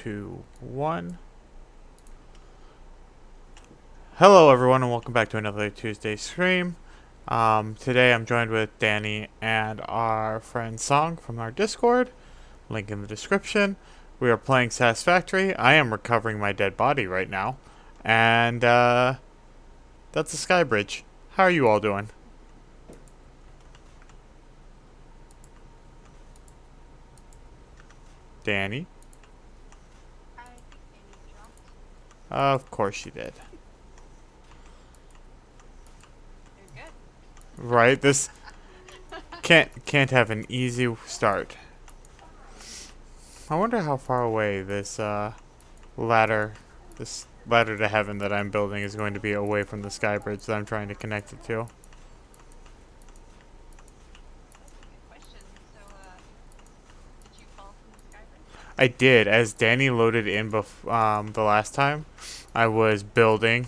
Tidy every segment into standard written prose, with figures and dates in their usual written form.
2, 1. Hello, everyone, and welcome back to another Tuesday stream. Today I'm joined with Danny and our friend Song from our Discord. Link in the description. We are playing Satisfactory. I am recovering my dead body right now. And, that's the sky bridge. How are you all doing? Danny? I think Amy jumped. Of course she did. You're good. Right? This can't have an easy start. I wonder how far away this ladder this ladder to heaven that I'm building is going to be away from the sky bridge that I'm trying to connect it to. That's a good question. So, did you fall from the sky bridge? I did. As Danny loaded in the last time, I was building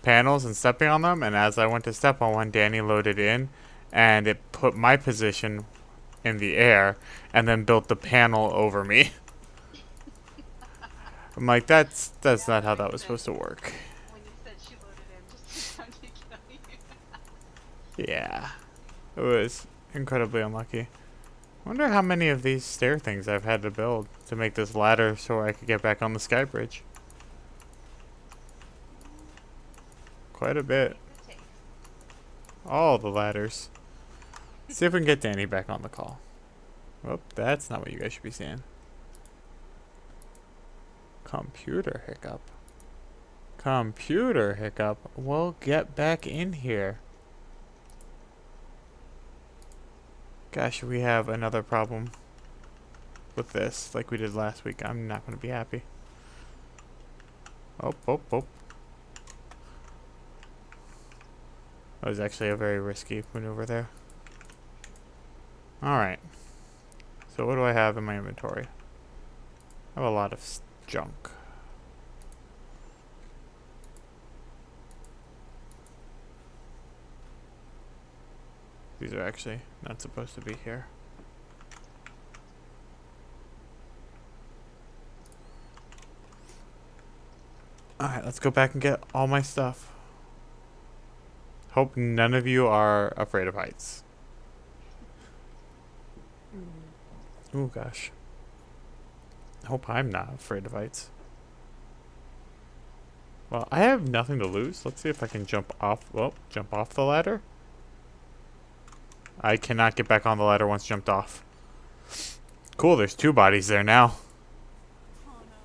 panels and stepping on them, and as I went to step on one, Danny loaded in, and it put my position in the air, and then built the panel over me. I'm like, that's Yeah, not how that was supposed to work. when you said she loaded in just in time to kill you. Yeah, it was incredibly unlucky. I wonder how many of these stair things I've had to build to make this ladder so I could get back on the sky bridge. Quite a bit. Takes it takes. All the ladders. See if we can get Danny back on the call. Oh, that's not what you guys should be seeing. Computer hiccup. Computer hiccup. Well, get back in here. Gosh, we have another problem with this like we did last week. I'm not going to be happy. Oh. That was actually a very risky maneuver there. Alright. So what do I have in my inventory? I have a lot of junk. These are actually not supposed to be here. Alright, let's go back and get all my stuff. Hope none of you are afraid of heights. Oh gosh. Hope I'm not afraid of heights. Well, I have nothing to lose. Let's see if I can jump off. Well, jump off the ladder. I cannot get back on the ladder once jumped off. Cool, there's two bodies there now. Oh no.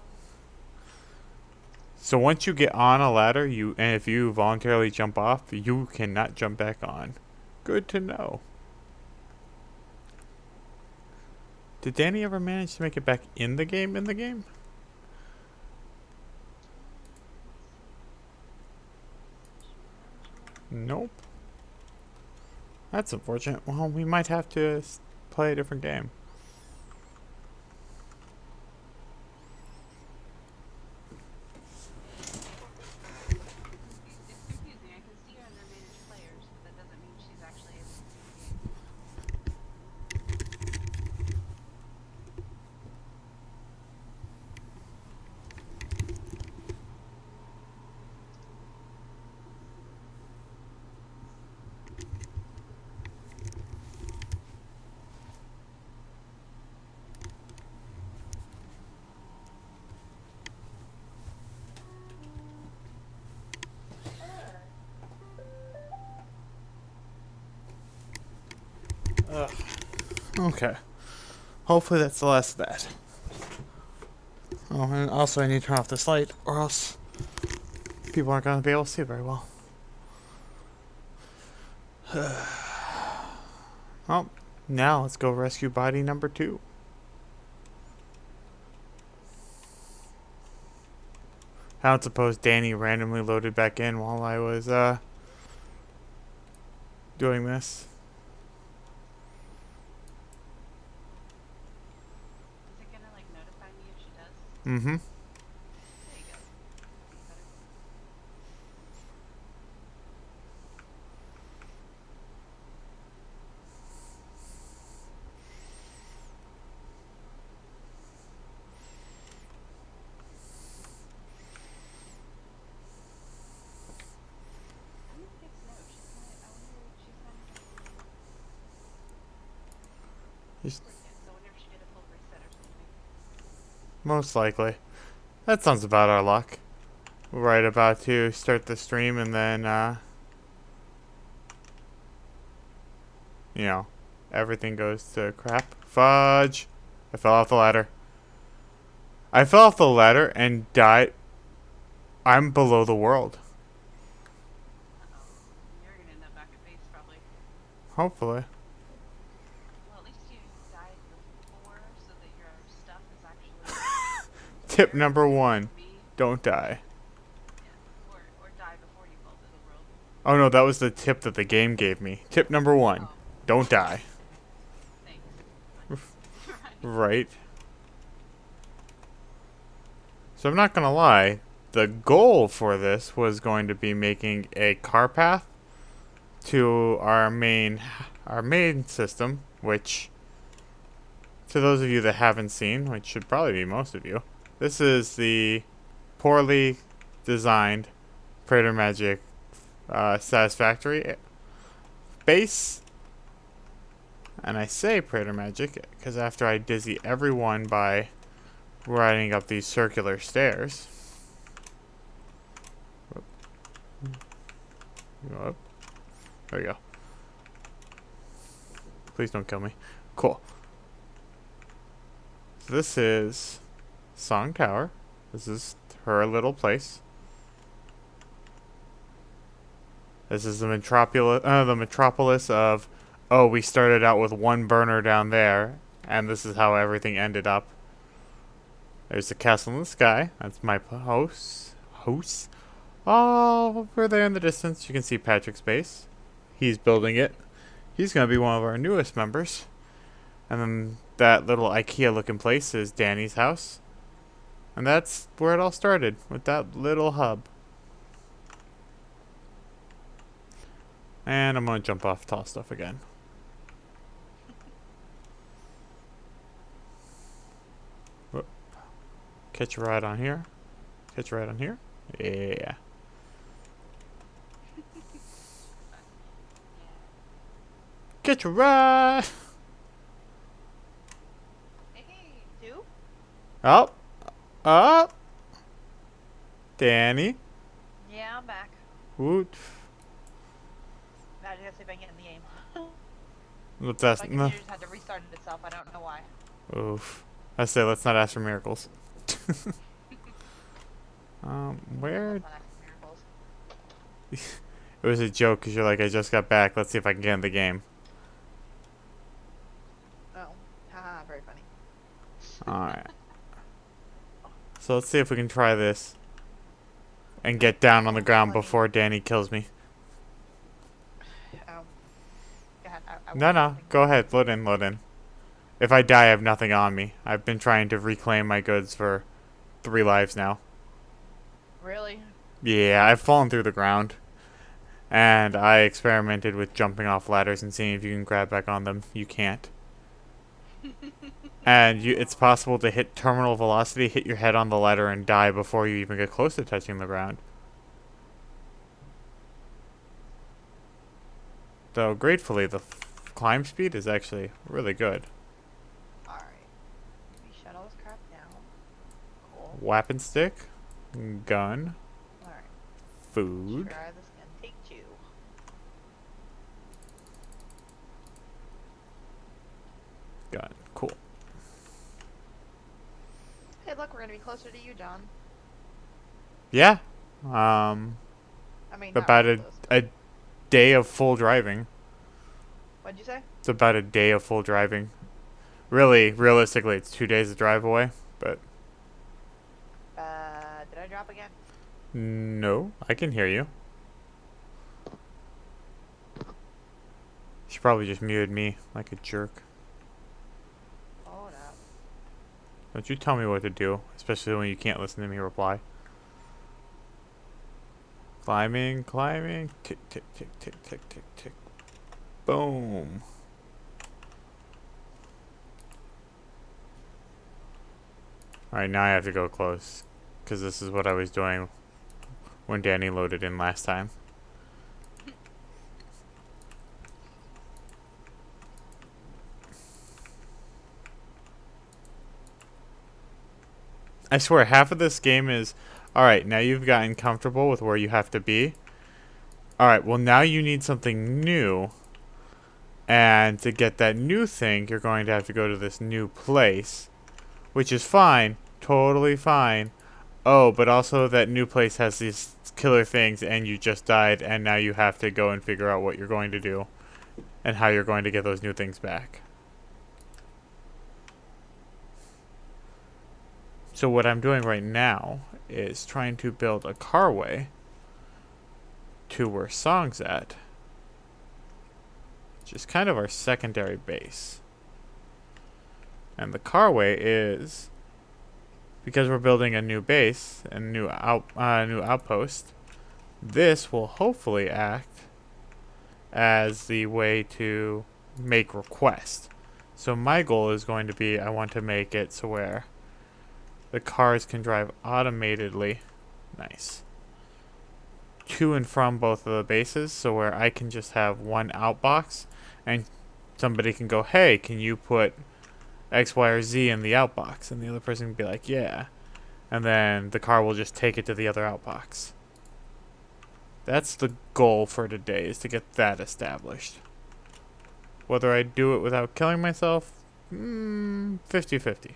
So once you get on a ladder, and if you voluntarily jump off, you cannot jump back on. Good to know. Did Danny ever manage to make it back in the game Nope. That's unfortunate. Well, we might have to play a different game. It's confusing. I can see her under manage players, but that doesn't mean she's actually able to see the game. Ugh. Okay. Hopefully that's the last of that. Oh, and also I need to turn off this light, or else people aren't going to be able to see very well. Well, now let's go rescue body number 2. I don't suppose Danny randomly loaded back in while I was doing this. Is it gonna like notify me if she does? Mm-hmm. There you go. That's better. Just Yeah, so I wonder if she did a full reset or something. most likely. That sounds about our luck. We're right about to start the stream and then, you know, everything goes to crap. Fudge! I fell off the ladder. I fell off the ladder and died. I'm below the world. Uh-oh. You're gonna end up back at base, probably. Hopefully. Well, at least you died before, so that your stuff is actually Tip where number it needs one. to be. Don't die. Yeah. Or die before you fall to the world. Oh no, that was the tip that the game gave me. Tip number one. Oh, Don't die. thanks. Nice. Right. Right. So I'm not gonna lie. The goal for this was going to be making a car path to our main system, which to those of you that haven't seen, which should probably be most of you, this is the poorly designed Praetor Magic Satisfactory base. And I say Praetor Magic because after I dizzy everyone by riding up these circular stairs. Go up. There we go. Please don't kill me. Cool. So this is Song Tower. This is her little place. This is the metropolis of, oh, we started out with one burner down there, and this is how everything ended up. There's the castle in the sky. That's my house. House? Oh, over there in the distance, you can see Patrick's base. He's building it. He's going to be one of our newest members. And then that little IKEA-looking place is Danny's house. And that's where it all started, with that little hub. And I'm going to jump off tall stuff again. Whoop. Catch a ride on here. Catch a ride on here. Yeah. Yeah. Catch a ride! Hey, two? Up. Up. Danny. Yeah, I'm back. Woot. Now I just gotta see if I can get in the game. What's My that? computer just had to restart itself. I don't know why. Oof. I say let's not ask for miracles. Where? Let's not ask for miracles. It was a joke because you're like, I just got back. Let's see if I can get in the game. Oh, haha, very funny. Alright. So let's see if we can try this. And get down on the ground before Danny kills me. Go ahead. No. Go ahead. Load in, load in. If I die, I have nothing on me. I've been trying to reclaim my goods for 3 lives now. Really? Yeah, I've fallen through the ground. And I experimented with jumping off ladders and seeing if you can grab back on them. You can't. And it's possible to hit terminal velocity, hit your head on the ladder, and die before you even get close to touching the ground. Though, gratefully, the climb speed is actually really good. Alright. Let me shut all this crap down. Cool. Weapon stick, gun, Alright. food. Try this again. Take 2. Gun. Cool. Hey, look, we're gonna be closer to you, John. Yeah. I mean, not About really close. a day of full driving. What'd you say? It's about a day of full driving. Really, realistically, it's 2 days of drive away. But Did I drop again? no, I can hear you. She probably just muted me like a jerk. Hold up. Don't you tell me what to do, especially when you can't listen to me reply. Climbing, climbing. Tick, tick, tick, tick, tick, tick, tick. Boom. Alright, now I have to go close. Because this is what I was doing when Danny loaded in last time. I swear, half of this game is, all right, now you've gotten comfortable with where you have to be. All right, well, now you need something new. And to get that new thing, you're going to have to go to this new place, which is fine, totally fine. Oh, but also that new place has these killer things, and you just died, and now you have to go and figure out what you're going to do and how you're going to get those new things back. So what I'm doing right now is trying to build a carway to where Song's at, which is kind of our secondary base. And the carway is, because we're building a new base and new outpost, this will hopefully act as the way to make requests. So my goal is going to be, I want to make it so where the cars can drive automatedly, nice, to and from both of the bases, so where I can just have one outbox and somebody can go, hey, can you put X, Y, or Z in the outbox? And the other person can be like, yeah. And then the car will just take it to the other outbox. That's the goal for today, is to get that established. Whether I do it without killing myself, 50-50.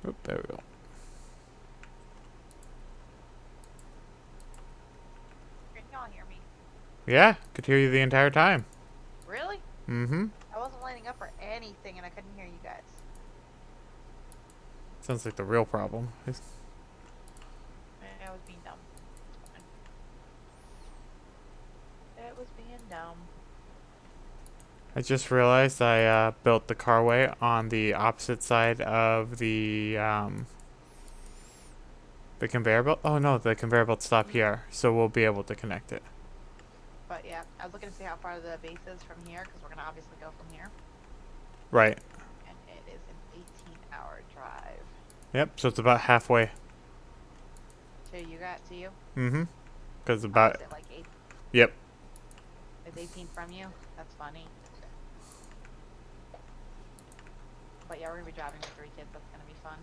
Oop, there we go. Can y'all hear me? Yeah, could hear you the entire time. Really? Mm-hmm. I wasn't lining up for anything and I couldn't hear you guys. Sounds like the real problem. I was being dumb. It was being dumb. I just realized I built the carway on the opposite side of the conveyor belt. Oh no, the conveyor belt stopped here, so we'll be able to connect it. But yeah, I was looking to see how far the base is from here because we're going to obviously go from here. Right. And it is an 18-hour drive. Yep, so it's about halfway. To you got to you? Mm-hmm. Because Oh, about... is it like 8? Yep. It's 18 from you? That's funny. But yeah, we're going to be driving with 3 kids. That's going to be fun.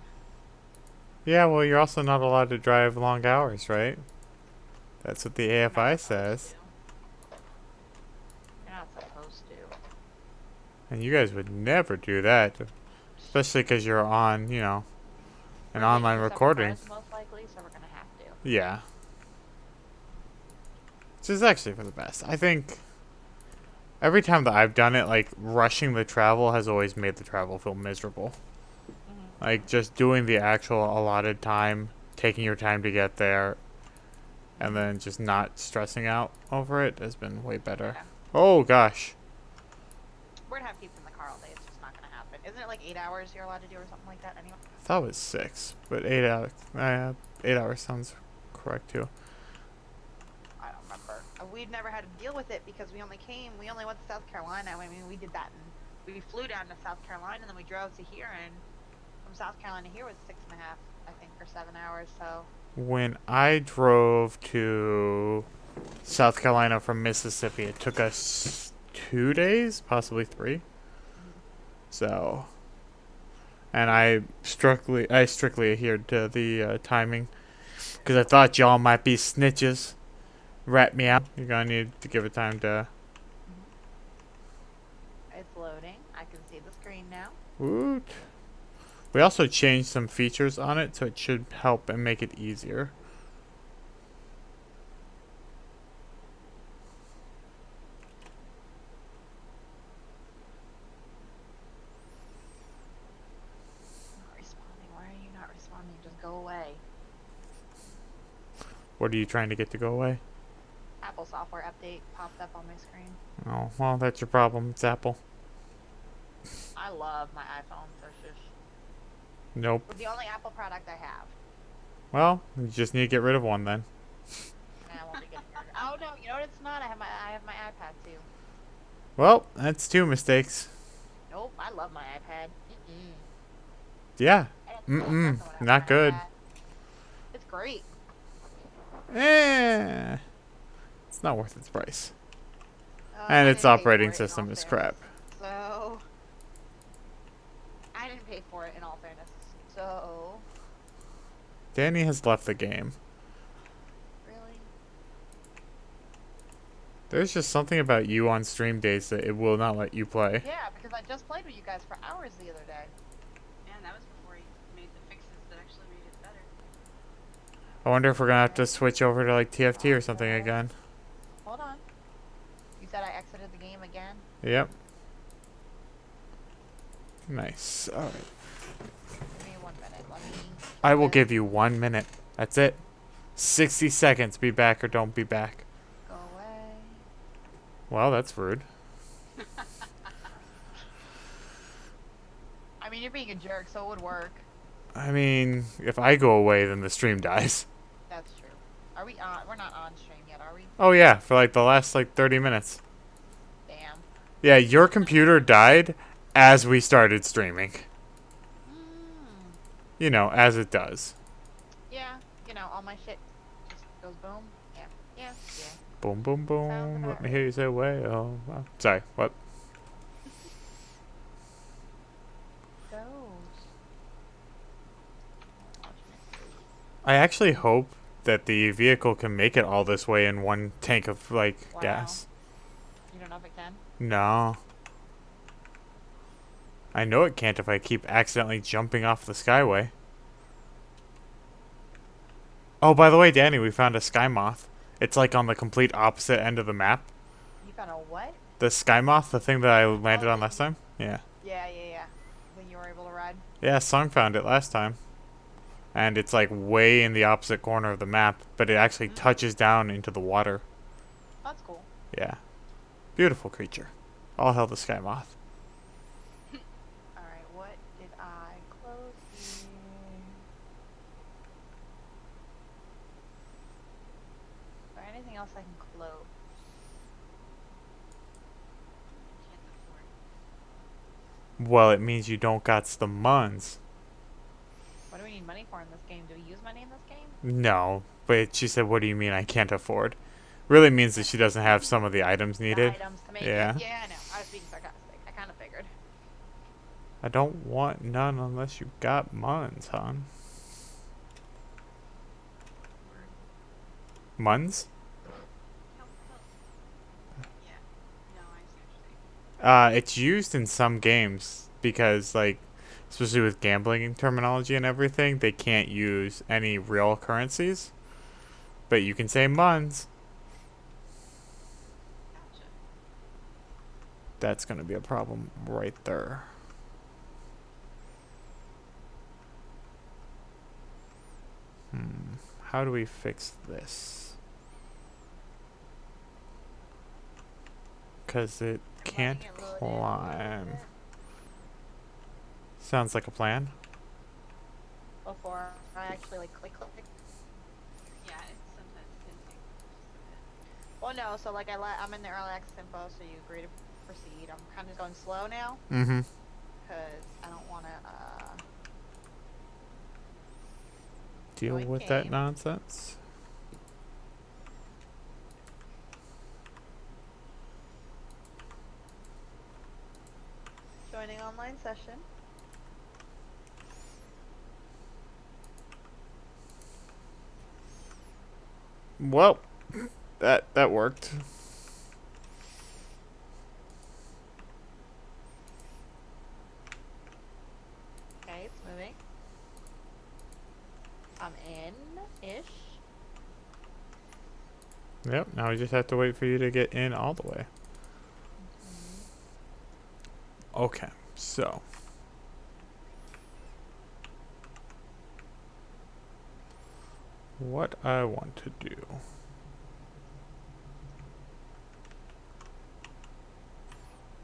Yeah, well, you're also not allowed to drive long hours, right? That's what the AFI says. You're not supposed to. And you guys would never do that. Especially because you're on, you know, an online recording. Cars, most likely, so we're going to have to. Yeah. Which is actually for the best. I think every time that I've done it, like, rushing the travel has always made the travel feel miserable. Like, just doing the actual allotted time, taking your time to get there, and then just not stressing out over it has been way better. Yeah. Oh, gosh. We're going to have kids in the car all day. It's just not going to happen. Isn't it like 8 hours you're allowed to do or something like that anyway? I thought it was 6, but 8 hours sounds correct, too. I don't remember. We've never had to deal with it because we only went to South Carolina. I mean, we did that, and we flew down to South Carolina, and then we drove to here, and from South Carolina here was 6.5, I think, or 7 hours, so. When I drove to South Carolina from Mississippi, it took us 2 days, possibly 3. So, and I strictly adhered to the timing because I thought y'all might be snitches, rat me out. You're gonna need to give it time to. It's loading. I can see the screen now. Woot. We also changed some features on it, so it should help and make it easier. Not responding. Why are you not responding? Just go away. What are you trying to get to go away? Apple software update popped up on my screen. Oh, well, that's your problem. It's Apple. I love my iPhone, so shush. Nope. It's the only Apple product I have. Well, you just need to get rid of one then. And I won't be getting rid of it. Oh no, you know what it's not? I have my iPad too. Well, that's 2 mistakes. Nope, I love my iPad. Mm-mm. Yeah. I don't know what Not good. iPad. It's great. Eh, it's not worth its price. And I its didn't pay operating for it in all system is fairness. crap. So I didn't pay for it in all fairness. So Danny has left the game. really? There's just something about you on stream days that it will not let you play. Yeah, because I just played with you guys for hours the other day. Yeah, that was before he made the fixes that actually made it better. I wonder if we're gonna have to Okay. switch over to like TFT or something Process. again. Hold on. You said I exited the game again? Yep. Nice. Alright. Give me 1 minute. Let me I will this. give you 1 minute. That's it. 60 seconds. Be back or don't be back. Go away. Well, that's rude. I mean, you're being a jerk, so it would work. I mean, if I go away, then the stream dies. That's true. Are we on? We're not on stream yet, are we? Oh yeah, for like the last like 30 minutes. Damn. Yeah, your computer died as we started streaming. Hmm. You know, as it does. Yeah. You know, all my shit just goes boom. Yeah. Yeah. Yeah. Boom, boom, Sounds boom. Let about me hear you say way. Oh, wow. Sorry. What? Goes. I actually hope that the vehicle can make it all this way in one tank of like Wow. gas. You don't know if it can? No. I know it can't if I keep accidentally jumping off the skyway. Oh, by the way, Danny, we found a sky moth. It's like on the complete opposite end of the map. You found a what? The sky moth, the thing that I landed Oh, on last time. Yeah. Yeah, yeah, yeah. Then you were able to ride. Yeah, Song found it last time. And it's like way in the opposite corner of the map, but it actually touches down into the water. That's cool. Yeah. Beautiful creature. All hail the sky moth. Alright, what did I close here? Is there anything else I can close? Can't afford. Well, it means you don't got the muns. What do we need money for in this game? Do we use money in this game? No, but she said, what do you mean I can't afford? Really means that she doesn't have some of the items needed. The items to make Yeah. it. Yeah, I know. I was being sarcastic. I kind of figured. I don't want none unless you got muns, hon. Muns? Yeah. No, I see what you're saying. It's used in some games because, like, especially with gambling terminology and everything, they can't use any real currencies. But you can say muns. Gotcha. That's going to be a problem right there. How do we fix this? Because it can't Letting it load in. climb. Sounds like a plan. Before I actually like click. Yeah, it sometimes can take just a bit. Well, no. So like I'm in the early access info, so you agree to proceed. I'm kind of going slow now Mm-hmm. because I don't want to. Deal Join with that game. nonsense. Joining online session. Well, that worked. Okay, it's moving. I'm in-ish. Yep, now we just have to wait for you to get in all the way. Okay, so. What I want to do.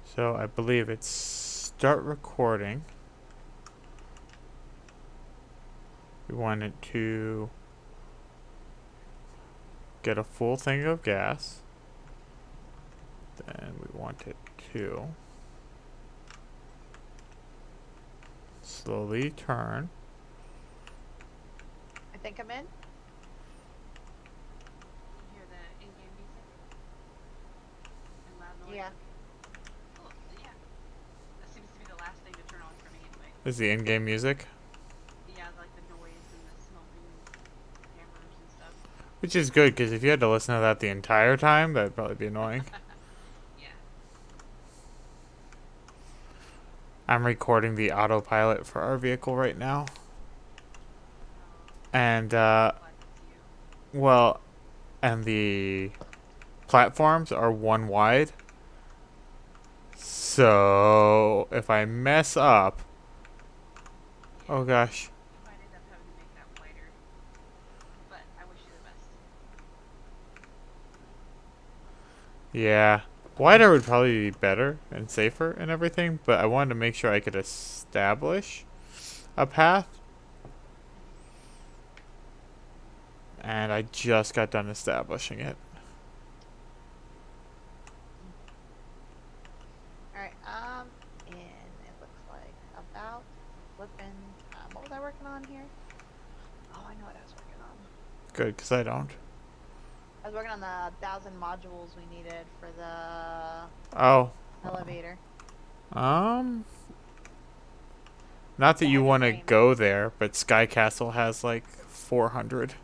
So I believe it's start recording. We want it to get a full thing of gas. Then we want it to slowly turn. I think I'm in. noise. Yeah. Oh, yeah. That seems to be the last thing to turn on for me anyway. Is the in-game music, Yeah, like the noise and the smoking hammers and stuff. which is good because if you had to listen to that the entire time, that'd probably be annoying. Yeah. I'm recording the autopilot for our vehicle right now, Oh, and I'm glad it's you. well, and the platforms are one wide. So if I mess up, Yeah. oh gosh, You might end up having to make that wider, but I wish you the best. yeah, wider would probably be better and safer and everything. But I wanted to make sure I could establish a path, Mm-hmm. and I just got done establishing it. All right. And it looks like about flipping. What was I working on here? Oh, I know what I was working on. Good, because I don't. I was working on the 1,000 modules we needed for the Oh, elevator, um, not that the you heavy want to frames. go there, but Sky Castle has like 400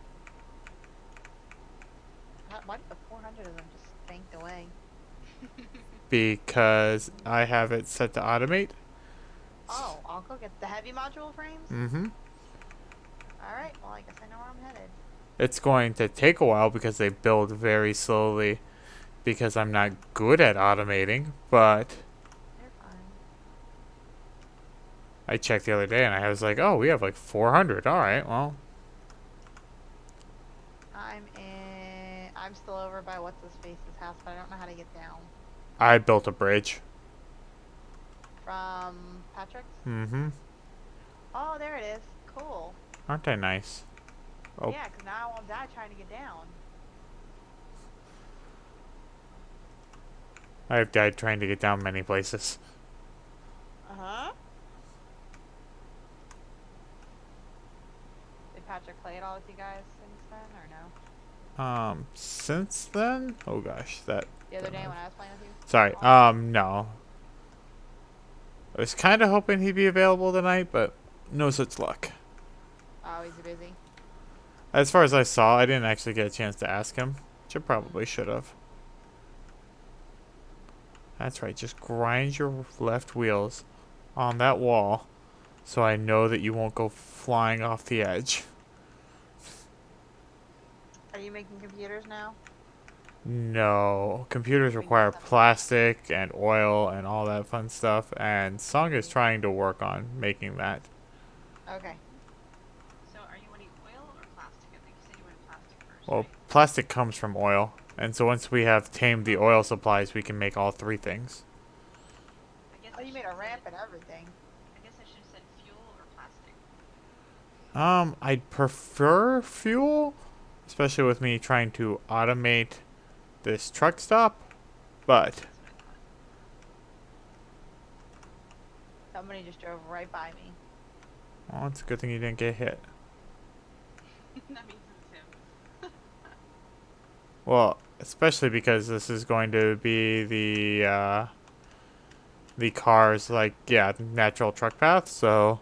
Why did the 400 of them just spanked away? because I have it set to automate. Oh, I'll go get the heavy module frames. Mm-hmm. All right. Well, I guess I know where I'm headed. It's going to take a while because they build very slowly because I'm not good at automating, but They're fine. I checked the other day and I was like, oh, we have like 400. All right, well, I'm still over by what's his face's house, but I don't know how to get down I built a bridge. from Patrick's. Mm-hmm. Oh, there it is. Cool. Aren't I nice? Oh, Yeah, 'cause now I won't die trying to get down. I've died trying to get down many places. Uh-huh. Did Patrick play it all with you guys since then, or no? Since then, oh gosh, that. The other day when I was playing with you? Sorry. Oh. No. I was kind of hoping he'd be available tonight, but no such luck. Oh, he's busy. As far as I saw, I didn't actually get a chance to ask him, which I probably should have. That's right, just grind your left wheels on that wall so I know that you won't go flying off the edge. Are you making computers now? No, computers We need require some. plastic and oil and all that fun stuff, and Song is trying to work on making that. Okay. So, are you wanting oil or plastic? I think you said you wanted plastic first, Well, right? plastic comes from oil, and so once we have tamed the oil supplies, we can make all three things. I guess Oh, I you should made a have said. ramp and everything. I guess I should have said fuel or plastic. I'd prefer fuel, especially with me trying to automate this truck stop, but That's what I thought. Somebody just drove right by me. well, it's a good thing you didn't get hit. That means it's him. Well, especially because this is going to be the car's like natural truck path, so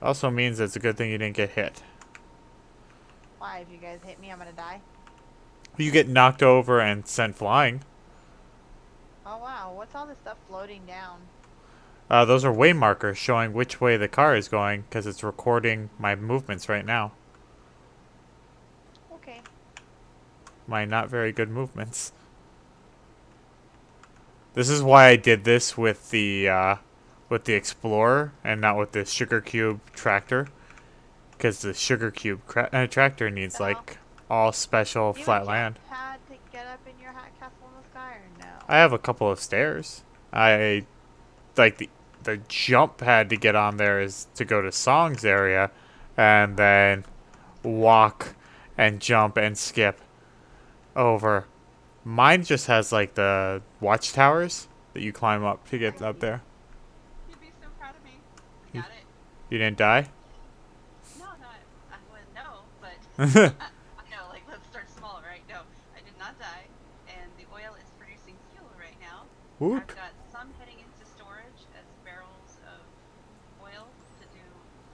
also means it's a good thing you didn't get hit. Why? If you guys hit me, I'm gonna die. You get knocked over and sent flying. Oh wow, what's all this stuff floating down? Those are way markers showing which way the car is going because it's recording my movements right now. Okay. My not very good movements. This is why I did this with the Explorer and not with the Sugar Cube tractor, because the Sugar Cube tractor needs The hell? like all special Do you have flat a jump land. pad to get up in your hat castle in the sky, or no? I have a couple of stairs. I like the jump pad to get on there is to go to Song's area, and then walk and jump and skip over. Mine just has like the watchtowers that you climb up to I get up see. there. You'd be so proud of me. I You, got it. you didn't die? No, no, I wouldn't know, but Oh, I know, like, let's start small, right? No, I did not die, and the oil is producing fuel right now, Woot. I've got some heading into storage as barrels of oil to do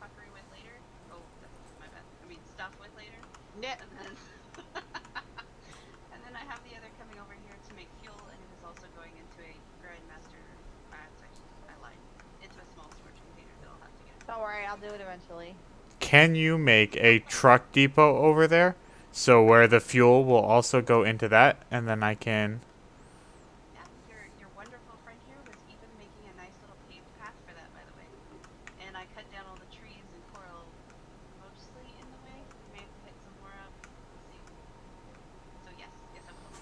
puckery with later. Oh, that's my bad. I mean stuff with later. Yeah. And then and then I have the other coming over here to make fuel, and it is also going into a grindmaster. I lied. Into a small storage container that I'll have to get. Don't worry, I'll do it eventually. Can you make a truck depot over there? So where the fuel will also go into that, and then I can. Yeah, your wonderful friend here was even making a nice little paved path for that, by the way. And I cut down all the trees and coral mostly in the way. May have to hit some more up. We'll see. So yes, I will.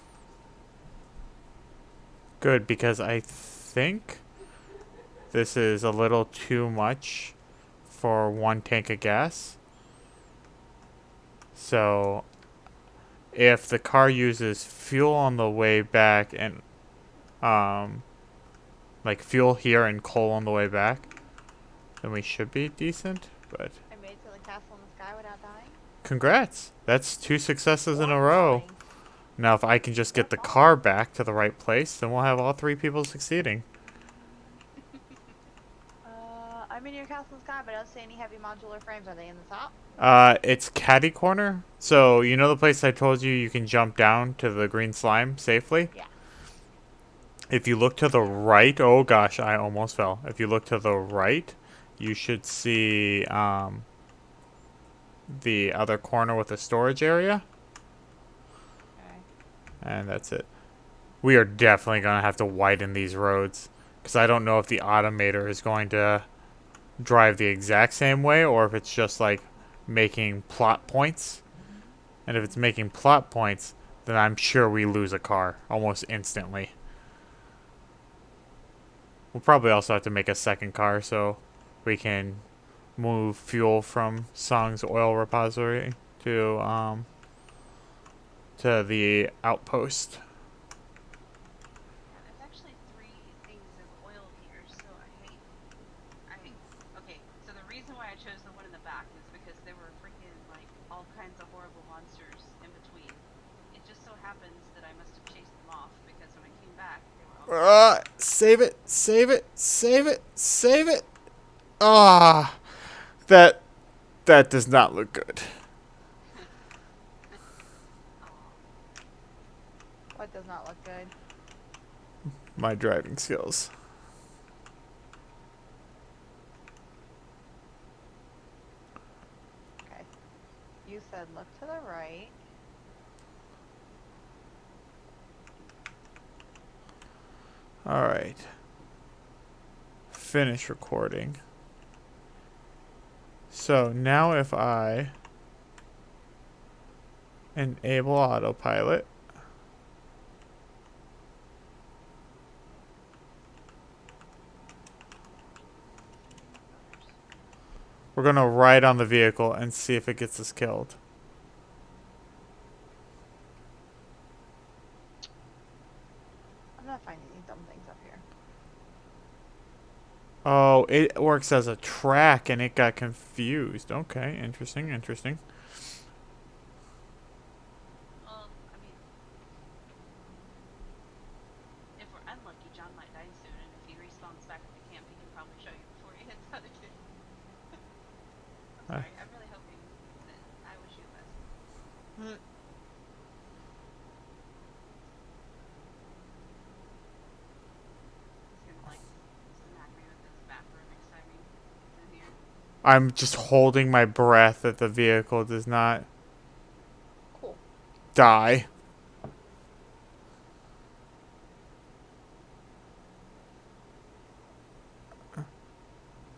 Good, because I think this is a little too much for one tank of gas. So if the car uses fuel on the way back and um like fuel here and coal on the way back, then we should be decent. But I made it to the castle in the sky without dying. congrats. That's 2 successes in Or a row. falling. Now if I can just get the car back to the right place, then we'll have all 3 people succeeding. I'm in your castle in the sky, but I don't see any heavy modular frames. Are they in the top? It's Caddy Corner. So you know the place I told you you can jump down to the green slime safely? Yeah. If you look to the right, oh gosh, I almost fell. If you look to the right, you should see the other corner with the storage area, Okay. and that's it. We are definitely gonna have to widen these roads because I don't know if the automator is going to drive the exact same way or if it's just like making plot points. And if it's making plot points, then I'm sure we lose a car almost instantly. We'll probably also have to make a second car so we can move fuel from Song's oil repository to the outpost. Yeah, there's actually 3 things of oil here, so okay, so the reason why I chose the one in the back is because there were freaking, like, all kinds of horrible monsters in between. It just so happens that I must have chased them off, because when I came back, they were all Save it, save it, save it, save it. Ah, that does not look good. oh, What does not look good? My driving skills. Okay. You said look to the right. All right. Finish recording. So now if I enable autopilot, we're going to ride on the vehicle and see if it gets us killed. I'm not finding any dumb things up here. Oh, it works as a track and it got confused. Okay, interesting, interesting. well, I mean, if we're unlucky, John might die soon, and if he respawns back at the camp, he can probably show you before he heads out again. I'm sorry, I'm really hoping that I wish you the best. Hmm. He's gonna, like, smack me with his bathroom next time he's in here. I'm just holding my breath that the vehicle does not Cool. die.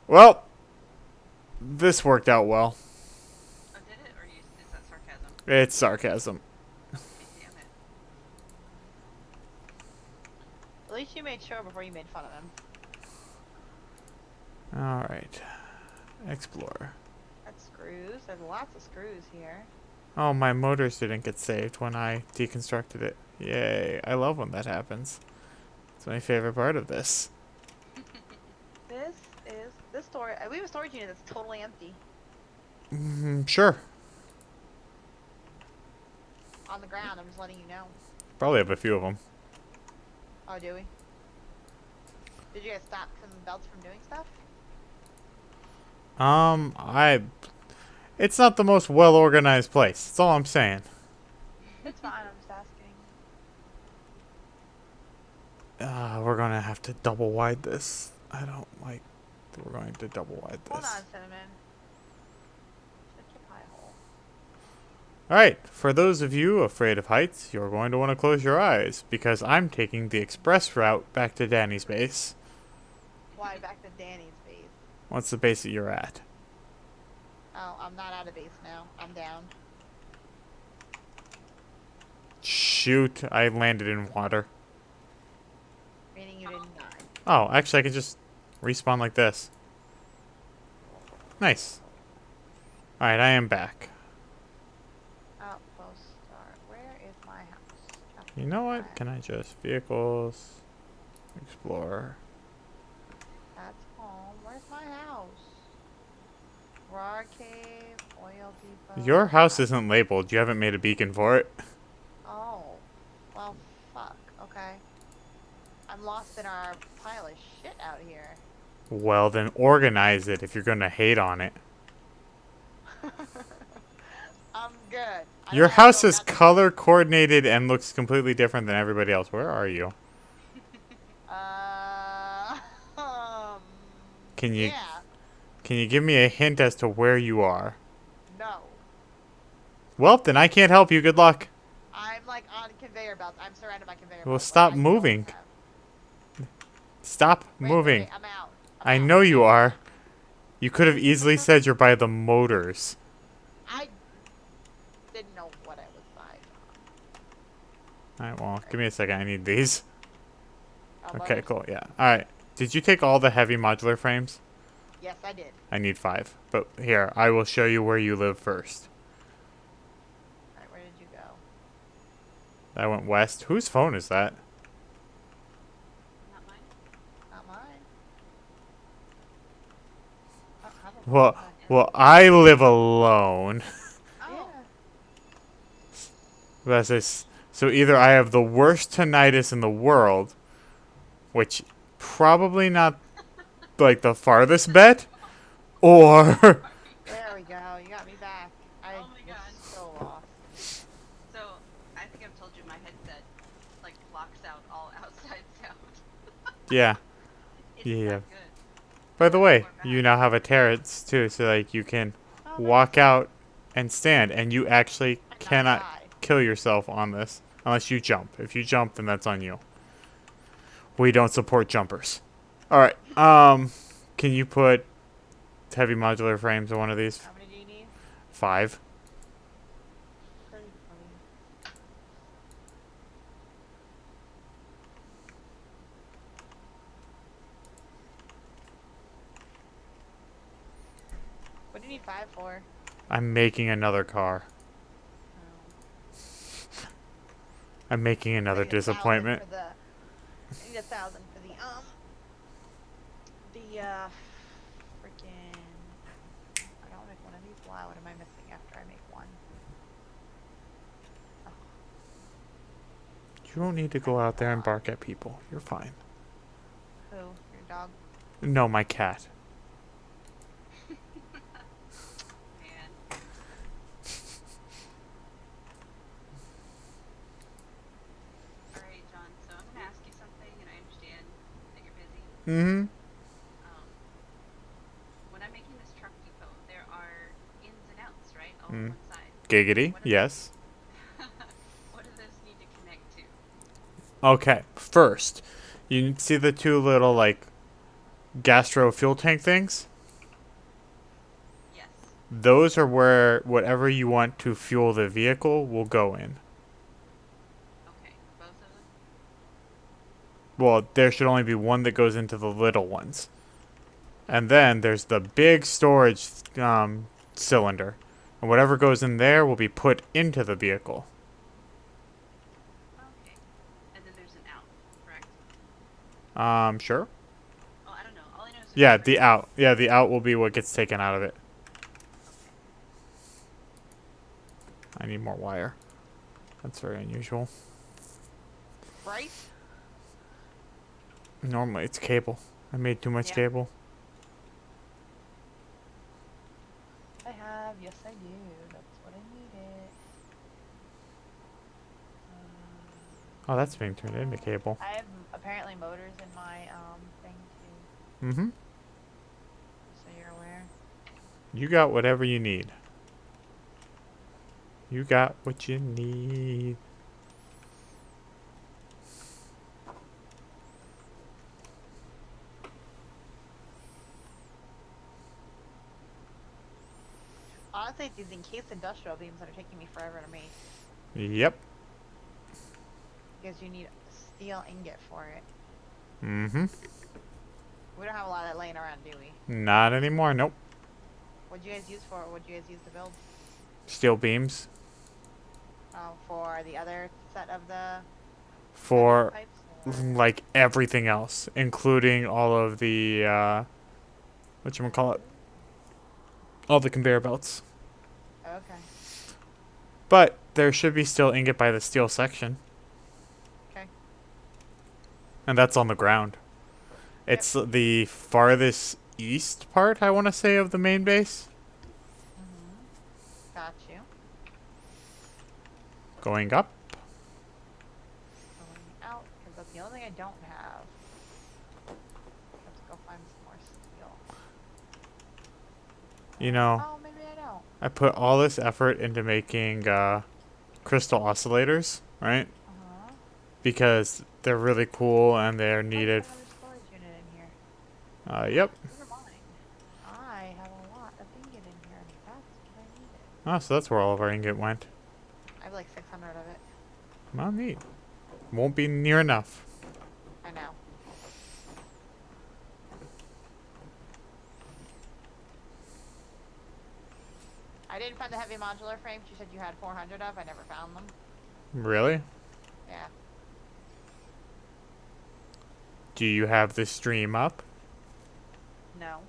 Well, this worked out well. Oh, did it? Or is that sarcasm? It's sarcasm. Okay, damn it. At least you made sure before you made fun of him. Alright. Explore. That's screws. There's lots of screws here. Oh, my motors didn't get saved when I deconstructed it. Yay. I love when that happens. It's my favorite part of this. This storage. We have a storage unit that's totally empty Sure. on the ground. I'm just letting you know. Probably have a few of them. Oh, do we? Did you guys stop some belts from doing stuff? I. It's not the most well organized place. That's all I'm saying. It's fine. I'm just asking. We're gonna have to double wide this. I don't like. We're going to double wide Hold this. on, Cinnamon. Shut your pie hole. Alright, for those of you afraid of heights, you're going to want to close your eyes because I'm taking the express route back to Danny's base. Why back to Danny's base? What's the base that you're at? Oh, I'm not out of base now. I'm down. Shoot, I landed in water. Meaning you didn't die. Oh, actually, I can just respawn like this. Nice. Alright, I am back. Outpost start. Where is my house? You know what? Can I just vehicles, explore? That's home. Where's my house? Roar cave, oil depot. Your house isn't labeled. You haven't made a beacon for it. Oh. Well, fuck. Okay. I'm lost in our pile of shit out here. Well, then organize it if you're gonna hate on it. I'm good. I Your don't have house to go is down color coordinated and looks completely different than everybody else. Where are you? um, Can you yeah. can you give me a hint as to where you are? No. Well, then I can't help you. Good luck. I'm like on conveyor belts. I'm surrounded by conveyor belts. Well, Like, stop I don't moving. have- Stop Wait, moving. wait, I'm out. I I'm out. know you are. You could have easily said you're by the motors. I didn't know what I was by. Alright, well, give me a second. I need these. Okay, Almost. cool. Yeah. Alright. Did you take all the heavy modular frames? Yes, I did. I need 5. But here, I will show you where you live first. Alright, where did you go? I went west. Whose phone is that? Not mine. Not mine. I don't have a Well, phone. well, I live alone. Oh, That's this. So either I have the worst tinnitus in the world, which probably not like the farthest bet, or sorry. There we go. You got me back. I Oh my was God. so lost. So I think I've told you my headset like blocks out all outside sound. yeah. It's Yeah. that good. By the way, Or you bad. now have a terrace too, so like you can Oh, walk nice. out and stand, and you actually And not cannot die. kill yourself on this unless you jump. If you jump, then that's on you. We don't support jumpers. All right. Can you put heavy modular frames on one of these? How many do you need? 5. Pretty funny. What do you need 5 for? I'm making another car. Oh. I'm making another I need 1,000 disappointment. For the, I need 1,000 for the freaking. I don't make one of these. Wow, what am I missing after I make one? Oh, You don't need to go out there and bark at people. You're fine. who? Your dog? No, my cat. Man. Alright, John, so I'm gonna ask you something and I understand that you're busy. Mm-hmm. When I'm making this truck depot, there are ins and outs, right? All on Mm. one side. Giggity. What do Yes. what do those need to connect to? Okay. First, you see the 2 little like gastro fuel tank things? Yes. Those are where whatever you want to fuel the vehicle will go in. Okay. Both of them? Well, there should only be one that goes into the little ones. And then there's the big storage cylinder. And whatever goes in there will be put into the vehicle. Okay. And then there's an out, correct? Sure? Oh, I don't know. All I know is there's Yeah, different- the out. Yeah, the out will be what gets taken out of it. Okay. I need more wire. That's very unusual. Right? Normally it's cable. I made too much Yeah. cable. I have. Yes, I do. That's what I needed. Oh, that's being turned into cable. I have apparently motors in my thing too, Mm-hmm. just so you're aware. You got whatever you need. You got what you need. Honestly, it's these encased industrial beams that are taking me forever to make Yep. because you need a steel ingot for it. Mm-hmm. We don't have a lot of that laying around, do we? Not anymore. Nope. What'd you guys use for it? What'd you guys use to build? Steel beams For the other set of the conduit for pipes? Or... like everything else, including all of the whatchamacallit, all the conveyor belts. Okay. But there should be still ingot by the steel section, Okay. and that's on the ground. Yep. It's the farthest east part, I want to say, of the main base. Mm-hmm. Got you. Going up. Going out, because that's the only thing I don't have. Let's go find some more steel. You know, Oh, maybe I don't. I put all this effort into making crystal oscillators, right? Uh-huh. Because they're really cool and they're Oh, you needed. got another storage unit in here. Yep. Never mind. I have a lot of ingot in here, and that's what I needed. Oh, so that's where all of our ingot went. I have like 600 of it. Well, neat. Won't be near enough. I know. I didn't find the heavy modular frames you said you had 400 of. I never found them. Really? Yeah. Do you have the stream up? No.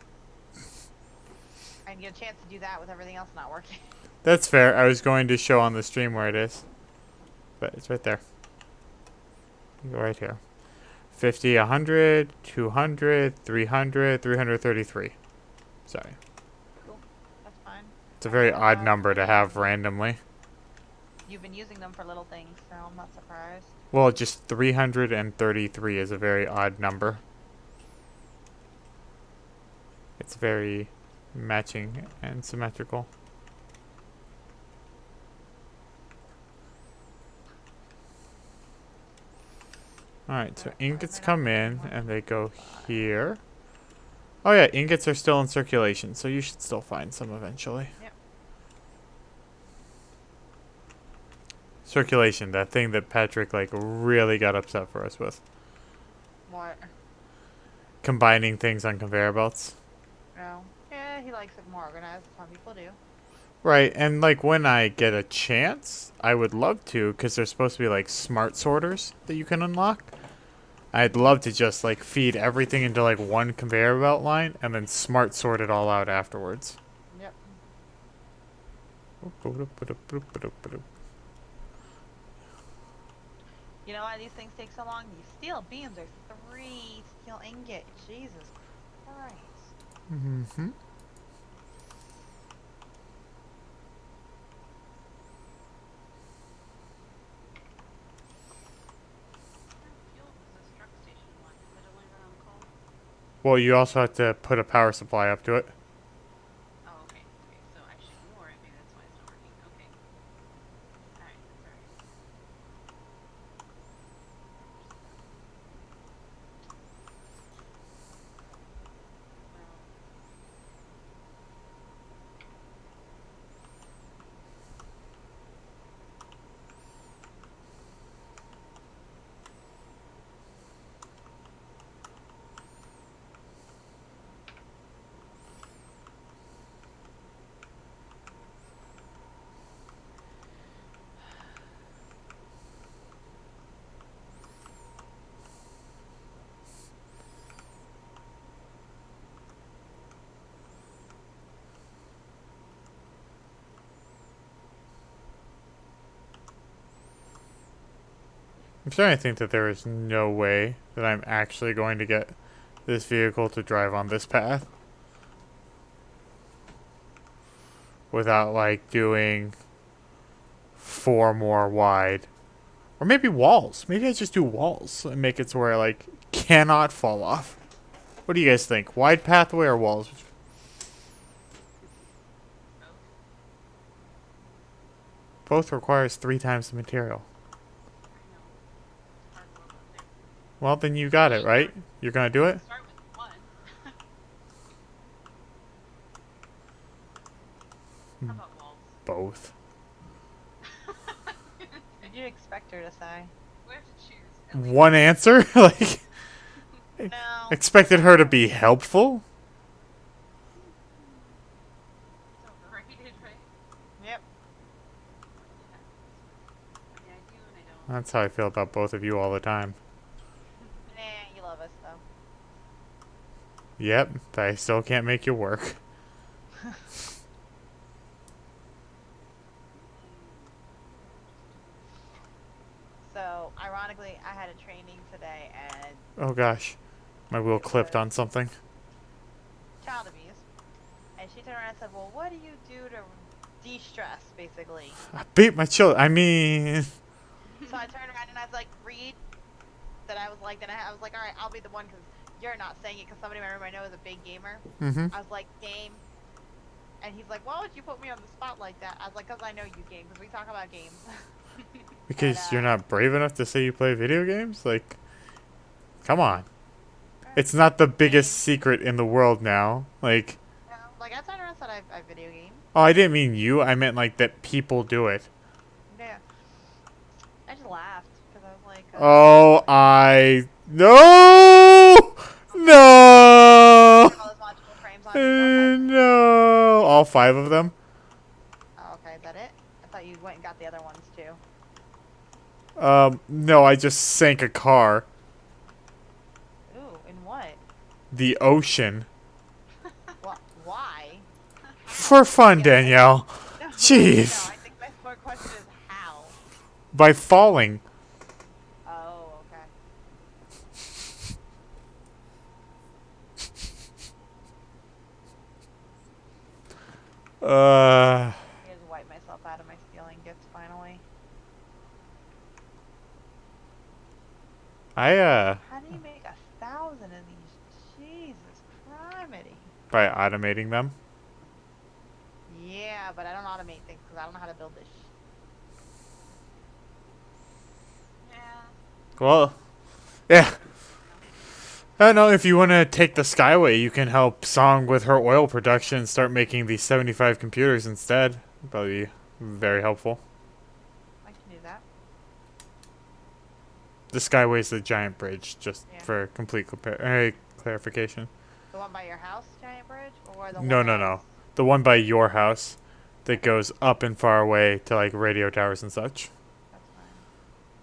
I didn't get a chance to do that with everything else not working. That's fair. I was going to show on the stream where it is. But it's right there. Right here. 50, 100, 200, 300, 333. Sorry. Cool. That's fine. It's a very odd number to have randomly. You've been using them for little things, so I'm not surprised. Well, just 333 is a very odd number. It's very matching and symmetrical. Alright, so ingots come in and they go here. Oh yeah, ingots are still in circulation, so you should still find some eventually. Yep. Circulation, that thing that Patrick like really got upset for us with. What? Combining things on conveyor belts. No. Yeah, he likes it more organized. Some people do. Right, and like when I get a chance, I would love to, because there's supposed to be like smart sorters that you can unlock. I'd love to just like feed everything into like one conveyor belt line and then smart sort it all out afterwards. Yep. You know why these things take so long? These steel beams are 3 steel ingot. Jesus Christ. Mm-hmm. Fuel does this truck station want? Does it only run on coal? Well, you also have to put a power supply up to it. Oh, okay. Okay, so I should ignore it. Maybe that's why it's not working. Okay. Alright, that's alright. Well, I'm starting to think that there is no way that I'm actually going to get this vehicle to drive on this path without, like, doing 4 more wide. Or maybe walls. Maybe I just do walls and make it to where I, like, cannot fall off. What do you guys think? Wide pathway or walls? Both. Both requires 3 times the material. I know. Hard world out there. Well, then you got it, right? You're gonna do it? Start with one. How about walls? Both. Did you expect her to say? We have to choose. At least One answer? Like, No. expected her to be helpful? it's overrated, right? Yep. Yeah. I mean, I do and I don't. That's how I feel about both of you all the time. Nah, you love us though. Yep, but I still can't make you work. So, ironically, I had a training today and Oh gosh. My wheel it clipped was on something. child abuse. And she turned around and said, well, what do you do to de-stress, basically? I beat my children. I mean... So I turned around and I was like, read. Then I was like, I was like, all right, I'll be the one because you're not saying it because somebody in my room I know is a big gamer. Mm-hmm. I was like, game. And he's like, why would you put me on the spot like that? I was like, because I know you game because we talk about games. Because And, you're not brave enough to say you play video games? Like, come on. alright, It's not the biggest game. secret in the world now. Like, No, like I turned around and said I video game. oh, I didn't mean you. I meant, like, that people do it. Yeah. I just laughed because I was like, Oh, I... No! No! all those logical frames on you. Okay. No! All 5 of them? Oh, okay, is that it? I thought you went and got the other ones too. No, I just sank a car. Ooh, in what? The ocean. What? Why? For fun, Danielle. No, Jeez. no, I think my more question is how. By falling. Oh, okay. I just wipe myself out of my stealing gifts finally. How do you make 1,000 of these? Jesus criminy. By automating them. Yeah, but I don't automate things because I don't know how to build this. Yeah. Well, yeah. I don't know, if you want to take the Skyway, you can help Song with her oil production and start making these 75 computers instead. Probably be very helpful. I can do that. The Skyway's the giant bridge, just Yeah. for complete clarification. The one by your house, Giant Bridge, or the No, one no, that no. was- The one by your house that goes up and far away to, like, radio towers and such. That's fine.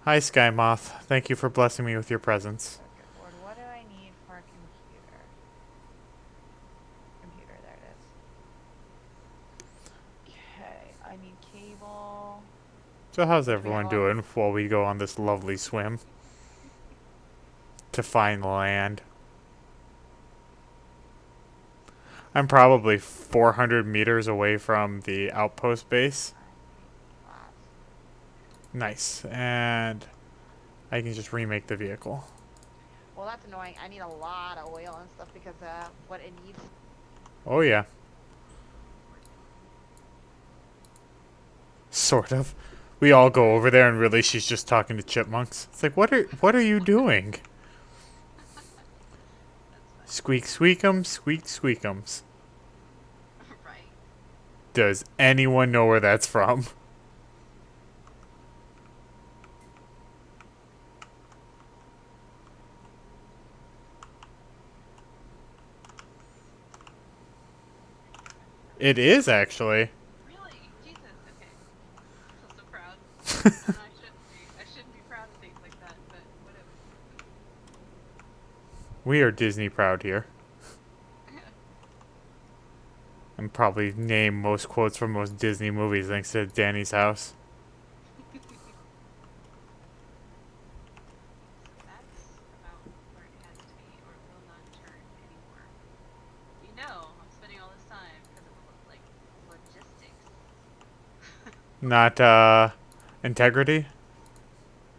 Hi, Sky Moth. Thank you for blessing me with your presence. Circuit board. What do I need for a computer? Computer, there it is. Okay, I need cable. So how's We everyone have all- doing while we go on this lovely swim to find land? I'm probably 400 meters away from the outpost base. Glass. Nice. And I can just remake the vehicle. Well, that's annoying. I need a lot of oil and stuff because what it needs. Oh yeah. Sort of. We all go over there and really she's just talking to chipmunks. It's like, what are you doing? Squeak squeakums, squeak squeakums. Right. Does anyone know where that's from? It is actually. Really? Jesus. Okay. I feel so proud. I know I shouldn't be. I shouldn't be proud of things like that, but whatever. We are Disney proud here. And probably name most quotes from most Disney movies thanks to Danny's house. Not integrity.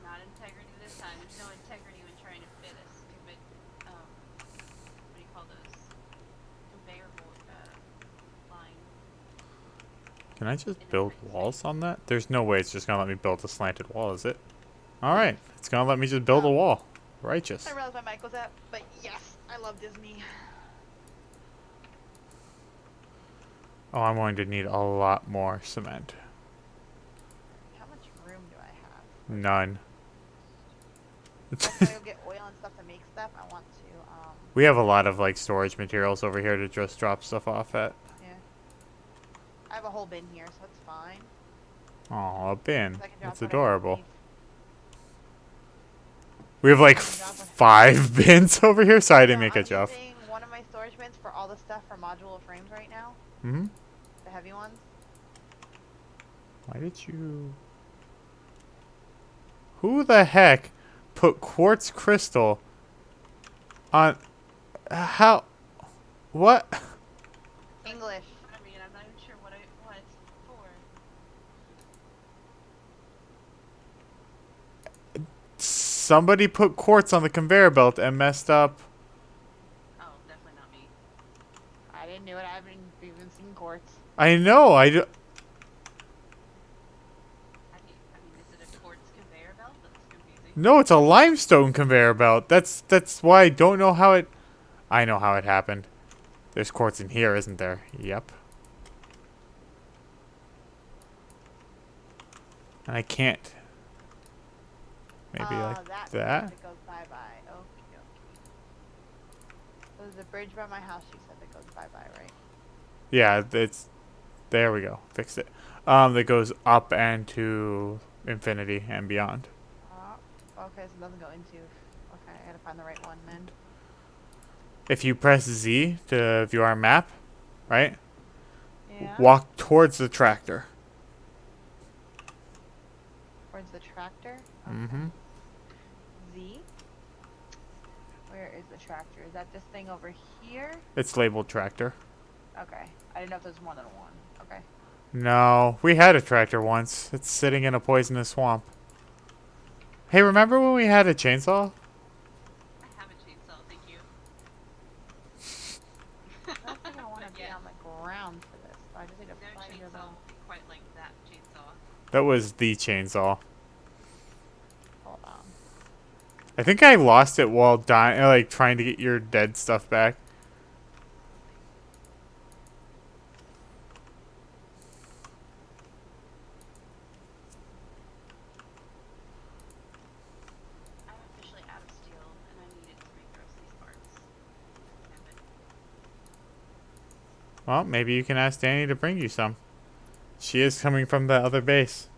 Not integrity this time. There's no integrity when trying to fit a stupid, what do you call those? Conveyor line Can I just in a build tight space. walls on that? There's no way it's just gonna let me build a slanted wall, is it? Alright, it's gonna let me just build a Oh, wall. I Righteous. realized my mic was up, but yes, I love Disney. Oh, I'm going to need a lot more cement. How much room do I have? None. If I go get oil and stuff to make stuff, I want to, We have a lot of like storage materials over here to just drop stuff off at. yeah. I have a whole bin here, so it's fine. Oh, a bin. 'Cause I can drop That's whatever I adorable. need. We have like I can drop what. 5 bins over here. Sorry, I didn't No, make I'm it, Jeff. using one of my storage bins for all the stuff for modular frames right now. Hmm. The heavy ones. Why did you? Who the heck put quartz crystal on? How? What? English. In front of me, and I'm not even sure what it's for. Somebody put quartz on the conveyor belt and messed up. Oh, definitely not me. I didn't do it. I haven't even seen quartz. I know. I mean, is it a quartz conveyor belt? That's confusing. No, it's a limestone conveyor belt. That's why I don't know how it. I know how it happened. There's quartz in here, isn't there? Yep. And I can't. Maybe like That that. means it goes bye-bye. Okie dokie. There's a bridge by my house, you said that goes bye-bye, right? Yeah, it's there. We go. Fixed it. That goes up and to infinity and beyond. Okay, so it doesn't go into. Okay, I gotta find the right one then. If you press Z to view our map, right? Yeah. Walk towards the tractor. Towards the tractor. Mm-hmm. Z. Where is the tractor? Is that this thing over here? It's labeled tractor. Okay. I didn't know if there's more than one. Okay. No, we had a tractor once. It's sitting in a poisonous swamp. Hey, remember when we had a chainsaw? I have a chainsaw, thank you. I don't think I want to But be yeah, on the ground for this. So I just need to no find chainsaw the. will be quite like that chainsaw. That was the chainsaw. Hold on. I think I lost it while dying, like trying to get your dead stuff back. I'm officially out of steel, and I need it to make the rest of these parts. Damn it. Well, maybe you can ask Danny to bring you some. She is coming from the other base.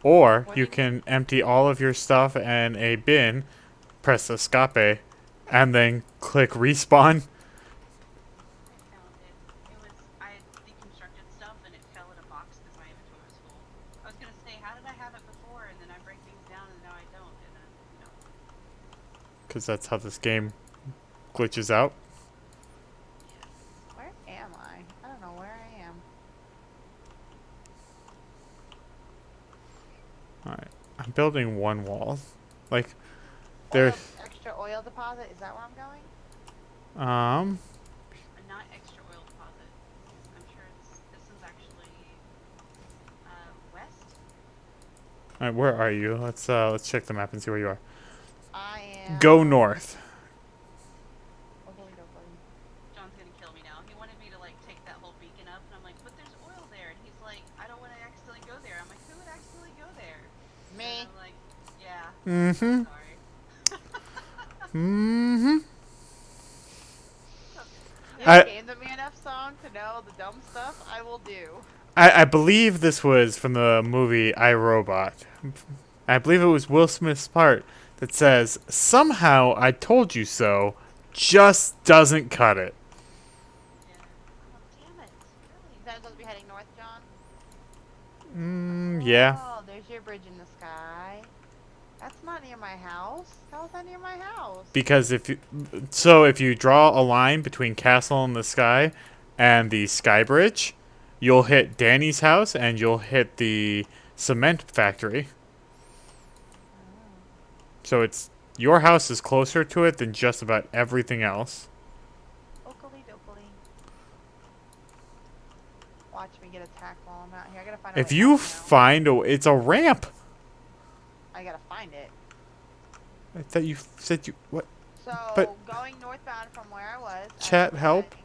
Or What do you you can empty all of your stuff in a bin, press escape, and then click respawn. I found it. I had deconstructed stuff, and it fell in a box because my inventory was full. I was gonna say, how did I have it before, and then I break things down, and now I don't, and then, Because that's how this game glitches out. yes. Where am I? I don't know where I am. Alright. I'm building one wall. Like, there's. Extra oil deposit. Is that where I'm going? Not extra oil deposit. I'm sure this is actually, west? Alright, where are you? Let's check the map and see where you are. I am. Go north. Oogly doogly. John's gonna kill me now. He wanted me to, like, take that whole beacon up, and I'm like, but there's oil there, and he's like, I don't want to accidentally go there. I'm like, who would accidentally go there? Me. And I'm like, yeah. Mm-hmm. Sorry. Mm-hmm. You I- came to me enough song to know the dumb stuff I will do. I believe this was from the movie I, Robot. I believe it was Will Smith's part that says, "Somehow I told you so," just doesn't cut it. Yeah. Oh, damn it. Really? Is that supposed to be heading north, John? Yeah. Oh, there's your bridge in the sky. That's not near my house. How is that near my house? Because if you draw a line between castle in the sky and the sky bridge, you'll hit Danny's house and you'll hit the cement factory. Oh. So it's your house is closer to it than just about everything else. Oakley dokley. Watch me get attacked while I'm out here. I gotta find a If way you up now. find it's a ramp. I gotta find it. I thought you said you what? But So, going northbound from where I was, as you chat were help. saying,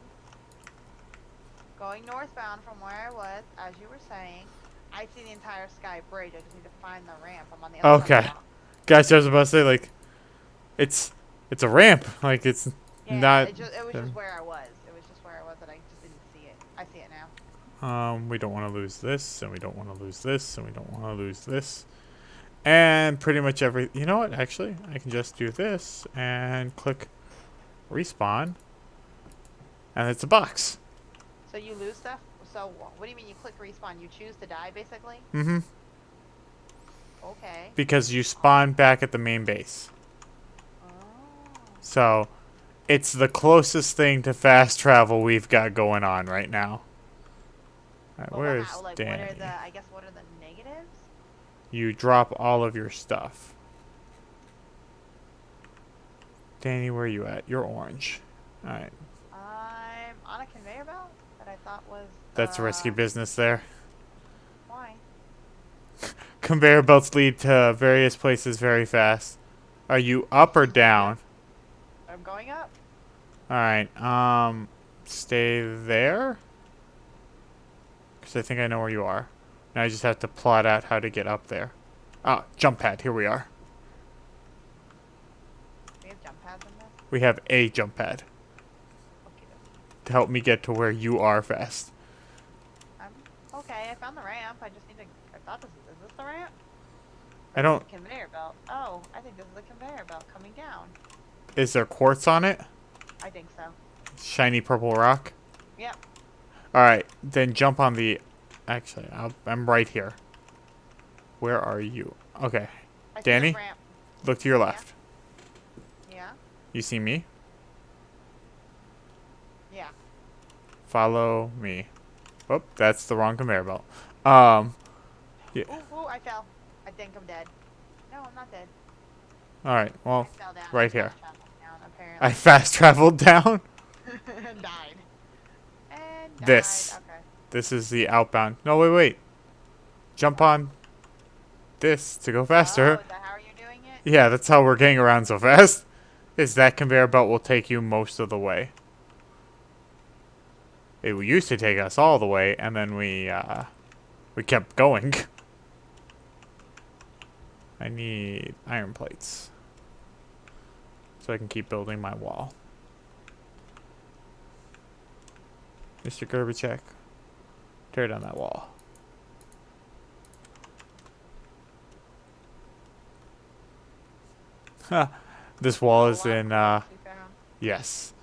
going northbound from where I was, as you were saying, I see the entire sky bridge. I just need to find the ramp. I'm on the other side of Okay, the rock. guys, I was about to say like it's it's a ramp. Like it's Yeah, not. it was just where I was. It was just where I was that I just didn't see it. I see it now. We don't want to lose this, and we don't want to lose this, and we don't want to lose this. And pretty much every... You know what? Actually, I can just do this and click respawn. And it's a box. So you lose stuff? So what do you mean you click respawn? You choose to die, basically? Mm-hmm. Okay. Because you spawn back at the main base. Oh. So, it's the closest thing to fast travel we've got going on right now. Alright, But where what, is like, Danny? what are the, I guess, what are the negatives? You drop all of your stuff. Danny, where are you at? You're orange. Alright. I'm on a conveyor belt that I thought was, That's risky business there. why? Conveyor belts lead to various places very fast. Are you up or down? I'm going up. Alright, stay there? Because I think I know where you are. Now I just have to plot out how to get up there. Ah, jump pad, here we are. We have jump pads in this? We have a jump pad Okay. to help me get to where you are fast. Okay, I found the ramp. I just need to, I thought is this the ramp? I Or is don't... this a conveyor belt. Oh, I think this is a conveyor belt coming down. Is there quartz on it? I think so. Shiny purple rock? Yep. Alright, then jump on the... Actually, I'm right here. Where are you? Okay, I see Danny? this ramp. look to your left. Yeah. You see me? Yeah. Follow me. Oh, that's the wrong conveyor belt. Yeah. Ooh, I fell. I think I'm dead. No, I'm not dead. Alright, I well, fell down. right I here. fast-traveled down, I apparently. fast traveled down. And died. And died. This. Okay. This is the outbound. No, wait. Jump on this to go Oh, faster. is that how you're doing it? Yeah, that's how we're getting around so fast. Is that conveyor belt will take you most of the way. It used to take us all the way, and then we kept going. I need iron plates. So I can keep building my wall. Mr. Gorbachev, tear down that wall. This wall is in, yes.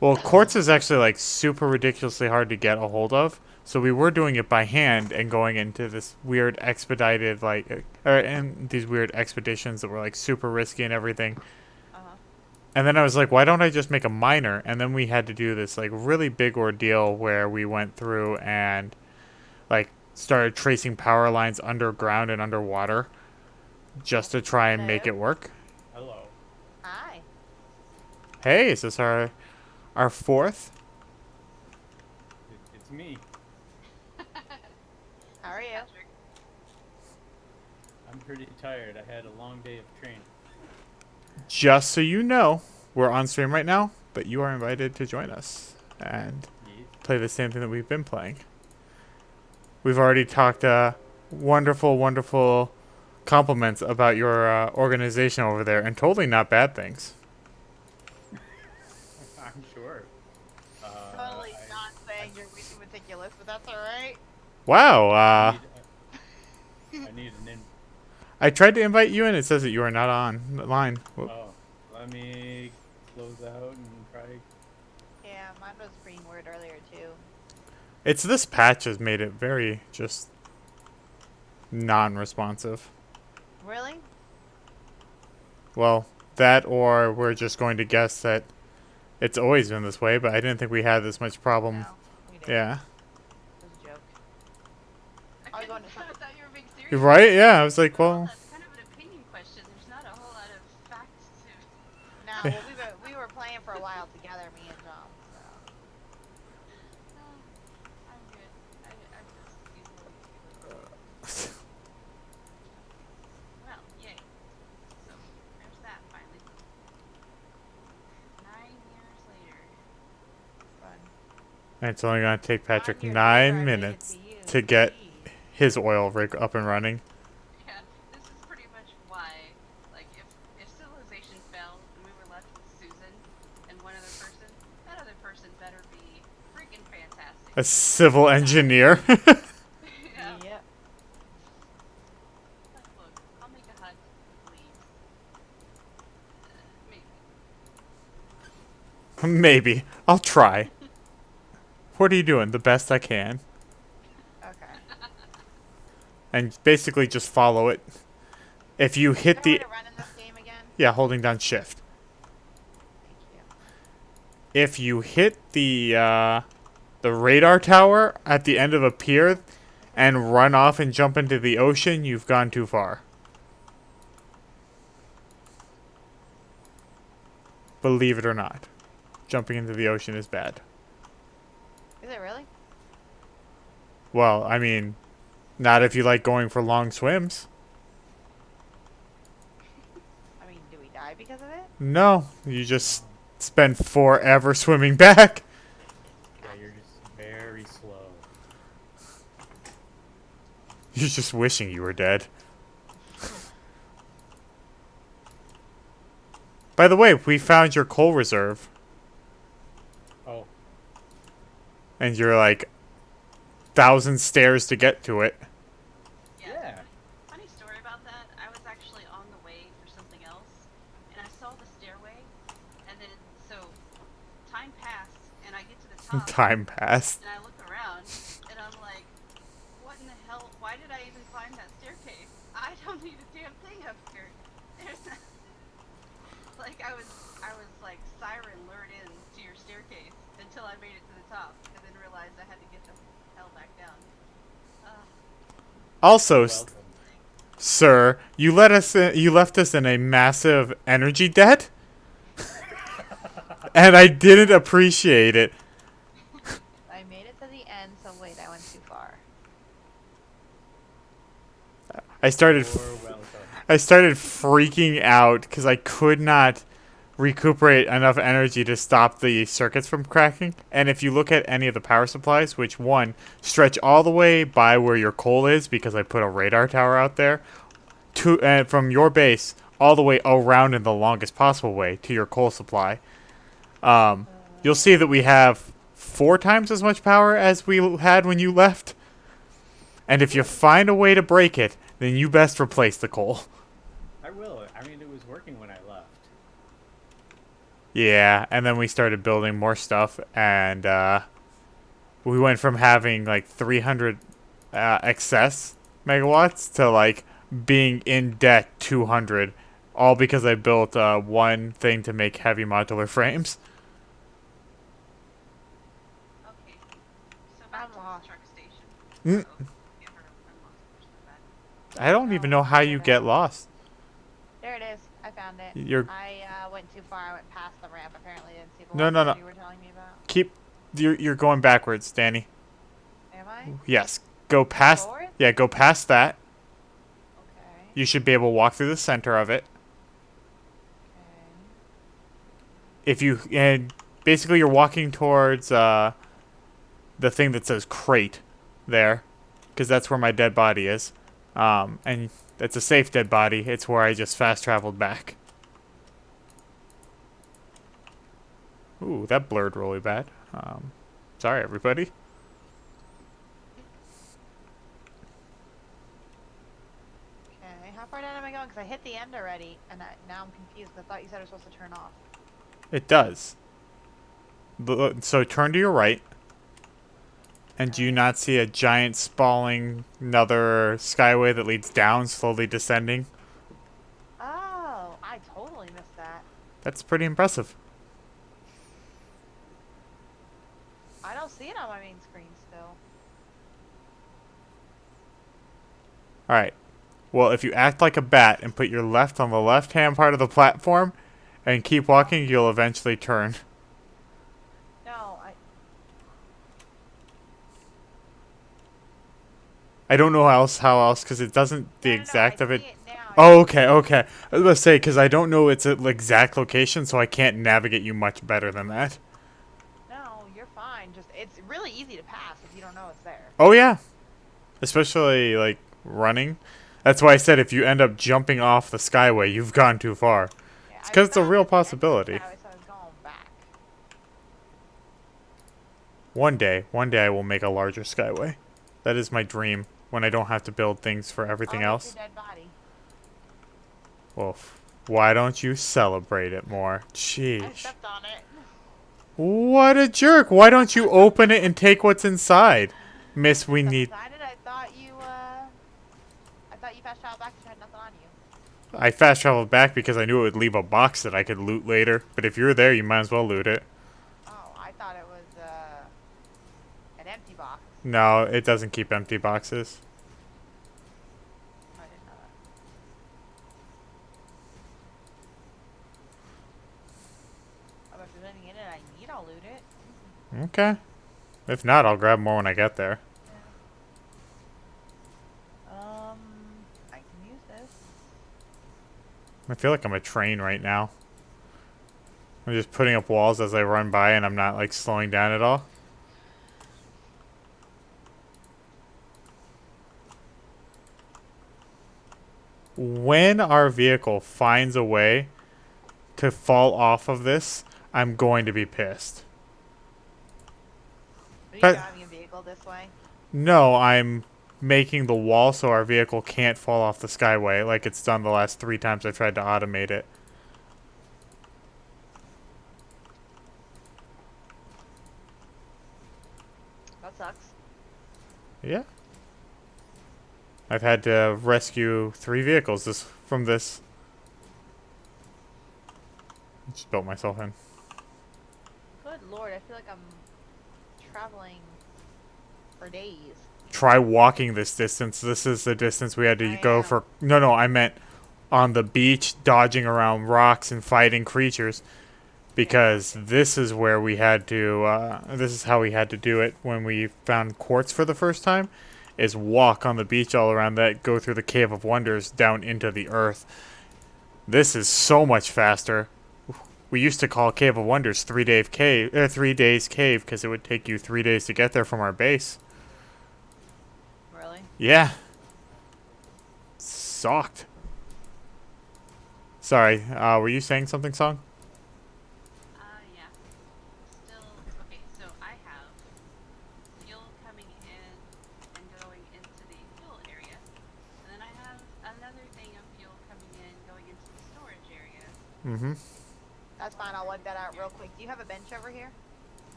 Well, quartz is actually like super ridiculously hard to get a hold of. So we were doing it by hand and going into this weird expedited in these weird expeditions that were like super risky and everything. Uh-huh. And then I was like, why don't I just make a miner? And then we had to do this like really big ordeal where we went through and like started tracing power lines underground and underwater just to try and make Hello? it work. Hello. Hi. Hey, is this our fourth? It's me. How are you? Patrick. I'm pretty tired. I had a long day of training. Just so you know, we're on stream right now, but you are invited to join us and Yes. play the same thing that we've been playing. We've already talked wonderful, wonderful compliments about your organization over there, and totally not bad things. I'm sure. Totally I- not saying you're way too meticulous, but that's alright. Wow, I need an in. I tried to invite you in. It says that you are not online. Whoop. Oh, let me close out and try. Yeah, mine was green word earlier too. It's this patch has made it very just non-responsive. Really? Well, that or we're just going to guess that it's always been this way, but I didn't think we had this much problem. No, we didn't. Yeah. It was a joke. going to. I thought you were being serious. You're right? Yeah, I was like, Well, well, that's kind of an opinion question. There's not a whole lot of facts to. No, well, we were playing for a while together, me and John. So I'm good. I'm just easily manipulated. Well, yay. So there's that finally. 9 years later. fun. it's only gonna take Patrick 9 years later, 9 I made it minutes to you. to get Gee. his oil rig up and running. Yeah, this is pretty much why, like, if civilization fell and we were left with Susan and one other person, that other person better be freaking fantastic. A because civil we're gonna die. engineer. Yeah. Yep. Like, look, I'll make a hut with leaves. Maybe. Maybe. I'll try. What are you doing? The best I can. Okay. And basically just follow it. If you Is hit there a way the... to run in this game again? Yeah, holding down shift. Thank you. If you hit the radar tower at the end of a pier and run off and jump into the ocean, you've gone too far. Believe it or not. Jumping into the ocean is bad. Is it really? Well, I mean, not if you like going for long swims. I mean, do we die because of it? No, you just spend forever swimming back. Yeah, you're just very slow. You're just wishing you were dead. By the way, we found your coal reserve. Oh, And you're like 1,000 stairs to get to it. yeah. Funny story about that. I was actually on the way for something else, and I saw the stairway, and then so time passed, and I get to the top, Time passed. and I look around, and I'm like, what in the hell? Why did I even climb that staircase? I don't need a damn thing up here. There's like I was like siren lured in to your staircase until I made it to the top, and then realized I had to get the hell back down. Also, Welcome. sir, you left us in a massive energy debt, and I didn't appreciate it. I made it to the end, so wait, I went too far. I started You're welcome. I started freaking out because I could not recuperate enough energy to stop the circuits from cracking. And if you look at any of the power supplies, which one stretch all the way by where your coal is because I put a radar tower out there, to from your base all the way around in the longest possible way to your coal supply, you'll see that we have 4 times as much power as we had when you left. And if you find a way to break it, then you best replace the coal. I will. I mean, it was working when I left. Yeah, and then we started building more stuff, and we went from having like 300 excess megawatts to like being in debt 200, all because I built one thing to make heavy modular frames. Okay, so back I'm to lost. the truck station. Mm. Uh-oh. Yeah, I'm lost. Where's my bag? I don't even know how you get lost. There it is. I found it. You're I went too far. I went past the ramp. Apparently, didn't see the No, last no, one no. you were telling me about. keep you're going backwards, Danny. Am I? Yes, go past. Forward? Yeah, go past that. Okay. You should be able to walk through the center of it. Okay. If you and basically you're walking towards the thing that says crate there, because that's where my dead body is, and it's a safe dead body. It's where I just fast traveled back. Ooh, that blurred really bad. Sorry, everybody. Okay. How far down am I going? Because I hit the end already, and now I'm confused. I thought you said it was supposed to turn off. It does. So turn to your right. And do you not see a giant spalling another skyway that leads down, slowly descending? Oh, I totally missed that. That's pretty impressive. I don't see it on my main screen still. Alright. Well, if you act like a bat and put your left on the left-hand part of the platform and keep walking, you'll eventually turn. No, I don't know how else, because it doesn't the no, I exact of it. see it now. Oh, okay, okay. I was about to say, because I don't know its exact location, so I can't navigate you much better than that. No, you're fine. Just it's really easy to pass if you don't know it's there. Oh, yeah. Especially, like, running. That's why I said if you end up jumping off the Skyway, you've gone too far. Yeah, It's I because it's a found real this end of the possibility. Skyway, so I was going back. One day I will make a larger Skyway. That is my dream, when I don't have to build things for everything Oh, it's your else. dead body. Well, why don't you celebrate it more? I Sheesh. stepped on it. What a jerk. Why don't you open it and take what's inside? Miss, we Stuff need... inside it. I thought you fast traveled back because you had nothing on you. I fast traveled back because I knew it would leave a box that I could loot later. But if you're there, you might as well loot it. Oh, I thought it was an empty box. No, it doesn't keep empty boxes. I didn't know that. Oh, if there's anything in it I need, I'll loot it. Okay. If not, I'll grab more when I get there. I can use this. I feel like I'm a train right now. I'm just putting up walls as I run by and I'm not like slowing down at all. When our vehicle finds a way to fall off of this, I'm going to be pissed. Are you But driving a vehicle this way? no, I'm making the wall so our vehicle can't fall off the Skyway like it's done the last 3 times I've tried to automate it. That sucks. Yeah. I've had to rescue 3 vehicles from this. Just built myself in. Good lord, I feel like I'm traveling for days. Try walking this distance. This is the distance we had to I go am. for. No, I meant on the beach, dodging around rocks and fighting creatures. Because this is where we had to, this is how we had to do it when we found quartz for the first time, is walk on the beach all around that, go through the Cave of Wonders down into the earth. This is so much faster. We used to call Cave of Wonders 3 Days Cave, 3 Days Cave, because it would take you 3 days to get there from our base. Really? Yeah. Sucked. Sorry, were you saying something, Song? Yeah. Still, okay, so I have fuel coming in and going into the fuel area. And then I have another thing of fuel coming in going into the storage area. Mm-hmm. That's fine, I'll wipe that out real quick. Do you have a bench over here?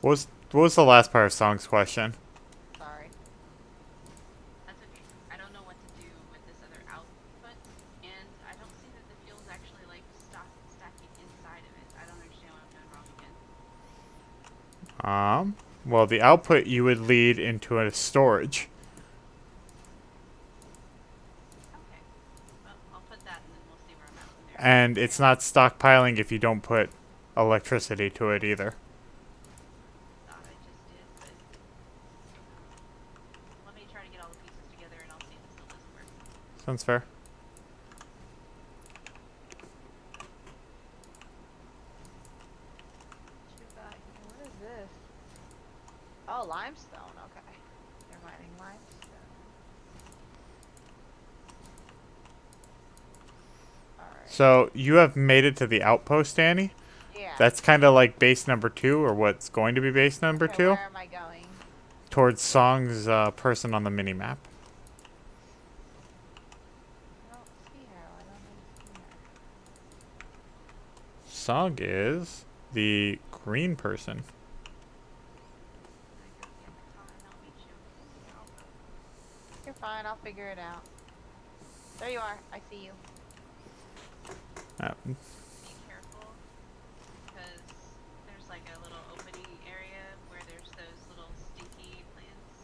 What was the last part of Song's question? Sorry. That's okay. I don't know what to do with this other output, and I don't see that the fuel's actually like stacking inside of it. I don't understand what I'm doing wrong again. Well, the output you would lead into a storage. Okay. Well, I'll put that and then we'll see where I'm at from there. And it's not stockpiling if you don't put electricity to it either. Thought I just did, but let me try to get all the pieces together and I'll see if it still doesn't work. Sounds fair. What you got here? What is this? Oh, limestone. Okay. They're mining limestone. Alright. So you have made it to the outpost, Danny. Yeah. That's kind of like base number 2, or what's going to be base number Okay, 2, where am I going? towards Song's person on the mini map. I don't see her. I don't see her. Song is the green person. I go get my car and I'll meet you. You're fine. I'll figure it out. There you are. I see you. Be careful, because there's like a little opening area where there's those little stinky plants.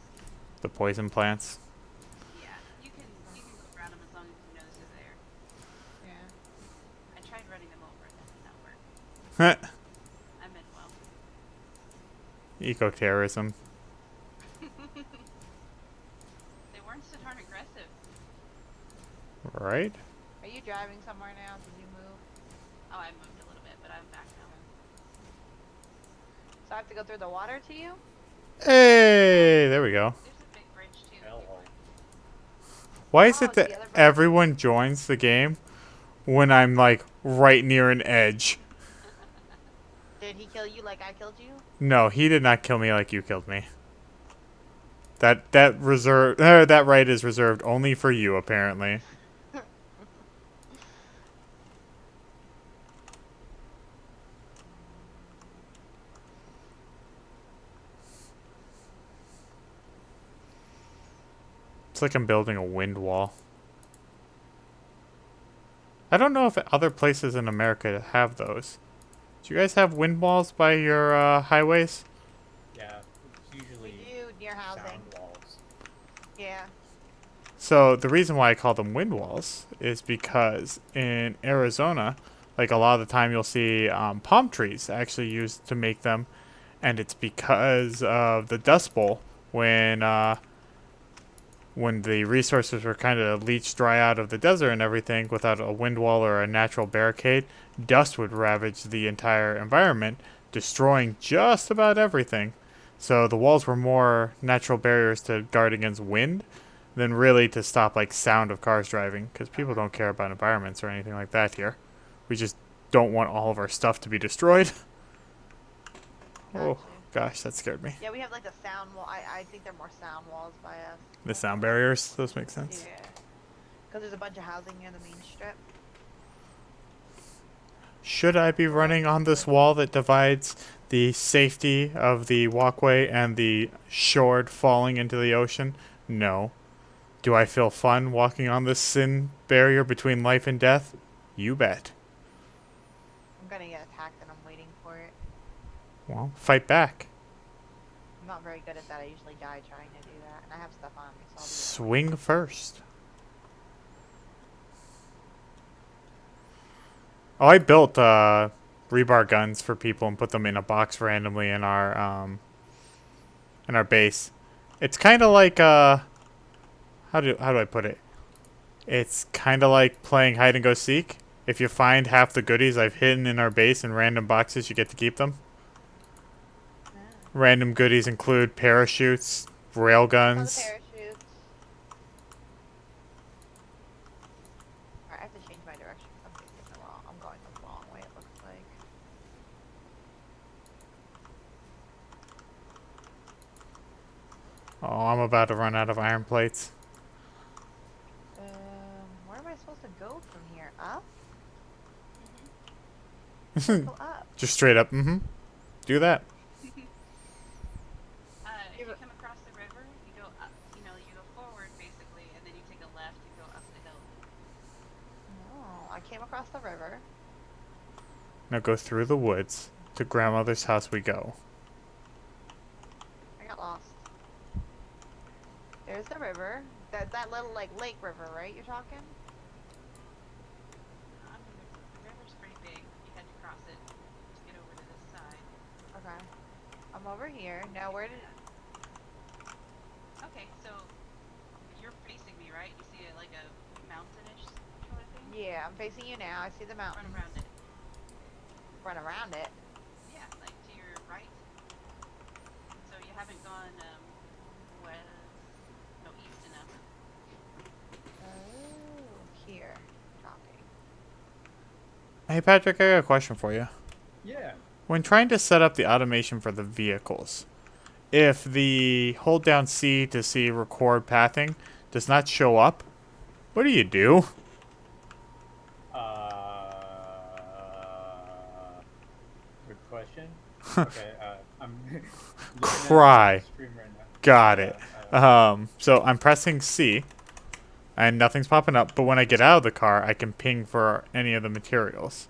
The poison plants. Yeah, you can go around them as long as you know they're there. Yeah. I tried running them over, that did not work. Eco I meant well. terrorism. They weren't so darn aggressive. Right? Are you driving somewhere now? Did you move? Oh, I moved a little bit, but I'm back now. Okay. So I have to go through the water to you? Hey, there we go. There's a big bridge too. Hellhole. Why is Oh, it it's the that other bridge. everyone joins the game when I'm like right near an edge? Did he kill you like I killed you? No, he did not kill me like you killed me. That right is reserved only for you, apparently. It's like I'm building a wind wall. I don't know if other places in America have those. Do you guys have wind walls by your highways? Yeah, it's We usually do near housing. sound walls. Yeah. So the reason why I call them wind walls is because in Arizona, like a lot of the time you'll see palm trees actually used to make them, and it's because of the Dust Bowl when the resources were kind of leached dry out of the desert and everything without a wind wall or a natural barricade, dust would ravage the entire environment, destroying just about everything. So the walls were more natural barriers to guard against wind than really to stop like sound of cars driving, because people don't care about environments or anything like that here. We just don't want all of our stuff to be destroyed. Got Oh you. gosh, that scared me. Yeah, we have like the sound wall. I think they're more sound walls by us. The sound barriers, those make sense. Yeah. Because there's a bunch of housing near the main strip. Should I be running on this wall that divides the safety of the walkway and the shore falling into the ocean? No. Do I feel fun walking on this sin barrier between life and death? You bet. I'm gonna get attacked and I'm waiting for it. Well, fight back. I'm not very good at that. I usually die trying to do that. And I have stuff on me, so I'll do Swing first. Oh, I built rebar guns for people and put them in a box randomly in our base. It's kind of like how do I put it? It's kind of like playing hide and go seek. If you find half the goodies I've hidden in our base in random boxes, you get to keep them. it. Random goodies include parachutes, rail Saw the guns. parachutes. Alright, I have to change my direction because I'm going the wrong way, it looks like. Oh, I'm about to run out of iron plates. Where am I supposed to go from here? Up? Mm-hmm. Go up. Just straight up. Do that. If you come across the river, you go up. You go forward basically, and then you take a left and go up the hill. Oh, I came across the river. Now go through the woods. To grandmother's house we go. I got lost. There's the river. That little like lake river, right? You're talking? The river's pretty big. You had to cross it to get over to this side. Okay. I'm over here. Now where did? Okay, so you're facing me, right? You see it like a mountainish sort of thing? Yeah, I'm facing you now. I see the mountain. Run around it. Run around it. Yeah, like to your right. So you haven't gone east enough. Oh, here. Talking. Hey Patrick, I got a question for you. Yeah. When trying to set up the automation for the vehicles, if the hold down C to see record pathing does not show up, what do you do? Good question. Okay, I'm looking Cry. at the stream right now. Got it. So I'm pressing C, and nothing's popping up. But when I get out of the car, I can ping for any of the materials.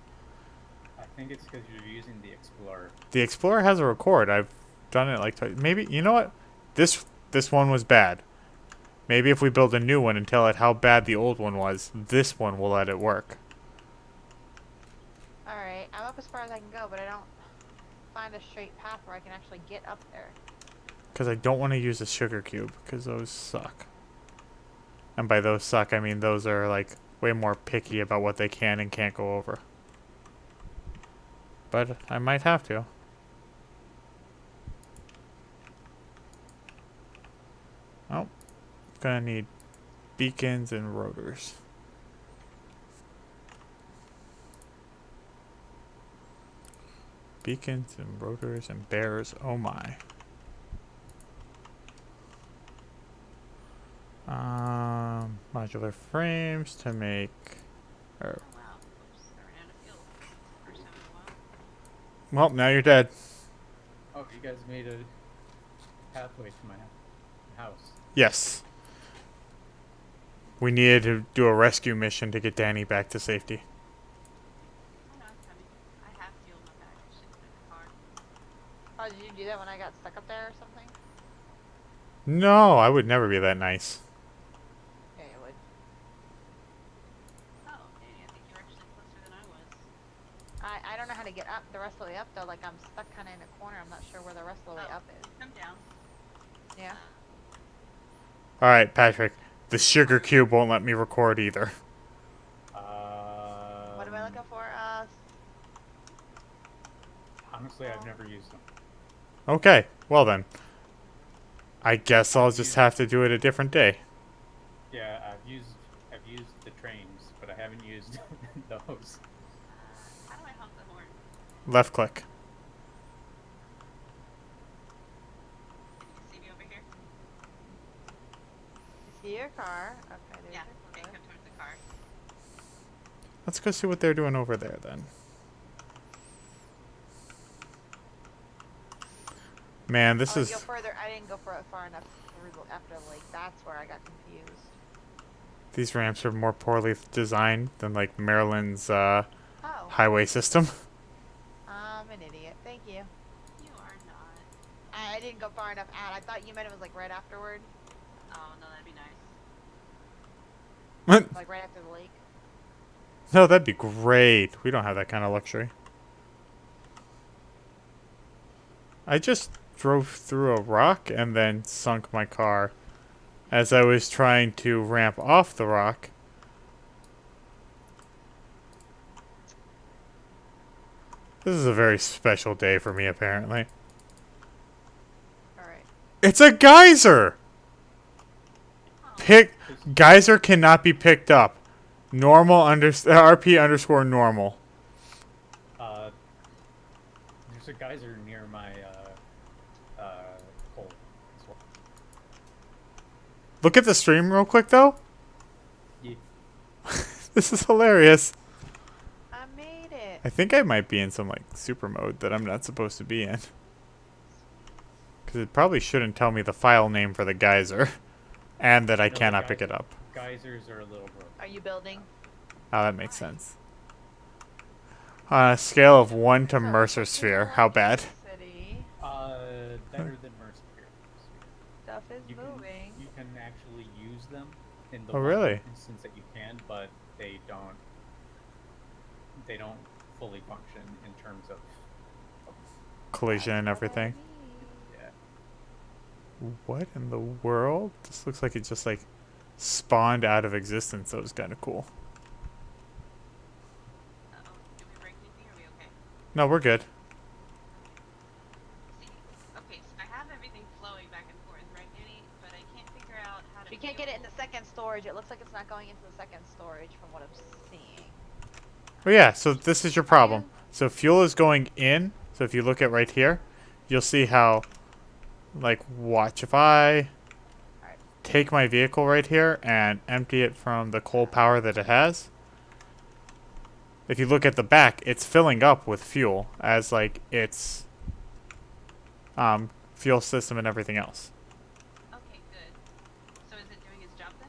I think it's because you're using the Explorer. The Explorer has a record. I've done it like maybe you know what? This this one was bad. Maybe if we build a new one and tell it how bad the old one was, this one will let it work. Alright, I'm up as far as I can go, but I don't find a straight path where I can actually get up there. Because I don't want to use a sugar cube, because those suck. And by those suck, I mean those are, like, way more picky about what they can and can't go over. But I might have to. Oh. Gonna need beacons and rotors. Beacons and rotors and bears. Oh my. Modular frames to make. Oh wow. Oops, I ran out of fuel. First time in a while. Well, now you're dead. Oh, you guys made a pathway to my house. Yes. We needed to do a rescue mission to get Danny back to safety. Oh no, it's coming. I have fuel in my bag. I should put it in the car. Oh, did you do that when I got stuck up there or something? No, I would never be that nice. Yeah, you would. Oh, Danny, I think you're actually closer than I was. I don't know how to get up the rest of the way up though. Like I'm stuck kind of in a corner. I'm not sure where the rest of the way Oh. up is. Come down. Yeah. Alright, Patrick. The sugar cube won't let me record either. What am I looking for? Honestly, I've never used them. Okay, well then. I guess I'll just have to do it a different day. Yeah, I've used the trains, but I haven't used those. How do I honk the horn? Left click. Can you see me over here? You see your car? Okay. There's Yeah. your Okay, car. come towards the car. Let's go see what they're doing over there then. Man, this Oh, is... go further. I didn't go far enough through after the lake. That's where I got confused. These ramps are more poorly designed than like Maryland's Oh. highway system. I'm an idiot. Thank you. You are not. I didn't go far enough out. I thought you meant it was like right afterward. Oh no, that'd be nice. Like right after the lake. No, that'd be great. We don't have that kind of luxury. I just drove through a rock and then sunk my car as I was trying to ramp off the rock. This is a very special day for me, apparently. Alright. It's a geyser! Oh. Geyser cannot be picked up. RP underscore normal. There's a geyser near my hole as well. Look at the stream real quick, though. Yeah. This is hilarious. I made it. I think I might be in some, like, super mode that I'm not supposed to be in. Because it probably shouldn't tell me the file name for the geyser. And that I No, the cannot pick it up. Geysers are a little broken. Are you building? Oh, that makes sense. On a scale of 1 to Mercer Sphere, how bad? City. Better than Mercer. Stuff is You moving. can actually use them in the Oh, one really? instance that you can, but they don't fully function in terms of Collision and everything. yeah. What in the world? This looks like it just, like, spawned out of existence. That was kind of cool. Uh-oh. Did we break anything? Are we okay? No, we're good. See, okay, so I have everything flowing back and forth, right, Danny? But I can't figure out how to. You can't get it in the second storage. It looks like it's not going into the second storage from what I'm seeing. Oh yeah, so this is your problem. So fuel is going in. So if you look at right here, you'll see how, like, watch if I take my vehicle right here and empty it from the coal power that it has. If you look at the back, it's filling up with fuel as, like, its fuel system and everything else. Okay, good. So is it doing its job then?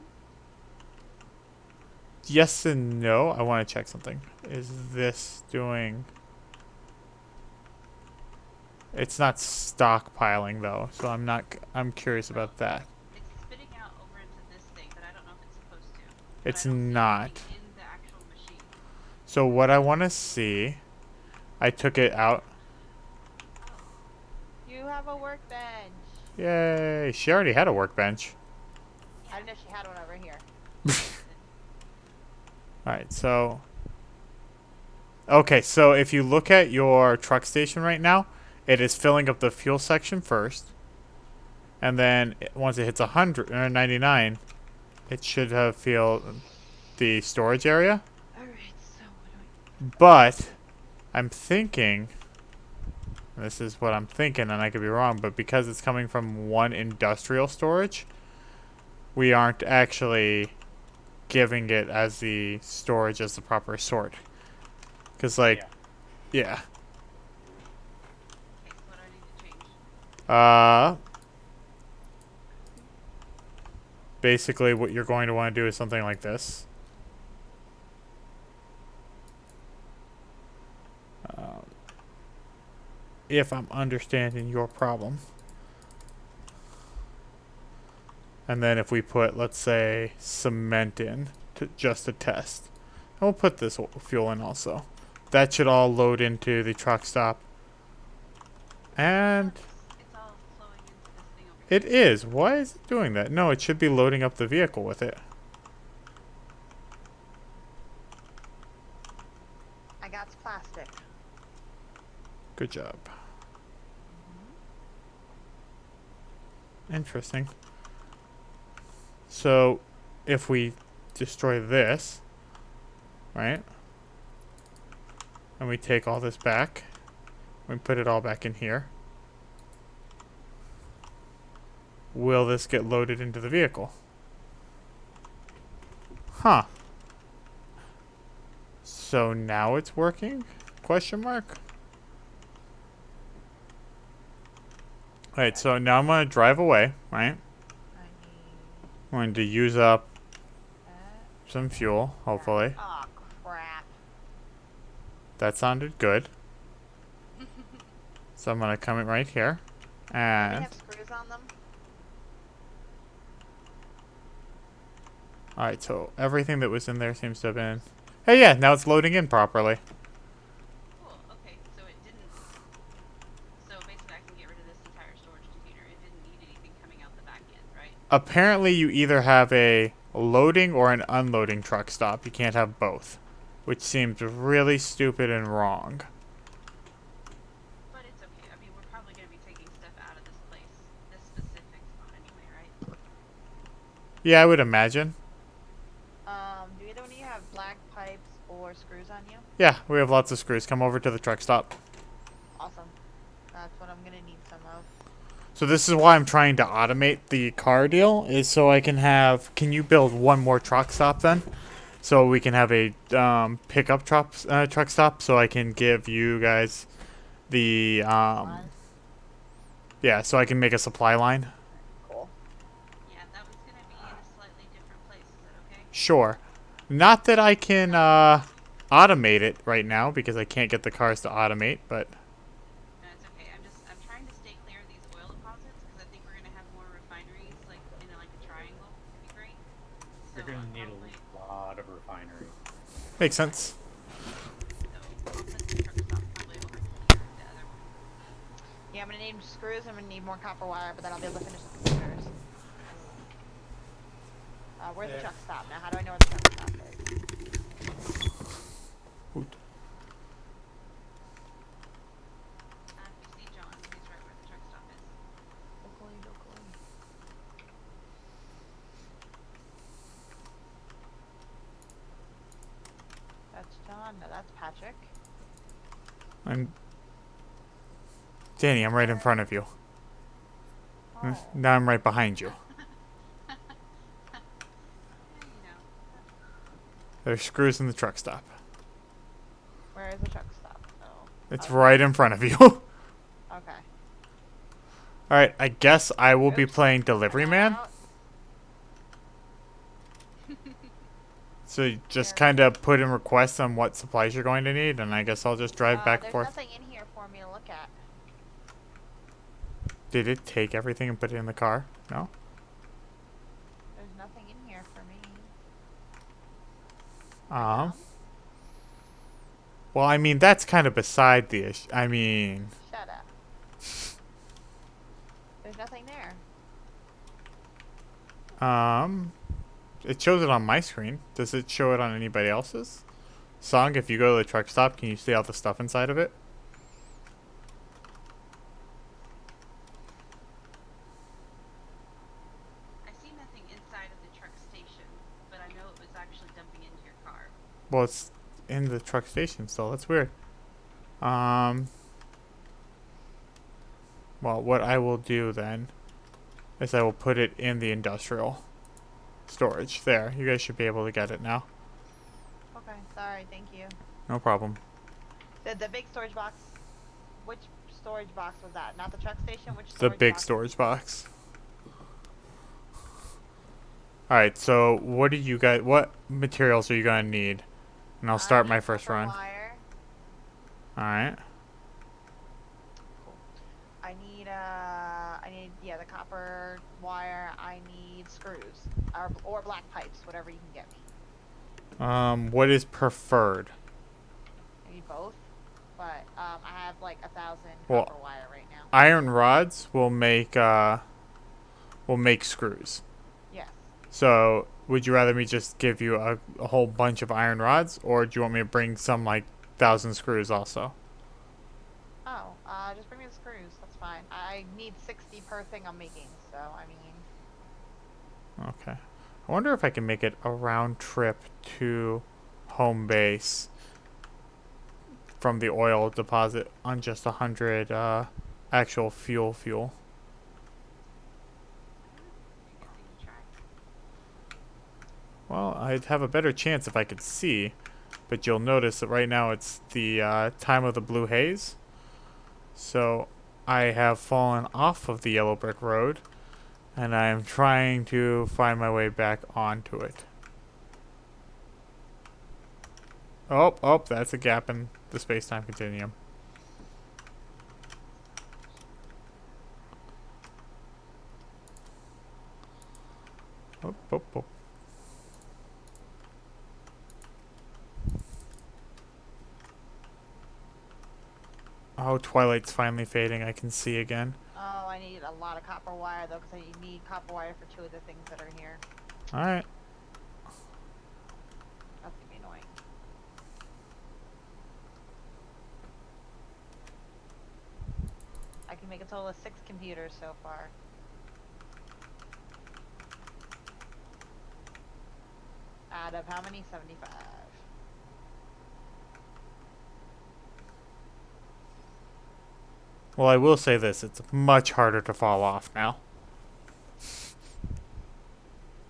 Yes and no. I want to check something. Is this doing... It's not stockpiling though, so I'm curious Well, about that. it's spitting out over into this thing, but I don't know if it's supposed to. But I It's don't see not. anything in the actual machine. So what I want to see, I took it out. Oh, You have a workbench. Yay! She already had a workbench. I yeah. didn't know she had one over here. All right, so okay, so if you look at your truck station right now, it is filling up the fuel section first, and then once it hits 100 or 99, it should have filled the storage area. All right. So what do But I'm thinking, this is what I'm thinking, and I could be wrong, but because it's coming from one industrial storage, we aren't actually giving it as the storage as the proper sort. Because, like, Yeah. yeah. Okay, so what do I need to change? Uh, basically, what you're going to want to do is something like this. Um, if I'm understanding your problem. And then if we put, let's say, cement in to just to test. And we'll put this fuel in also. That should all load into the truck stop. And It's all flowing into this thing over here. it is. Why is it doing that? No, it should be loading up the vehicle with it. I got plastic. Good job. Interesting. So, if we destroy this, right? And we take all this back, we put it all back in here. Will this get loaded into the vehicle? Huh. So now it's working? Question mark? Alright, so now I'm going to drive away, right? I need I'm going to use up that. some fuel, hopefully. Oh crap! That sounded good. So I'm going to come in right here. Do they And, have screws on them? alright, so everything that was in there seems to have been... Hey, yeah, now it's loading in properly. Cool. Okay, so it didn't. So basically, I can get rid of this entire storage container. It didn't need anything coming out the back end, right? Apparently, you either have a loading or an unloading truck stop. You can't have both, which seems really stupid and wrong. But it's okay. I mean, we're probably going to be taking stuff out of this place, this specific spot anyway, right? Yeah, I would imagine. Do either one of you have black pipes or screws on you? Yeah, we have lots of screws. Come over to the truck stop. Awesome. That's what I'm gonna need some of. So this is why I'm trying to automate the car deal, is so I can have... Can you build one more truck stop then? So we can have a pickup truck stop, so I can give you guys the... Supplies? yeah, so I can make a supply line. Cool. Yeah, that was going to be in a slightly different place. Is that okay? Sure. Not that I can automate it right now, because I can't get the cars to automate, but... No, it's okay. I'm trying to stay clear of these oil deposits because I think we're going to have more refineries, like in a triangle. It'd be great. So You're gonna I'm need probably, a lot of refinery. Makes sense. so I'll put the truck stop probably over here, the other one. Yeah, I'm gonna need screws. I'm gonna need more copper wire, but then I'll be able to finish the computers. Where's the truck stop? Now, how do I know where the truck stop is? Hoot. If you see John, he's right where the truck stop is. Locally, locally. That's John. No, that's Patrick. And Danny, I'm right in front of you. Oh. Now I'm right behind you. Yeah, you know. There's screws in the truck stop. Where is the truck stop? Oh. It's Okay. right in front of you. Okay. Alright, I guess I will be Oops. playing Delivery Am I Man. out? So you just There. kind of put in requests on what supplies you're going to need, and I guess I'll just drive back and There's forth. nothing in here for me to look at. Did it take everything and put it in the car? No? There's nothing in here for me. Um. Well, I mean, that's kind of beside the issue. I mean, Shut up. There's nothing there. it shows it on my screen. Does it show it on anybody else's? Song, if you go to the truck stop, can you see all the stuff inside of it? I see nothing inside of the truck station, but I know it was actually dumping into your car. Well, it's in the truck station still. That's weird. Um. Well, what I will do then is I will put it in the industrial storage. There, you guys should be able to get it now. Okay, sorry, thank you. No problem. The big storage box. Which storage box was that? Not the truck station? Which The storage big box? storage box. Alright, so what do you guys, what materials are you gonna need? And I'll start I my need first copper run. Wire. Alright. Cool. I need yeah the copper wire. I need screws or black pipes, whatever you can get me. What is preferred? I need both, but I have like 1,000 Well, copper wire right now. iron rods will make screws. Yes. So, would you rather me just give you a whole bunch of iron rods, or do you want me to bring some like 1,000 screws also? Oh, just bring me the screws. That's fine. I need 60 per thing I'm making, so I mean. Okay. I wonder if I can make it a round trip to home base from the oil deposit on just 100 actual fuel. I guess you can try. Well, I'd have a better chance if I could see, but you'll notice that right now it's the time of the blue haze. So I have fallen off of the yellow brick road, and I am trying to find my way back onto it. Oh, that's a gap in the space-time continuum. Oh. Oh, Twilight's finally fading. I can see again. Oh, I need a lot of copper wire though, because I need copper wire for 2 of the things that are here. Alright. That's gonna be annoying. I can make a total of 6 computers so far. Out of how many? 75. Well, I will say this. It's much harder to fall off now.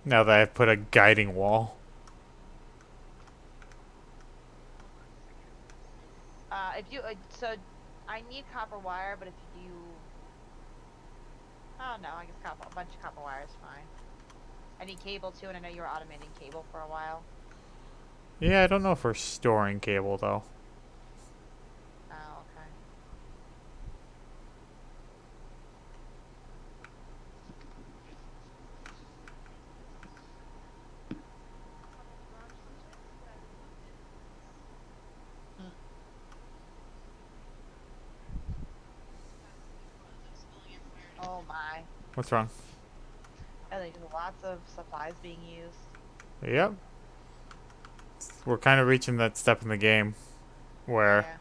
Now that I've put a guiding wall. If you, so I need copper wire, but if you, oh no, I guess a bunch of copper wire is fine. I need cable too, and I know you were automating cable for a while. Yeah, I don't know if we're storing cable though. Oh, okay. Oh my. What's wrong? I think there's lots of supplies being used. Yep. We're kind of reaching that step in the game where Yeah.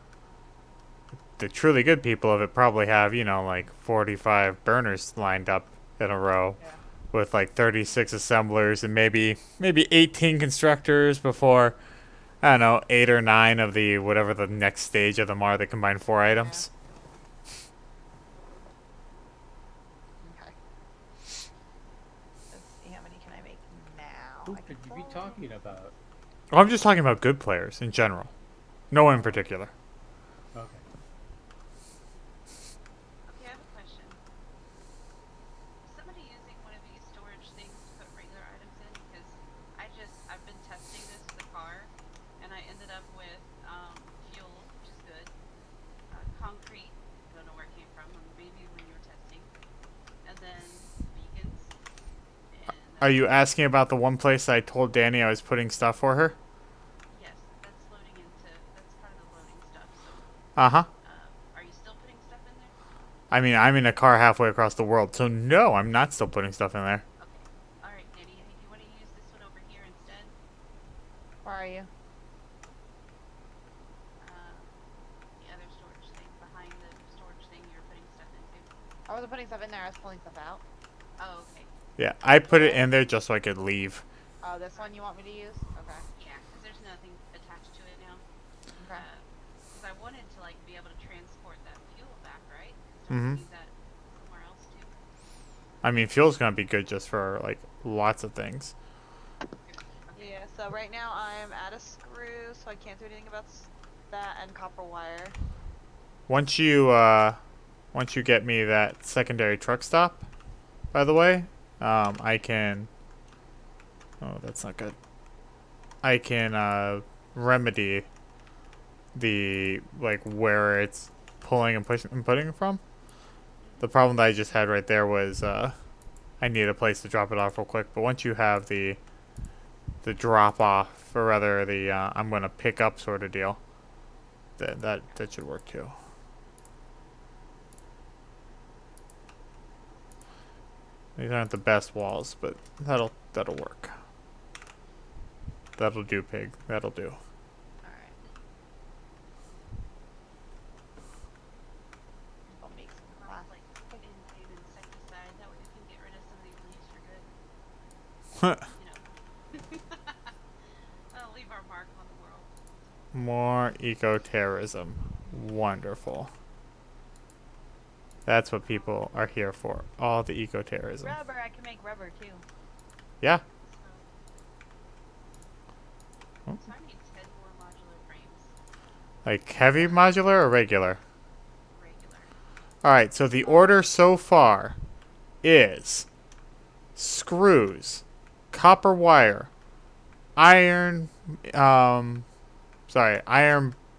the truly good people of it probably have, like 45 burners lined up in a row Yeah. with like 36 assemblers and maybe 18 constructors before, I don't know, 8 or 9 of the whatever the next stage of them are that combine 4 items. Okay. Let's see, how many can I make now? Who I could can you be probably- talking about? Well, I'm just talking about good players in general. No one in particular. Okay. Okay, I have a question. Is somebody using one of these storage things to put regular items in? Because I've been testing this with the car, and I ended up with fuel, which is good. Concrete, I don't know where it came from, or maybe when you were testing. Are you asking about the one place I told Danny I was putting stuff for her? Yes, that's loading into. That's part of the loading stuff. So, Uh-huh. are you still putting stuff in there? I mean, I'm in a car halfway across the world, so no, I'm not still putting stuff in there. Okay. All right, Danny. Hey, do you want to use this one over here instead? Where are you? Um, the other storage thing behind the storage thing you're putting stuff into. I wasn't putting stuff in there. I was pulling stuff out. Oh, okay. Yeah, I put it in there just so I could leave. Oh, this one you want me to use? Okay. Yeah, because there's nothing attached to it now. Okay. Because I wanted to like be able to transport that fuel back, right? Because don't Mm-hmm. we need that somewhere else too? I mean, fuel's gonna be good just for, like, lots of things. Okay. Yeah, so right now I'm out of screw, so I can't do anything about that, and copper wire. Once you get me that secondary truck stop, by the way, I can... Oh, that's not good. I can, remedy the, like, where it's pulling and pushing and putting it from. The problem that I just had right there was, I need a place to drop it off real quick. But once you have the drop off, or rather the I'm gonna pick up sort of deal, that should work too. These aren't the best walls, but that'll work. That'll do, pig. That'll do. Alright. I'll make some Cross plastic. like in insecticide. That way we can get rid of some of these leaves for good. You know. That'll leave our mark on the world. More eco-terrorism. Wonderful. That's what people are here for. All the eco-terrorism. Rubber, I can make rubber too. Yeah. So I need 10 more modular frames. Like heavy modular or regular? Regular. Alright, so the order so far is screws, copper wire, iron, iron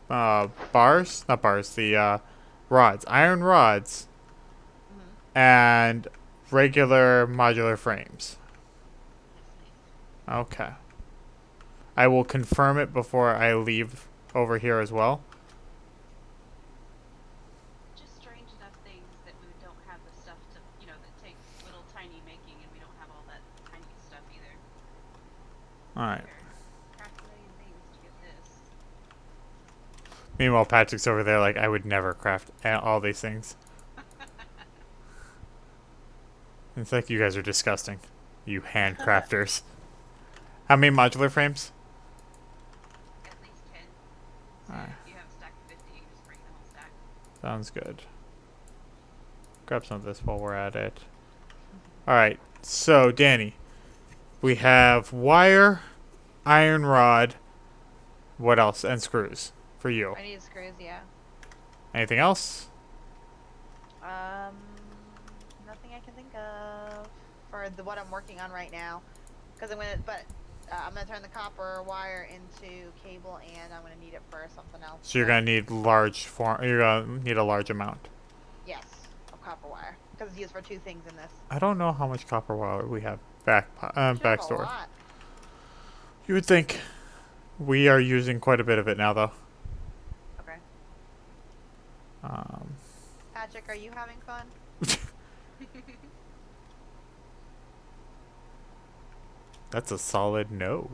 bars, not bars, the rods, iron rods, Mm-hmm. and regular modular frames. Yes, please. Okay. I will confirm it before I leave over here as well. Just strange enough things that we don't have the stuff to, that takes little tiny making, and we don't have all that tiny stuff either. Alright. Craft a million things to get this. Meanwhile, Patrick's over there like, I would never craft all these things. It's like you guys are disgusting. You handcrafters. How many modular frames? At least 10. So Alright. if you have a stack of 50, you can just bring the whole stack. Sounds good. Grab some of this while we're at it. Alright, so Danny. We have wire, iron rod, what else? And screws for you. I need screws, yeah. Anything else? Nothing I can think of for what I'm working on right now. Because I'm gonna turn the copper wire into cable, and I'm gonna need it for something else. So you're gonna need you're gonna need a large amount. Yes, of copper wire, because it's used for two things in this. I don't know how much copper wire we have Should have a backstored. lot. You would think we are using quite a bit of it now, though. Okay. Um, Patrick, are you having fun? that's a solid no.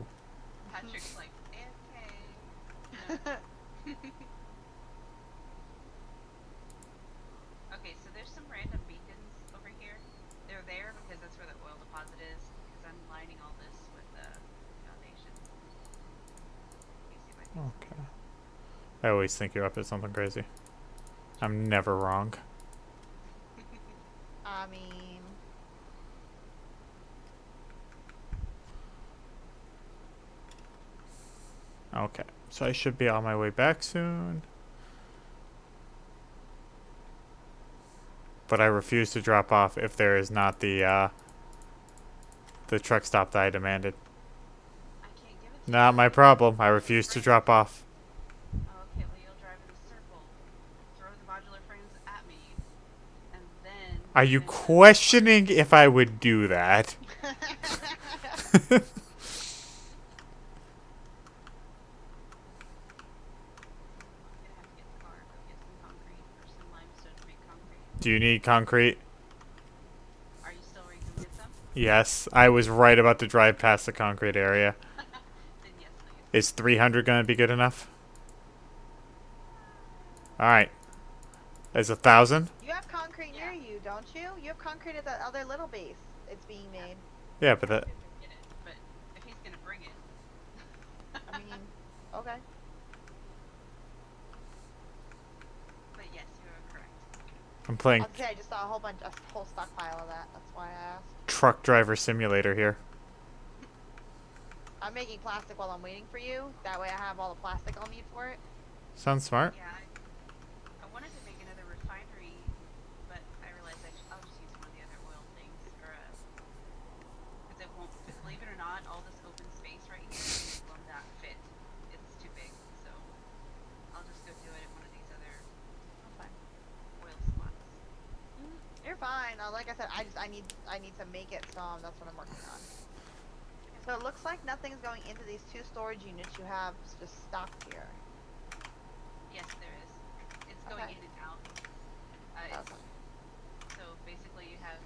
Patrick's like, okay. Okay, so there's some random beacons over here. They're there because that's where the oil deposit is. Because I'm lining all this with the foundation. Let me see if I can. Okay. I always think you're up to something crazy. I'm never wrong. I mean, Okay, so I should be on my way back soon. But I refuse to drop off if there is not the truck stop that I demanded. I can't give it to Not you. my problem. I refuse to drop off. Oh, okay, well you'll drive in a circle, throw the modular frames at me, and then... Are you finish it. questioning if I would do that? Gonna have to get the car, go get some concrete or some limestone to make concrete. Do you need concrete? Are you still where you can get some? Yes, I was right about to drive past the concrete area. Then yes, please. Is 300 gonna be good enough? All right. Is 1,000? You have concrete Yeah. near you, don't you? You have concrete at the other little base. It's being made. Yeah, but that. Go get it. But if he's gonna bring it, I mean, okay. but yes, you are correct. I'm playing I was gonna say I just saw a whole stockpile of that. That's why I asked. truck driver simulator here. I'm making plastic while I'm waiting for you. That way I have all the plastic I'll need for it. Sounds smart. Yeah, I wanted to make another refinery, but I realized I'll just use one of the other oil things, or because it won't. Believe it or not, all this open space right here will not fit. It's too big, so I'll just go do it at one of these other I'm fine. oil spots. You're fine. Like I said, I need to make it, so that's what I'm working on. So it looks like nothing's going into these 2 storage units you have just stocked here. Yes, there is. It's going Okay. in and out. Okay. So basically, you have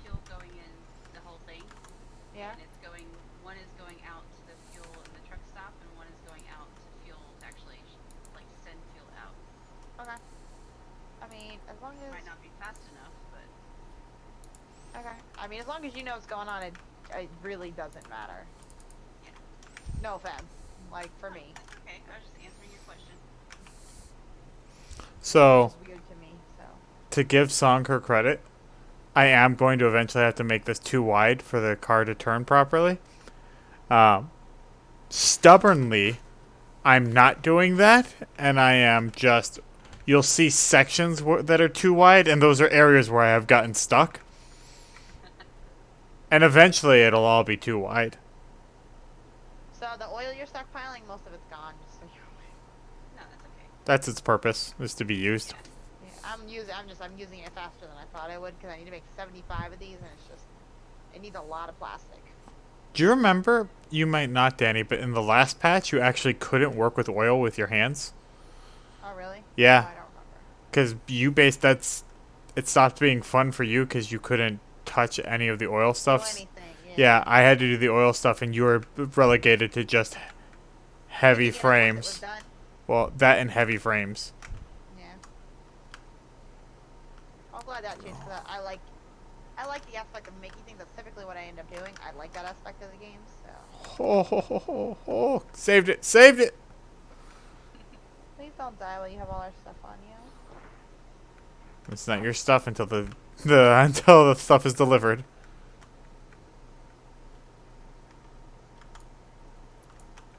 fuel going in the whole thing. Yeah. And it's going. One is going out to the fuel in the truck stop, and one is going out to fuel to actually like send fuel out. Okay. I mean, as long as Might not be fast enough, but okay. I mean, as long as you know what's going on, it really doesn't matter. yeah. No offense. Like for me, That's okay. I was just answering your question. So, it's weird to me. So to give Song her credit, I am going to eventually have to make this too wide for the car to turn properly. Stubbornly, I'm not doing that, and I am just. You'll see sections that are too wide, and those are areas where I have gotten stuck. And eventually, it'll all be too wide. so the oil you're stockpiling, most of it's gone. Just so you're aware. No, that's okay. That's its purpose, is to be used. Yeah. Yeah, I'm using it faster than I thought I would because I need to make 75 of these, and it needs a lot of plastic. Do you remember? You might not, Danny, but in the last patch, you actually couldn't work with oil with your hands. Oh really? Yeah. No, I don't remember. Because it stopped being fun for you because you couldn't touch any of the oil Do stuff. anything? Yeah, I had to do the oil stuff, and you were relegated to just heavy Making it once it was frames. done. Well, that and heavy frames. Yeah. I'm glad that changed because I like the aspect of making things. That's typically what I end up doing. I like that aspect of the game. So Oh, saved it, saved it. please don't die while you have all our stuff on you. It's not your stuff until until the stuff is delivered.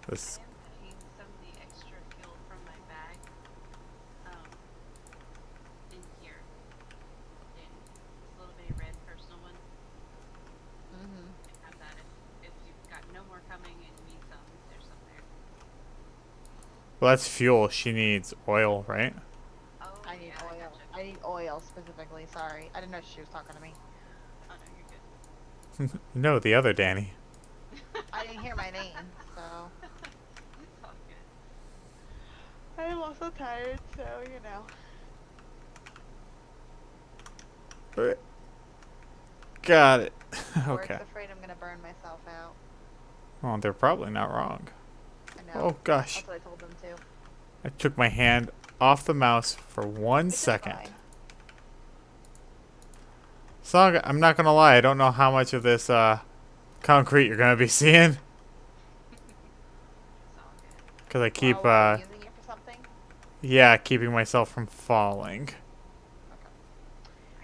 This I am putting some of the extra fuel from my bag in here. In this little bitty red personal one. Mm-hmm. You can have that if you've got no more coming and you need some, there's some there. well, that's fuel. She needs oil, right? Oh, I need yeah, oil. gotcha. I need oil specifically. Sorry, I didn't know she was talking to me. Oh no, you're good. No, the other Danny. I didn't hear my name, so It's all good. I am also tired. So Got it. Work's Okay. afraid I'm gonna burn myself out. Well, they're probably not wrong. I know. Oh gosh. That's what I told them too. I took my hand off the mouse for 1 Which is second. fine. So I'm not gonna lie, I don't know how much of this concrete you're gonna be seeing, It's all good. because I keep Why are you using it for something? yeah, keeping myself from falling.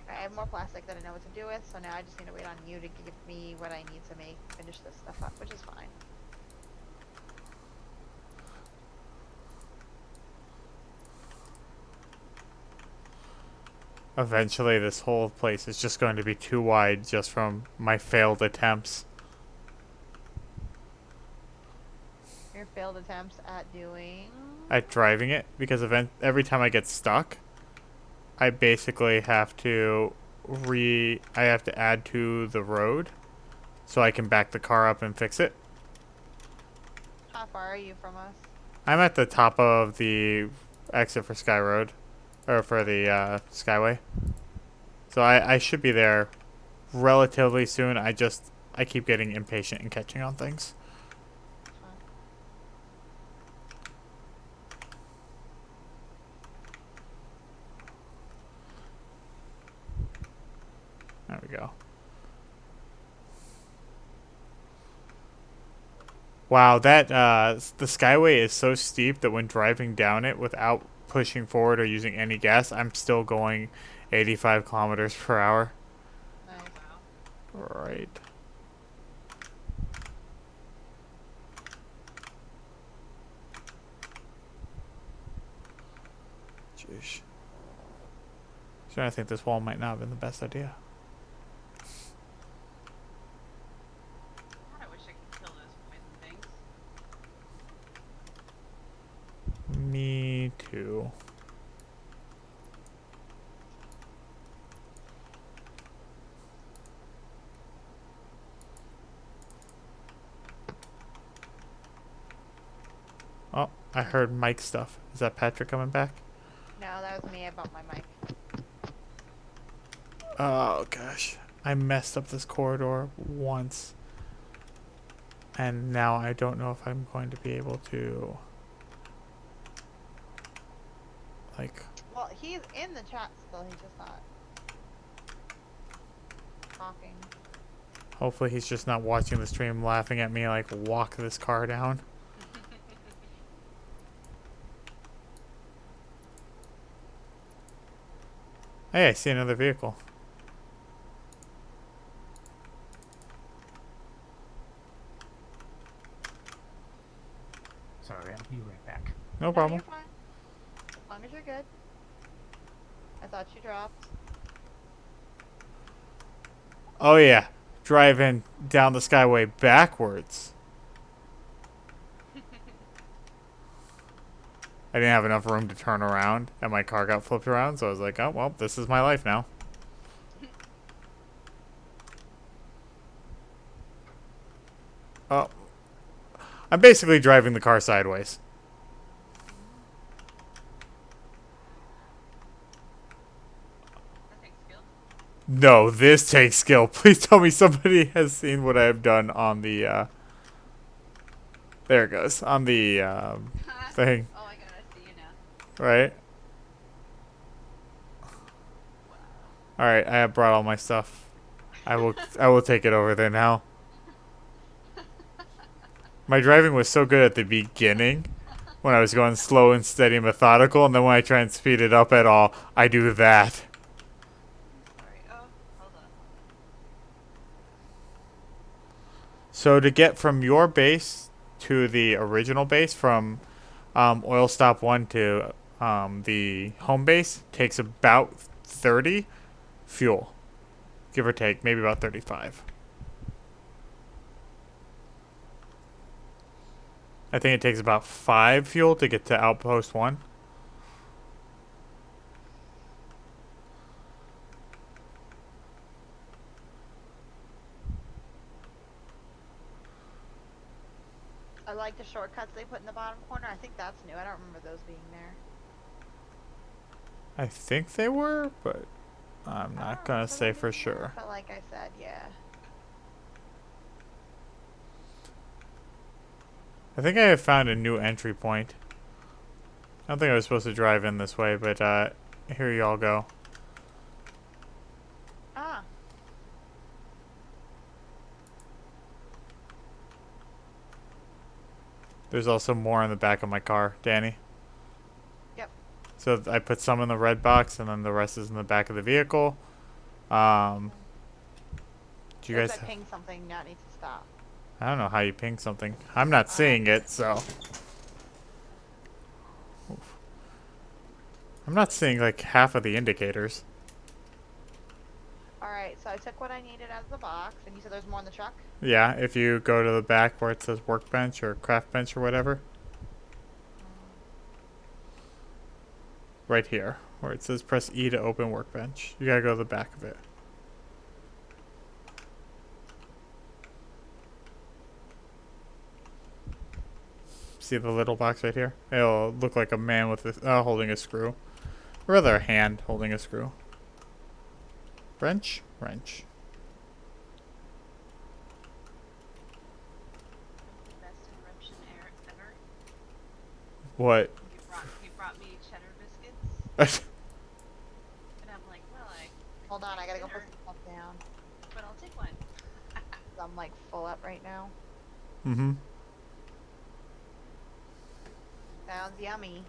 I have more plastic that I know what to do with, so now I just need to wait on you to give me what I need to finish this stuff up, which is fine. Eventually, this whole place is just going to be too wide just from my failed attempts. Your failed attempts at doing. At driving it, because every time I get stuck, I basically have to I have to add to the road so I can back the car up and fix it. How far are you from us? I'm at the top of the exit for Sky Road, or for the Skyway. So I should be there relatively soon. I keep getting impatient and catching on things. Fine. There we go. Wow, that the Skyway is so steep that when driving down it without pushing forward or using any gas, I'm still going 85 kilometers per hour. Nice. Wow. Right. Jeez. So I think this wall might not have been the best idea. God, I wish I could kill those poison things. Me too. Oh, I heard Mike stuff. Is that Patrick coming back? No, that was me. I bumped my mic. Oh gosh. I messed up this corridor once. And now I don't know if I'm going to be able to, like, Well, he's in the chat still. He's just not talking. hopefully he's just not watching the stream laughing at me like walk this car down. Hey, I see another vehicle. Sorry, I'll be right back. No No, problem. you're fine. As long as you're good. I thought you dropped. Oh yeah, driving down the Skyway backwards. I didn't have enough room to turn around, and my car got flipped around, so I was like, oh, well, this is my life now. Oh. I'm basically driving the car sideways. That takes skill. No, this takes skill. Please tell me somebody has seen what I have done on the, there it goes. On the, thing, Oh my god, I see you now. right? Wow. Alright, I have brought all my stuff. I will take it over there now. My driving was so good at the beginning when I was going slow and steady and methodical, and then when I try and speed it up at all, I do that. Sorry. Oh, hold on. So to get from your base to the original base, from oil stop 1 to the home base, takes about 30 fuel. Give or take, maybe about 35. I think it takes about 5 fuel to get to outpost 1. I like the shortcuts they put in the bottom corner. I think that's new. I don't remember those being there. I think they were, but I'm I not don't gonna remember say them for being there, sure. but like I said, yeah. I think I have found a new entry point. I don't think I was supposed to drive in this way, but here y'all go. Ah, There's also more in the back of my car, Danny. yep. So I put some in the red box, and then the rest is in the back of the vehicle. Do you There's guys? that ping something now needs to stop. I don't know how you ping something. I'm not seeing it, so. Oof. I'm not seeing like half of the indicators. Alright, so I took what I needed out of the box, and you said there's more in the truck? Yeah, if you go to the back where it says workbench or craft bench or whatever. Right here, where it says press E to open workbench. You gotta go to the back of it. See the little box right here? It'll look like a man with holding a screw. Or rather, a hand holding a screw. Wrench? Wrench. The best interruption ever. What? He brought me cheddar biscuits, and I'm like, well, I Hold on, I gotta go put dinner, some stuff down. but I'll take one. 'Cause I'm like full up right now. Mm-hmm. Sounds yummy.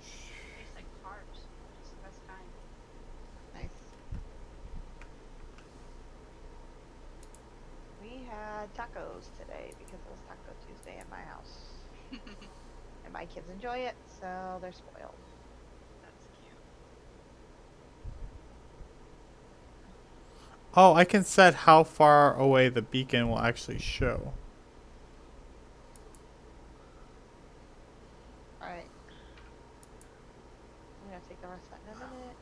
Tastes like carbs. It's the best kind. Nice. We had tacos today because it was Taco Tuesday at my house. And my kids enjoy it, so they're spoiled. That's cute. Oh, I can set how far away the beacon will actually show. Alright. I'm gonna take the rest of that in a minute.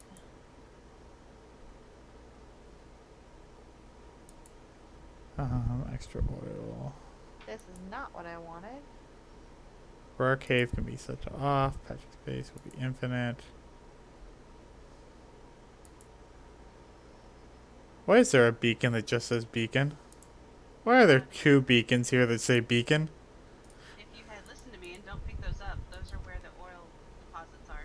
Extra oil. This is not what I wanted. Rare cave can be set to off. Patch space will be infinite. Why is there a beacon that just says beacon? Why are there two beacons here that say beacon? If you had listened to me and don't pick those up, those are where the oil deposits are.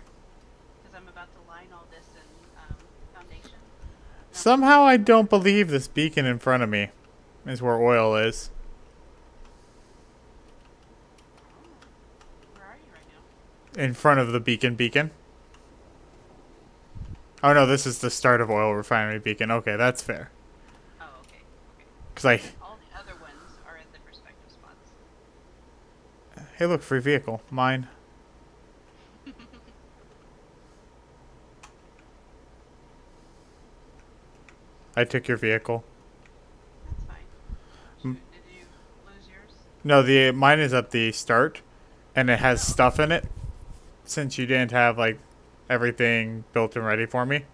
Because I'm about to line all this in foundation. Somehow I don't believe this beacon in front of me is where oil is. Where are you right now? In front of the beacon. Oh no, this is the start of oil refinery beacon. Okay, that's fair. Oh, okay. Cause I, All the other ones are at the respective spots. hey look, free vehicle, mine. I took your vehicle. That's fine. Mm. Did you lose yours? No, mine is at the start, and it has stuff in it. Since you didn't have like everything built and ready for me.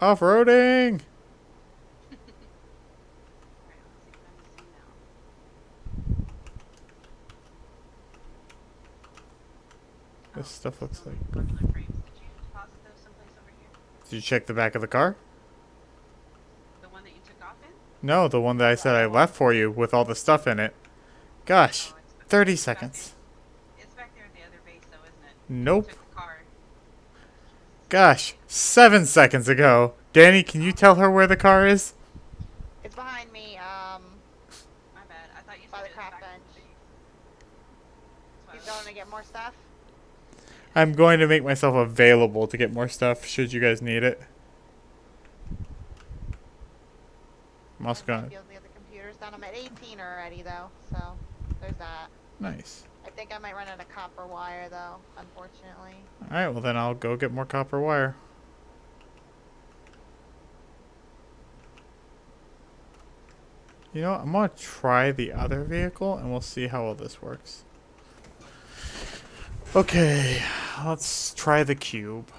Off-roading! Alright, let's see what I'm missing now. This stuff looks some like... modular frames. Did you deposit those someplace over here? Did you check the back of the car? The one that you took off in? No, the one that I said I left for you with all the stuff in it. Gosh, Oh, 30 it's back seconds. It's back there at the other base, though, isn't it? Nope. You took the car. Gosh, 7 seconds ago. Danny, can you tell her where the car is? It's behind me, My bad. I thought you by said the it was craft back bench. at the base. That's Keep why I going to get more stuff. I'm going to make myself available to get more stuff should you guys need it. I'm also I might gonna... be able to get the computers done. I'm at 18 already, though, so there's that. Nice. I think I might run out of copper wire, though, unfortunately. Alright, well then I'll go get more copper wire. You know what? I'm gonna try the other vehicle and we'll see how well this works. Okay, let's try the cube.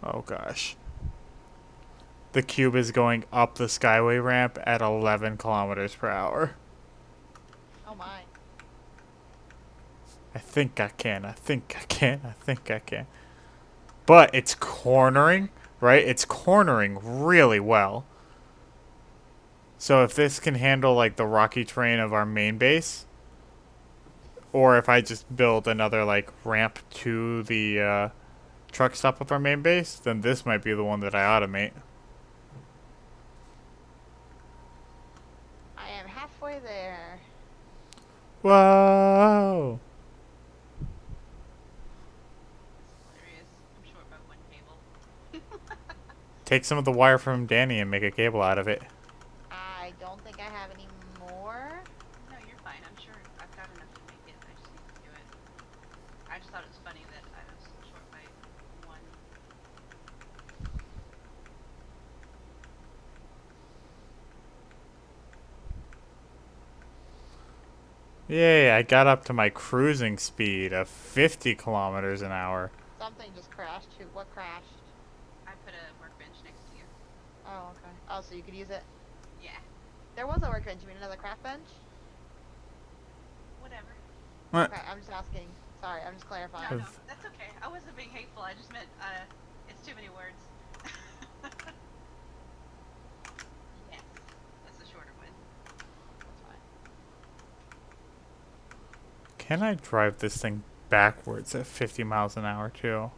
Oh gosh. The cube is going up the skyway ramp at 11 kilometers per hour. Oh my. I think I can. I think I can. I think I can. But it's cornering, right? It's cornering really well. So if this can handle like the rocky terrain of our main base, or if I just build another like ramp to the truck stop of our main base, then this might be the one that I automate. I am halfway there. Whoa! Hilarious. I'm short by one cable. Take some of the wire from Danny and make a cable out of it. I don't think I have any more. No, you're fine. I'm sure I've got enough to make it. I just need to do it. I just thought it was funny that I was short by one. Yay, I got up to my cruising speed of 50 kilometers an hour. Something just crashed. Who? What crashed? I put a workbench next to you. Oh, okay. Oh, so you could use it. Yeah. There was a workbench. You mean another craft bench? Whatever. What? Okay, I'm just asking. Sorry, I'm just clarifying. No, that's okay. I wasn't being hateful. I just meant it's too many words. Yes, that's the shorter one. That's fine. Can I drive this thing backwards at 50 miles an hour, too?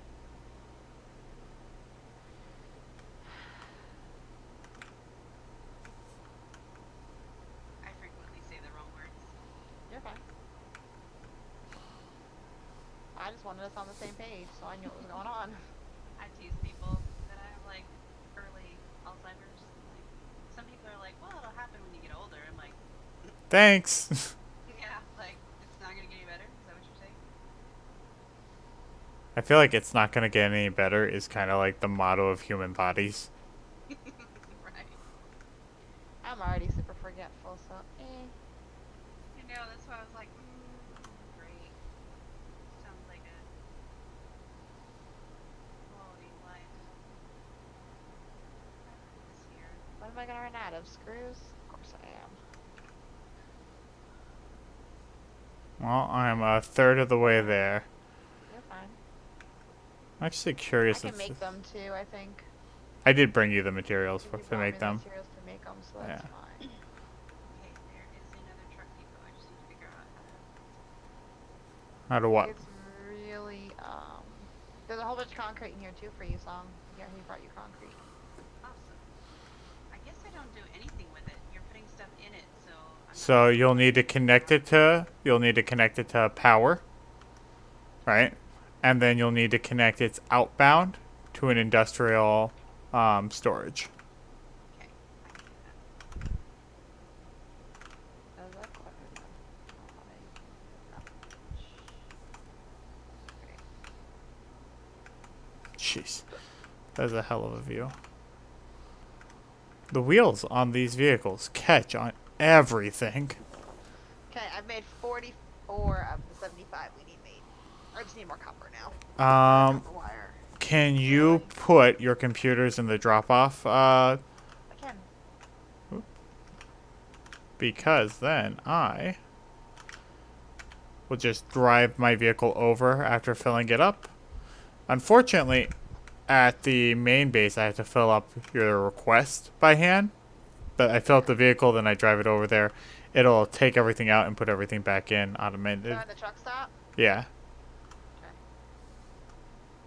I frequently say the wrong words. You're fine. I just wanted us on the same page, so I knew what was going on. I tease people that I have like early Alzheimer's. Like some people are like, "Well, it'll happen when you get older." I'm like, Thanks. "Yeah, like it's not gonna get any better." Is that what you're saying? I feel like it's not going to get any better is kind of like the motto of human bodies. Right. I'm already super forgetful, so You know, that's why I was like, great. Sounds like a quality of life. This here. When am I gonna run out of screws? Of course I am. Well, I'm a third of the way there. You're fine. I'm actually I curious can if make them too, I think. I did bring you the materials You to brought me make the them. materials to make them, so Yeah. that's fine. Okay, there is another truck depot. I just need to figure out how to. How to what? It's really, there's a whole bunch of concrete in here too for you, Song. Yeah, he brought you concrete. Awesome. I guess I don't do anything with it. You're putting stuff in it, so I'm So not. you'll need to connect it to power, right? And then you'll need to connect its outbound to an industrial storage. Okay, I can do that. Does that quite Great. Jeez, that's a hell of a view. The wheels on these vehicles catch on everything. Okay, I've made 44 of the 75 we need made. I just need more copper now. Copper wire. Can you put your computers in the drop-off? I can. Because then I will just drive my vehicle over after filling it up. Unfortunately, at the main base, I have to fill up your request by hand. But I fill up the vehicle, then I drive it over there. It'll take everything out and put everything back in automated. So in the truck stop? Yeah, Okay.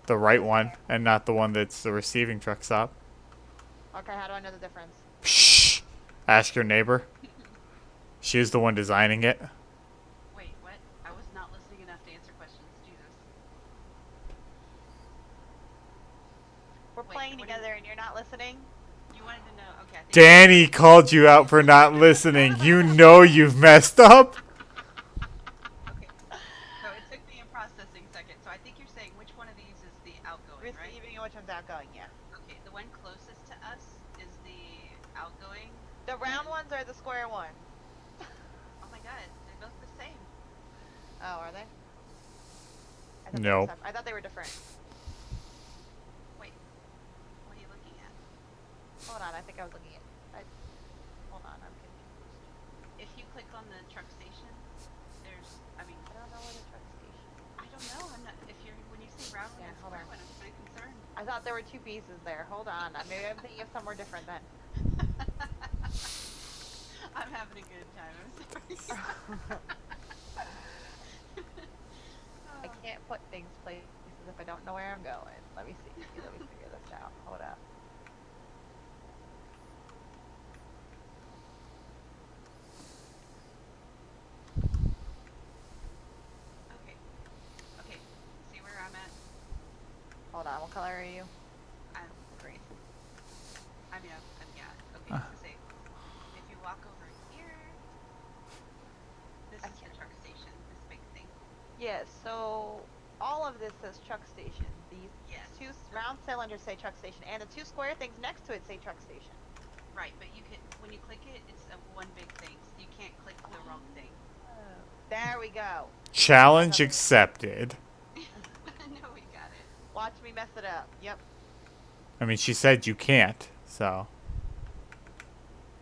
the right one, and not the one that's the receiving truck stop. Okay, how do I know the difference? Psh! Ask your neighbor. She's the one designing it. Wait, what? I was not listening enough to answer questions. Jesus. We're Wait, playing what do you- together and you're not listening? You wanted to know. Okay, I think. Danny called you out for not listening. You know you've messed up. Okay. So it took me a processing second. So I think you're saying which one of these is the outgoing, right? Receiving and which one's outgoing, yeah. Okay, the one closest to us is the outgoing. The round ones are the square ones. Oh my god, they're both the same. Oh, are they? I thought No. I thought they were different. Wait, what are you looking at? Hold on, I think I was looking at. Hold on, I'm confused. If you click on the truck station, there's. I mean, I don't know where the truck station is. I don't know. I'm not. If you're when you see round one Yeah, and hold square on. one, I'm pretty concerned. I thought there were two pieces there. Hold on. Maybe I'm thinking of somewhere different then. I'm having a good time. I'm sorry. I can't put things places if I don't know where I'm going. Let me see. Let me figure this out. Hold up. Okay. Okay. See where I'm at? Hold on. What color are you? I'm Green. I mean, yeah. Okay. So say, if you walk over here, this is the truck station. This big thing. Yes. So all of this says truck station. These Yes. two round cylinders say truck station, and the two square things next to it say truck station. Right, but you can when you click it, it's a one big thing. So you can't click the wrong thing. There we go. Challenge accepted. No, we got it. Watch me mess it up. Yep. I mean, she said you can't, so.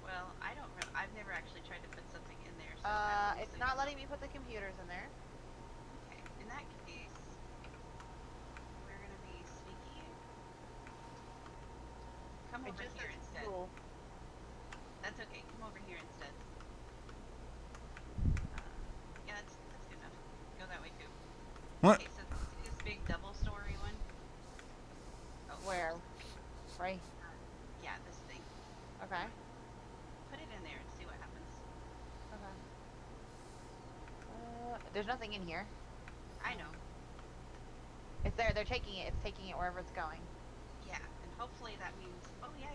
Well, I don't. I've never actually tried to put something in there, so I It's honestly not don't letting know. me put the computers in there. Okay, in that case, we're gonna be sneaky. Come It over just here says instead. cool. That's okay. Come over here instead. Yeah, that's good enough. Go that way too. What? Okay, so see this big double-story one? Oh, Where? Right. yeah, this thing. Okay. Put it in there and see what happens. Okay. There's nothing in here. I know. It's there. They're taking it. It's taking it wherever it's going. Yeah, and hopefully that means. Oh yeah.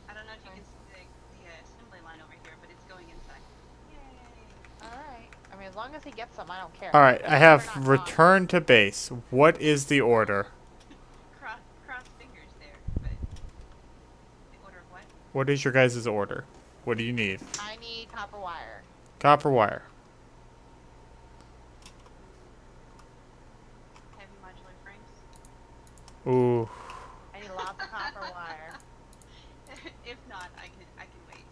I don't know if you Okay. can see the assembly line over here, but it's going inside. Yay! All right. I mean, as long as he gets some, I don't care. Alright, I As long as have they're not gone. return to base. What is the order? Cross fingers there, but the order of what? What is your guys' order? What do you need? I need copper wire. Copper wire. Heavy modular frames. Ooh. I need lots of copper wire. If not, I can wait.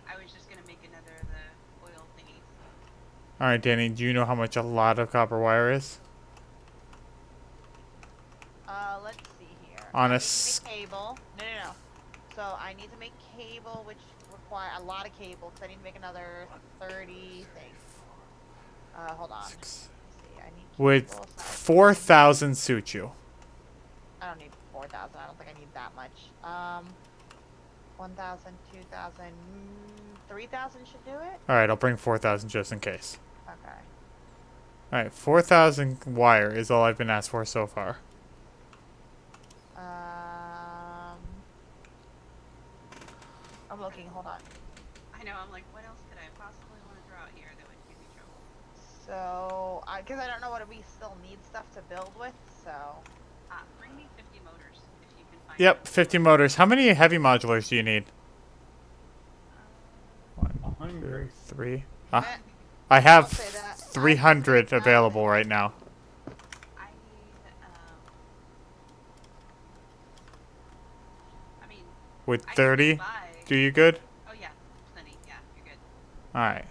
I was just gonna make another of the oil thingies. Alright, Danny, do you know how much a lot of copper wire is? Let's see here. On I a need to make cable. No. So I need to make cable, which require a lot of cable, because I need to make another 30 things. Hold on. Let's see. I need Would cable. So 4,000 suit you? I don't need 4,000. I don't think I need that much. 1,000, 2,000, 3,000 should do it. Alright, I'll bring 4,000 just in case. Okay. Alright, 4,000 wire is all I've been asked for so far. I'm looking. Hold on. I know. I'm like, what else could I possibly want to draw out here that would give me trouble? So, because I don't know what we still need stuff to build with, so. Bring me 50 motors if you can find. Yep, 50 50 motors. How many heavy modulars do you need? 100. 3. Eh, I have Don't say that. 300 available right now. I need. I mean. With I can 30, buy. do you good? Oh yeah, plenty. Yeah, you're good. Alright.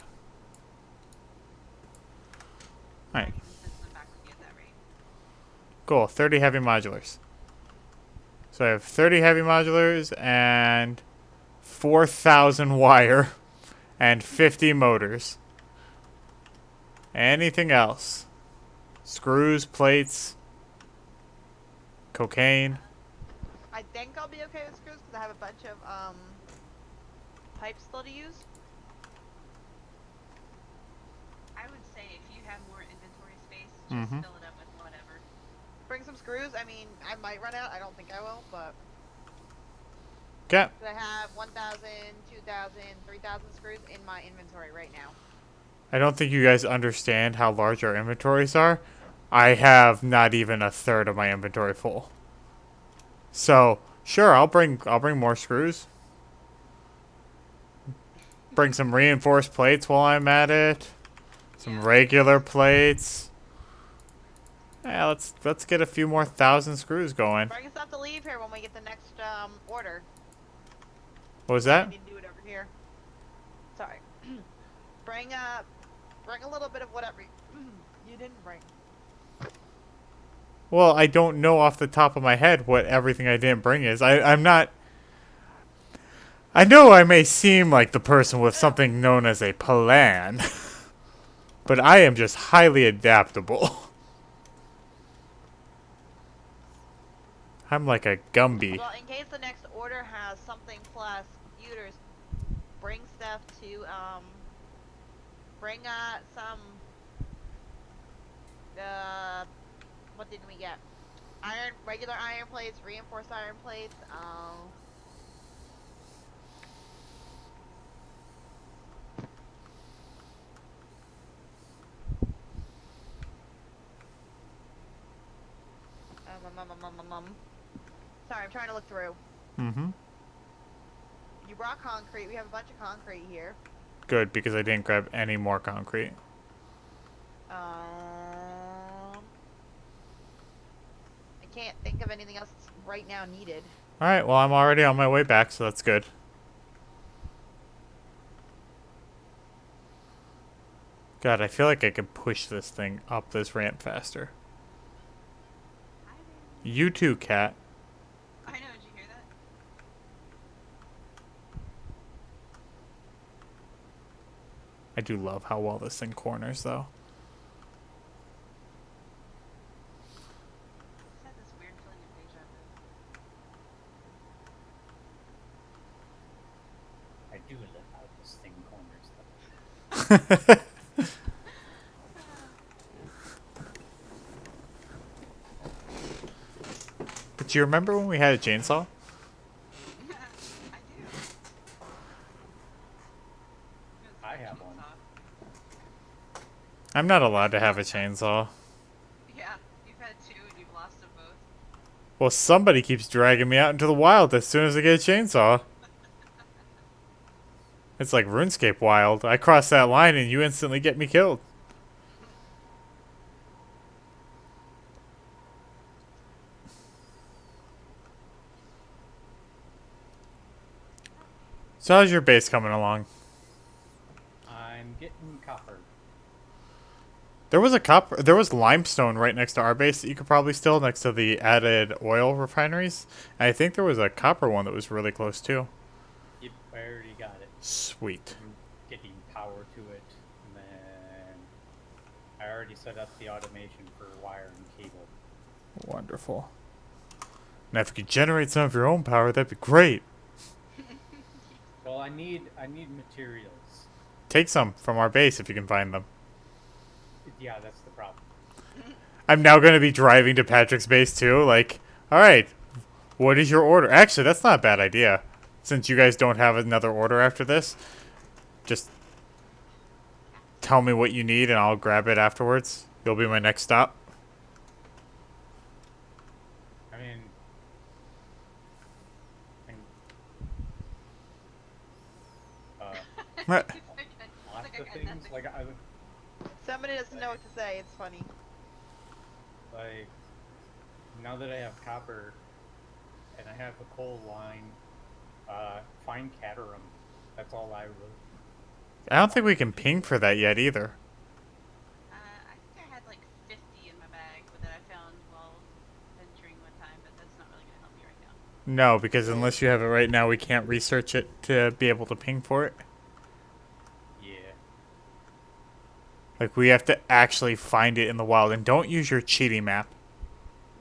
I Alright, can send some back with you at that rate. cool. 30 heavy modulars. So I have 30 heavy modulars and 4,000 wire and 50 motors. Anything else? Screws, plates, cocaine. I think I'll be okay with screws because I have a bunch of pipes still to use. I would say if you have more inventory space, just Mhm. fill it up with whatever. Bring some screws. I mean, I might run out. I don't think I will, but Okay. I have 1,000, 2,000, 3,000 screws in my inventory right now. I don't think you guys understand how large our inventories are. I have not even a third of my inventory full. So, sure, I'll bring more screws. Bring some reinforced plates while I'm at it. Some Yeah. regular plates. Yeah, let's get a few more 1,000 screws going. Bring stuff to leave here when we get the next order. What was I that? need to do it over here. Sorry. bring a little bit of whatever you didn't bring. Well, I don't know off the top of my head what everything I didn't bring is. I'm not. I know I may seem like the person with something known as a plan, but I am just highly adaptable. I'm like a Gumby. Well, in case the next order has something plus computers, bring stuff to bring some what did we get? Regular iron plates, reinforced iron plates, Sorry, I'm trying to look through. Mm-hmm. You brought concrete. We have a bunch of concrete here. good because I didn't grab any more concrete. I can't think of anything else right now needed. Alright, well, I'm already on my way back, so that's good. God, I feel like I could push this thing up this ramp faster. Hi there. You too, cat. I know. Did you hear that? I do love how well this thing corners, though. Just had this weird feeling of deja vu. I do love how this thing corners though. But do you remember when we had a chainsaw? I do. I have one. I'm not allowed to have a chainsaw. Yeah, you've had two and you've lost them both. Well, somebody keeps dragging me out into the wild as soon as I get a chainsaw. It's like RuneScape Wild. I cross that line and you instantly get me killed. So how's your base coming along? I'm getting copper. There was limestone right next to our base that you could probably steal next to the added oil refineries. And I think there was a copper one that was really close too. Yep, I already got it. Sweet. I'm getting power to it, and then I already set up the automation for wire and cable. Wonderful. Now if you could generate some of your own power, that'd be great. Well, I need materials. Take some from our base if you can find them. Yeah, that's the problem. I'm now going to be driving to Patrick's base too. Like, alright, what is your order? Actually, that's not a bad idea. Since you guys don't have another order after this, just tell me what you need and I'll grab it afterwards. You'll be my next stop. I mean, What? lots Like I of got things. nothing. Like Somebody doesn't know what to say. It's funny. like now that I have copper and I have a coal line, find Caterham. That's all I really. I don't think we can ping for that yet either. I think I had like 50 in my bag that I found while venturing one time, but that's not really gonna help me right now. No, because unless you have it right now, we can't research it to be able to ping for it. Yeah. Like, we have to actually find it in the wild. And don't use your cheating map.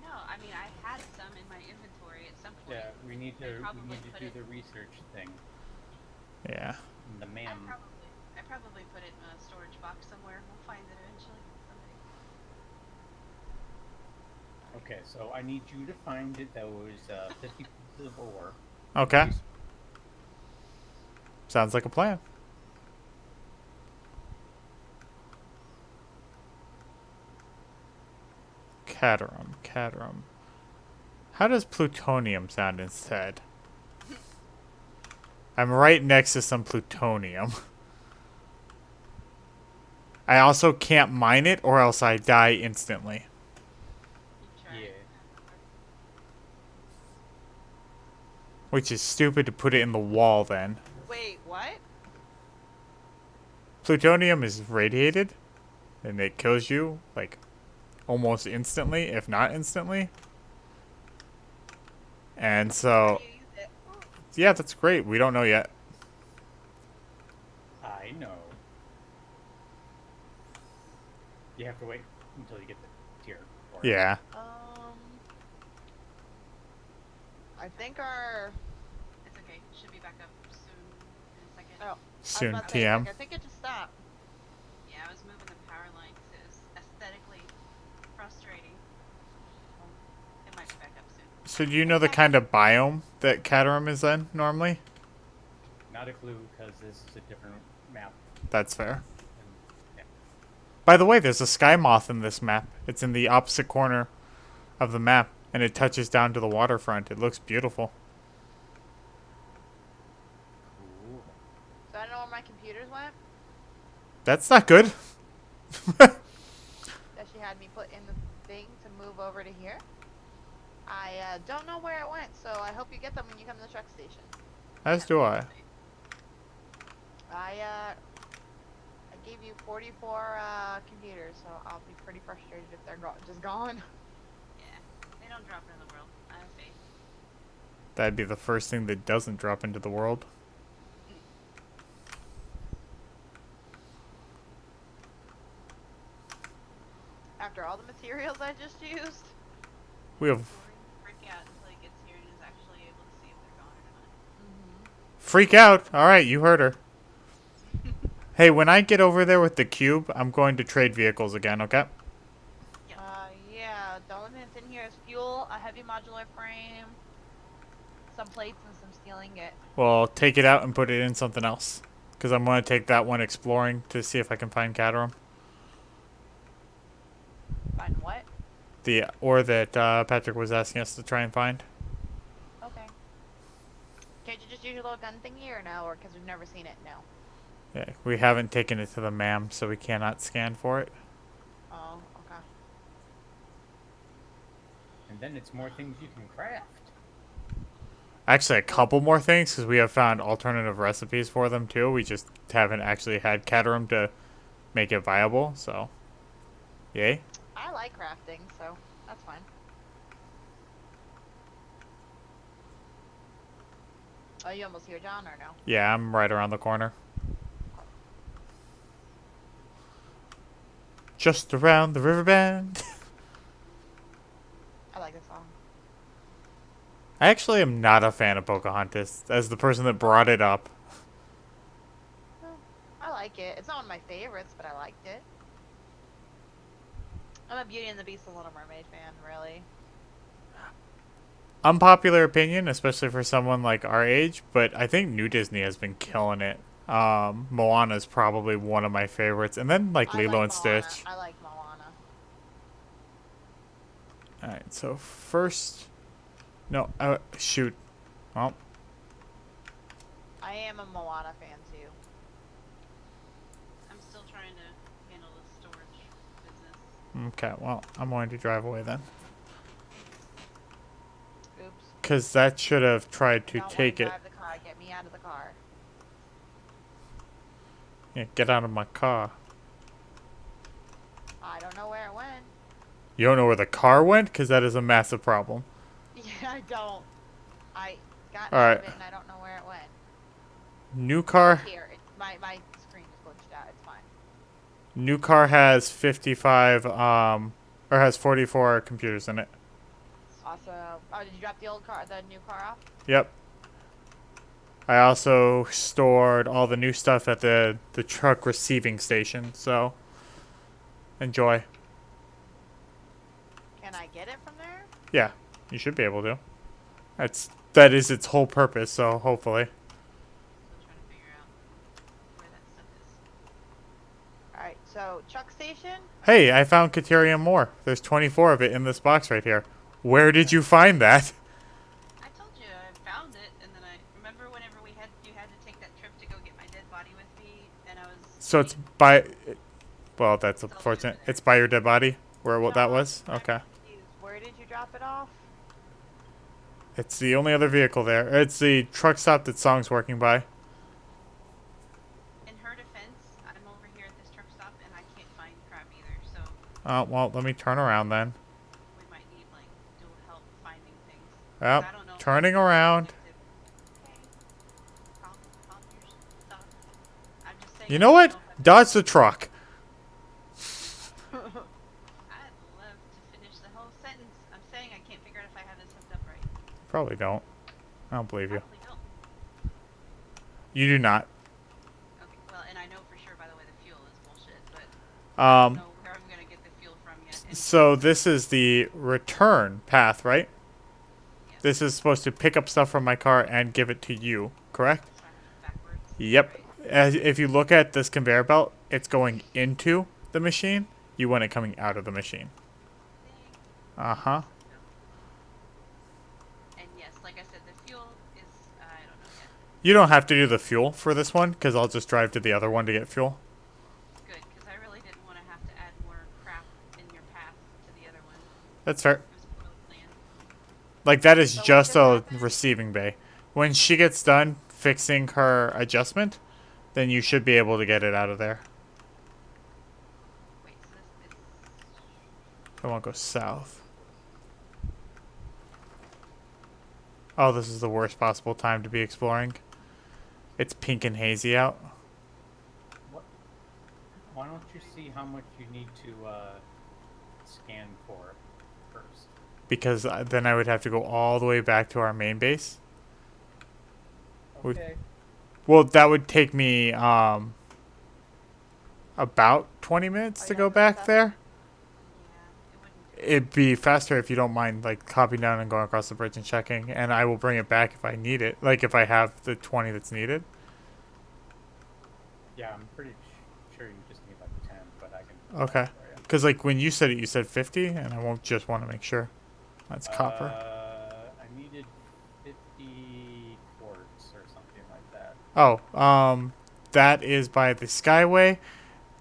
No, I mean I had some in my inventory at some point. Yeah, we need They to probably put do it- the research thing. Yeah. The man. I probably put it in a storage box somewhere. We'll find it eventually someday. Okay, so I need you to find those 50 pieces of ore. Okay. Sounds like a plan. Caterham. How does plutonium sound instead? I'm right next to some plutonium. I also can't mine it or else I die instantly. Keep trying. Yeah. Which is stupid to put it in the wall then. Wait, what? Plutonium is radiated and it kills you like almost instantly, if not instantly. And so, You use it. yeah, that's great. We don't know yet. I know. You have to wait until you get the tier. Or Yeah. I think our. It's okay. It should be back up soon in a second. Oh, I was Soon about to say, TM. I think it just stopped. Yeah, I was moving the power line because it was aesthetically frustrating. It might be back up soon. So do you know the kind of biome that Caterham is in normally? Not a clue, because this is a different map. That's fair. And, yeah. By the way, there's a sky moth in this map. It's in the opposite corner of the map, and it touches down to the waterfront. It looks beautiful. Cool. So I don't know where my computers went That's not good. that she had me put in the thing to move over to here. I don't know where it went, so I hope you get them when you come to the truck station. As do I. I gave you 44 computers, so I'll be pretty frustrated if they're just gone. Yeah, they don't drop in the world. I have faith. That'd be the first thing that doesn't drop into the world. After all the materials I just used. We have Freak out until he gets here and is actually able to see if they're gone or not. freak out. All right, you heard her. Hey, when I get over there with the cube, I'm going to trade vehicles again, okay? Yep. Yeah, the only thing that's in here is fuel, a heavy modular frame, some plates, and some steel ingot. Well, take it out and put it in something else. Because I'm going to take that one exploring to see if I can find Caterham. Find what? The ore that Patrick was asking us to try and find. Okay. Can't you just use your little gun thingy or no? Or because we've never seen it? No. Yeah, we haven't taken it to the MAM, so we cannot scan for it. Oh, okay. And then it's more things you can craft. Actually, a couple more things, because we have found alternative recipes for them, too. We just haven't actually had Caterham to make it viable, so... Yay. I like crafting, so that's fine. Are you almost here, John, or no? Yeah, I'm right around the corner. Just around the river bend. I like this song. I actually am not a fan of Pocahontas, as the person that brought it up. Well, I like it. It's not one of my favorites, but I liked it. I'm a Beauty and the Beast and Little Mermaid fan, really. Unpopular opinion, especially for someone like our age, but I think New Disney has been killing it. Moana is probably one of my favorites, and then like I Lilo like and Moana. Stitch. I like Moana. Alright, so first... No, shoot. Oh, I am a Moana fan, too. I'm still trying to handle the storage business. okay, well, I'm going to drive away then. Oops. Because that should have tried to Don't wanna take it. drive the car. Get me out of the car. Yeah, get out of my car. I don't know where it went. You don't know where the car went? Because that is a massive problem. Yeah, I don't. I got All out right. of it and I don't know where it went. New car. Here, my screen just glitched out. It's fine. New car has 55, or has 44 computers in it. Also, oh, did you drop the old car, the new car off? Yep. I also stored all the new stuff at the truck receiving station, so enjoy. Can I get it from there? Yeah, you should be able to. That is its whole purpose, so hopefully. Still trying to figure out where that stuff is. Alright, so truck station? Hey, I found Caterium more. There's 24 of it in this box right here. Where did you find that? I told you I found it, and then I remember whenever you had to take that trip to go get my dead body with me, and I was. So it's by... Well, that's It's all unfortunate. over there. It's by your dead body? What that No, was? I'm Okay. confused. Where did you drop it off? It's the only other vehicle there. It's the truck stop that Song's working by. In her defense, I'm over here at this truck stop, and I can't find crap either, so Well, let me turn around then. we might need, like, dual help finding things. Yep, I don't know if turning it's around. connected. Okay. Calm your stuff. I'm just saying. You I know don't what? know if I've- Dodge the truck. I'd love to finish the whole sentence. I'm saying I can't figure out if I have this hooked up right. Probably don't. I don't believe you. Probably don't. You do not. Okay, well, and I know for sure, by the way, the fuel is bullshit, but I don't know where I'm gonna get the fuel from yet. And So this is the return path, right? yes, This is supposed to pick up stuff from my car and give it to you, correct? it's kind of backwards. Yep. Right. As if you look at this conveyor belt, it's going into the machine. You want it coming out of the machine. Dang. Uh-huh. And yes, like I said, the fuel is, I don't know yet. You don't have to do the fuel for this one, because I'll just drive to the other one to get fuel. Good, because I really didn't want to have to add more crap in your path to the other one. That's fair. It was poorly planned. Like, that is So what just just a happened? receiving bay. When she gets done fixing her adjustment, then you should be able to get it out of there. Wait, so this is... I want to go south. Oh, this is the worst possible time to be exploring. It's pink and hazy out. What? Why don't you see how much you need to scan for first? Because then I would have to go all the way back to our main base. Okay. Well, that would take me about 20 minutes Are to you go on the back south? there. Yeah, it wouldn't do It'd be faster if you don't mind, like, copying down and going across the bridge and checking, and I will bring it back if I need it. Like, if I have the 20 that's needed. Yeah, I'm pretty sure you just need like 10, but I can. do Okay. that for you. Because, like, when you said it, you said 50, and I won't just want to make sure. That's copper. I needed 50 quartz or something like that. Oh, that is by the Skyway.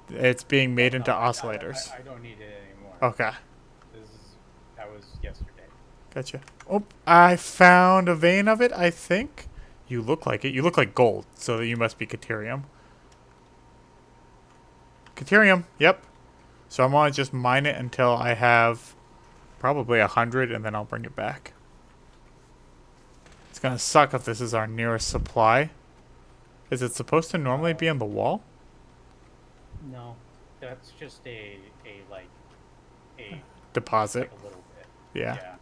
It's being made Oh, into no, oscillators. I don't need it anymore. Okay. That was yesterday. Gotcha. Oh, I found a vein of it, I think. You look like it. You look like gold, so you must be Caterium. Caterium, yep. So I'm gonna just mine it until I have probably 100, and then I'll bring it back. It's gonna suck if this is our nearest supply. Is it supposed to normally be on the wall? No, that's just a like Deposit. a little bit. Yeah. Yeah.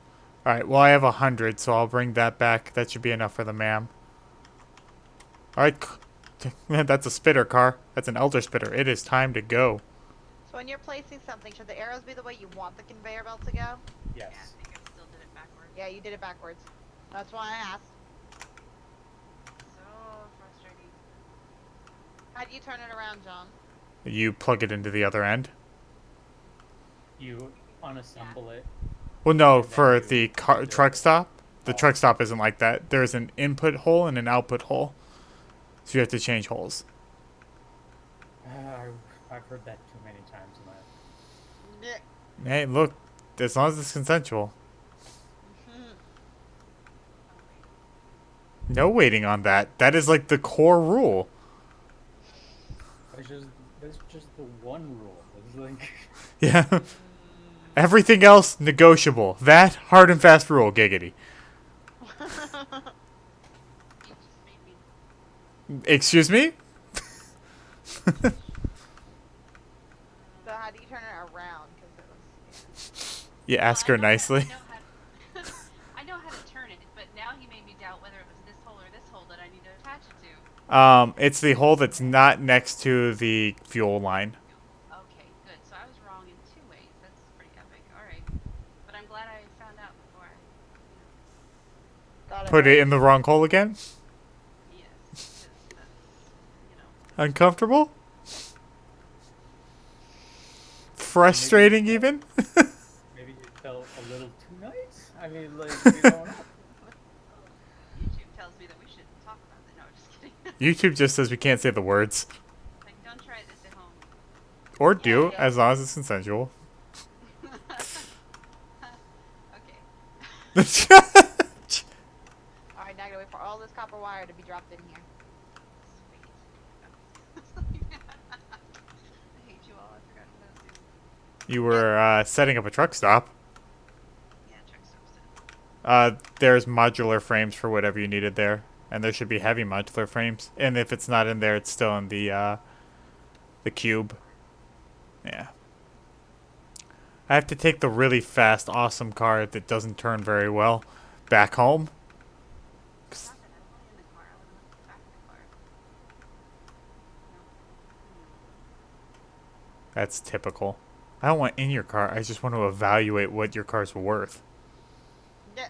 Alright, well I have 100, so I'll bring that back. That should be enough for the ma'am. Alright, that's a spitter car. That's an elder spitter. It is time to go. So when you're placing something, should the arrows be the way you want the conveyor belt to go? Yes. Yeah, I think I still did it backwards. Yeah, you did it backwards. That's why I asked. So frustrating. How do you turn it around, John? You plug it into the other end. You unassemble it. Well, no, And then for you the do truck stop. The Oh. truck stop isn't like that. There's an input hole and an output hole. So you have to change holes. I've heard that too many times in my. Blech. Hey, look, as long as it's consensual. Oh, wait. No waiting on that. That is like the core rule. That's just the one rule. It's like. Yeah. Everything else, negotiable. That, hard and fast rule, giggity. You just made me... Excuse me? So how do you turn it around? Because it was. You ask her nicely. I know how to turn it, but now he made me doubt whether it was this hole or this hole that I need to attach it to. It's the hole that's not next to the fuel line. Okay, good. So I was wrong in 2 ways. That's pretty epic. Alright. But I'm glad I found out before I... Got it Put it right. in the wrong hole again? Yes, because that's, Uncomfortable? Frustrating, even? Maybe you felt a little too nice. I mean, like you don't know. YouTube tells me that we shouldn't talk about it. No, I'm just kidding. YouTube just says we can't say the words. Like, don't try this at home. Or do, Yeah. as long as it's consensual. Okay. Alright, now I gotta wait for all this copper wire to be dropped in here. Sweet. I hate you all. I forgot about you. You were setting up a truck stop. Yeah, truck stops too. There's modular frames for whatever you needed there. And there should be heavy modular frames. And if it's not in there, it's still in the cube. Yeah. I have to take the really fast, awesome car that doesn't turn very well back home. Not that I'm only in the car. I want to look back in the car. No. That's typical. I don't want in your car. I just want to evaluate what your car's worth. Yeah.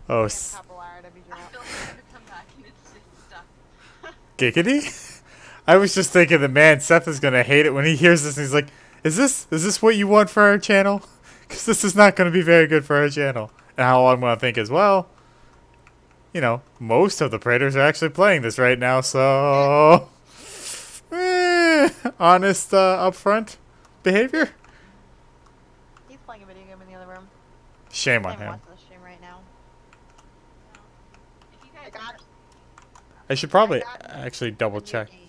Oh, Copper wire to be I dropped. feel like to come back and it's stuck. giggity? I was just thinking that, man, Seth is going to hate it when he hears this and he's like, is this what you want for our channel? Because this is not going to be very good for our channel. And how I'm going to think as well, most of the Praetors are actually playing this right now, so... honest, upfront behavior? He's playing a video game in the other room. Shame I'm on him. watching the stream right now. Well, if you guys I got it. I should probably I got actually double a new check. game.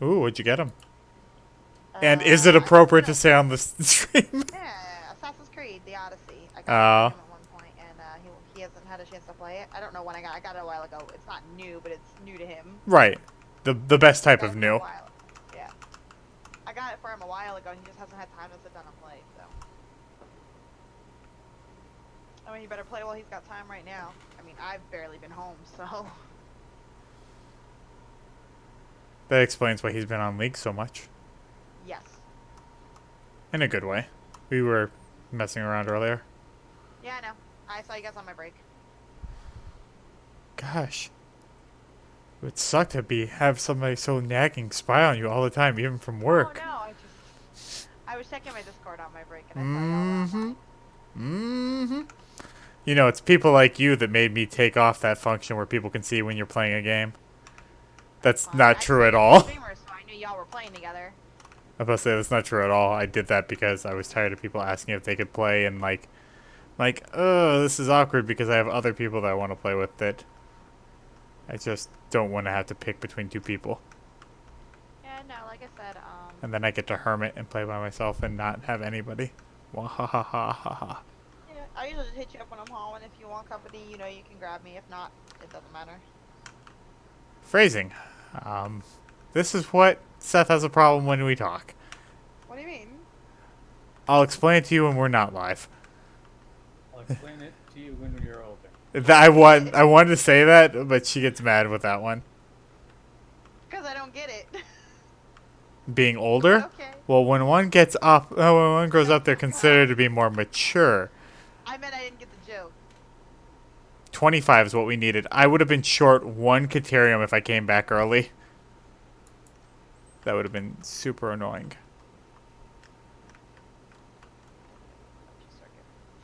Ooh, what'd you get him? And is it I appropriate got to say on the stream? Yeah, Assassin's Creed: The Odyssey. I Oh. got it from him at one point, and he hasn't had a chance to play it. I don't know when I got it. I got it a while ago. It's not new, but it's new to him. Right. The best type Got it of for a new. while. Yeah. I got it for him a while ago, and he just hasn't had time to sit down and play. So. I mean, you better play while he's got time right now. I mean, I've barely been home, so. That explains why he's been on League so much. Yes. In a good way. We were messing around earlier. Yeah, I know. I saw you guys on my break. Gosh. It would suck to have somebody so nagging spy on you all the time, even from work. Oh no, I was checking my Discord on my break, and I saw y'all were Mm-hmm. online. Mm-hmm. It's people like you that made me take off that function where people can see when you're playing a game. That's Fine. not I true saw at you all. streamers, so I knew y'all were playing together. I was about to say that's not true at all. I did that because I was tired of people asking if they could play and oh, this is awkward because I have other people that I want to play with that I just don't want to have to pick between two people. Yeah, no, like I said, And then I get to hermit and play by myself and not have anybody. Wahahaha. yeah, I usually just hit you up when I'm home, and if you want company, you can grab me. If not, it doesn't matter. Phrasing. This is what Seth has a problem when we talk. What do you mean? I'll explain it to you when we're not live. I'll explain it to you when you're older. I wanted to say that, but she gets mad with that one. Because I don't get it. Being older? Okay. Well, when one grows up, they're considered to be more mature. I meant I didn't get the joke. 25 is what we needed. I would have been short one Caterium if I came back early. That would have been super annoying.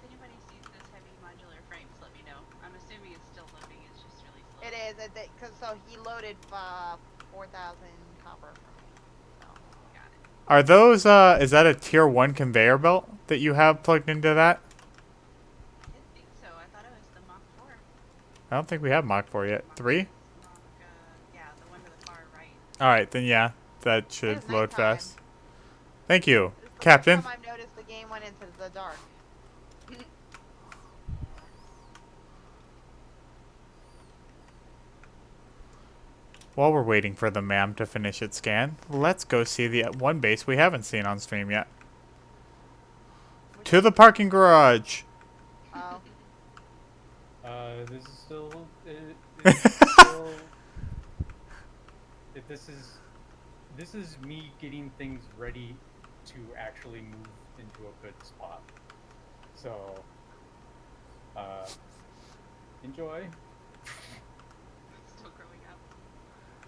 If anybody sees this heavy modular frame, just let me know. I'm assuming it's still loading. It's just really slow. It is, because so he loaded 4,000 copper for me. So. Got it. Are those, is that a tier 1 conveyor belt that you have plugged into that? I didn't think so. I thought it was the Mach 4. I don't think we have Mach 4 yet. 3? Mach, yeah, the one to the far right. Alright, then yeah. That should is load nighttime. fast. Thank you, This is the Captain. first time I've noticed the game went into the dark. While we're waiting for the ma'am to finish its scan, let's go see the one base we haven't seen on stream yet. To the parking garage. Oh. This is still. Still this is me getting things ready to actually move into a good spot. So, enjoy. Still growing up.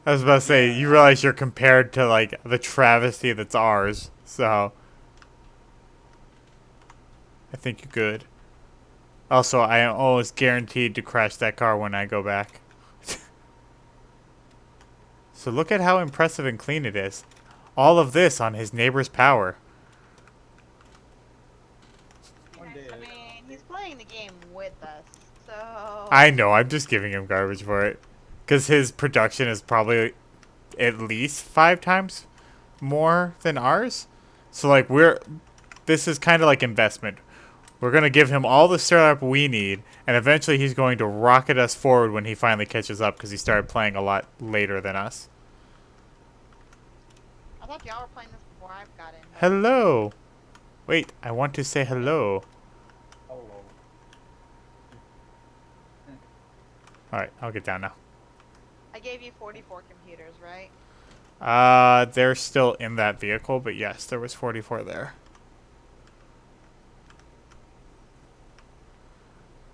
I was about to say, you realize you're compared to, like, the travesty that's ours, so... I think you're good. Also, I am almost guaranteed to crash that car when I go back. So look at how impressive and clean it is. All of this on his neighbor's power. One day, I mean, he's playing the game with us, so. I know, I'm just giving him garbage for it. Because his production is probably at least 5 times more than ours. So, like, this is kind of like investment. We're going to give him all the startup we need, and eventually he's going to rocket us forward when he finally catches up because he started playing a lot later than us. I thought y'all were playing this before I got in. but- Hello. Wait, I want to say hello. hello. Alright, I'll get down now. I gave you 44 computers, right? They're still in that vehicle, but yes, there was 44 there.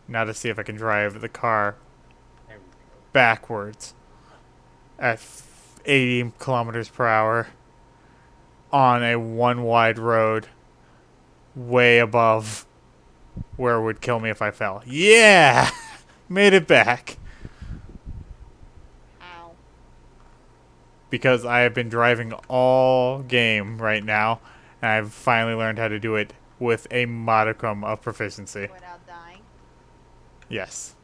Now to see if I can drive the car There we go. backwards at 80 kilometers per hour on a one wide road way above where it would kill me if I fell. Yeah! Made it back. Ow. Because I have been driving all game right now, and I've finally learned how to do it with a modicum of proficiency. Without dying. Yes.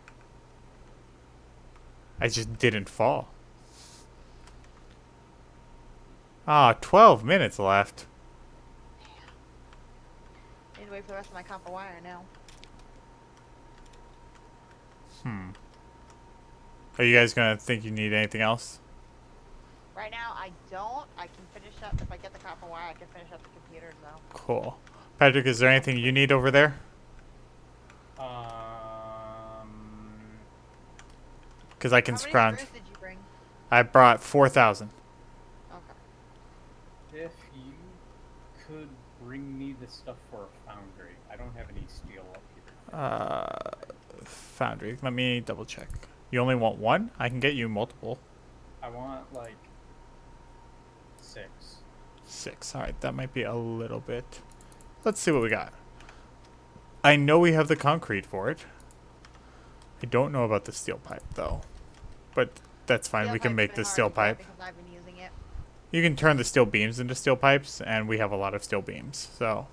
I just didn't fall. Ah, 12 minutes left. Need to wait for the rest of my copper wire now. Are you guys gonna think you need anything else? Right now, I don't. I can finish up, if I get the copper wire, I can finish up the computers, though. Cool. Patrick, is there anything you need over there? Because I can How many scrounge. screws did you bring? I brought 4,000. Okay. If you could bring me the stuff for a foundry. I don't have any steel up here. Foundry. Let me double check. You only want one? I can get you multiple. I want like 6. 6. Alright, that might be a little bit. Let's see what we got. I know we have the concrete for it. I don't know about the steel pipe, though. But that's fine. Steel We can pipe's make been the hard steel to get pipe. Because I've been using it. You can turn the steel beams into steel pipes, and we have a lot of steel beams, so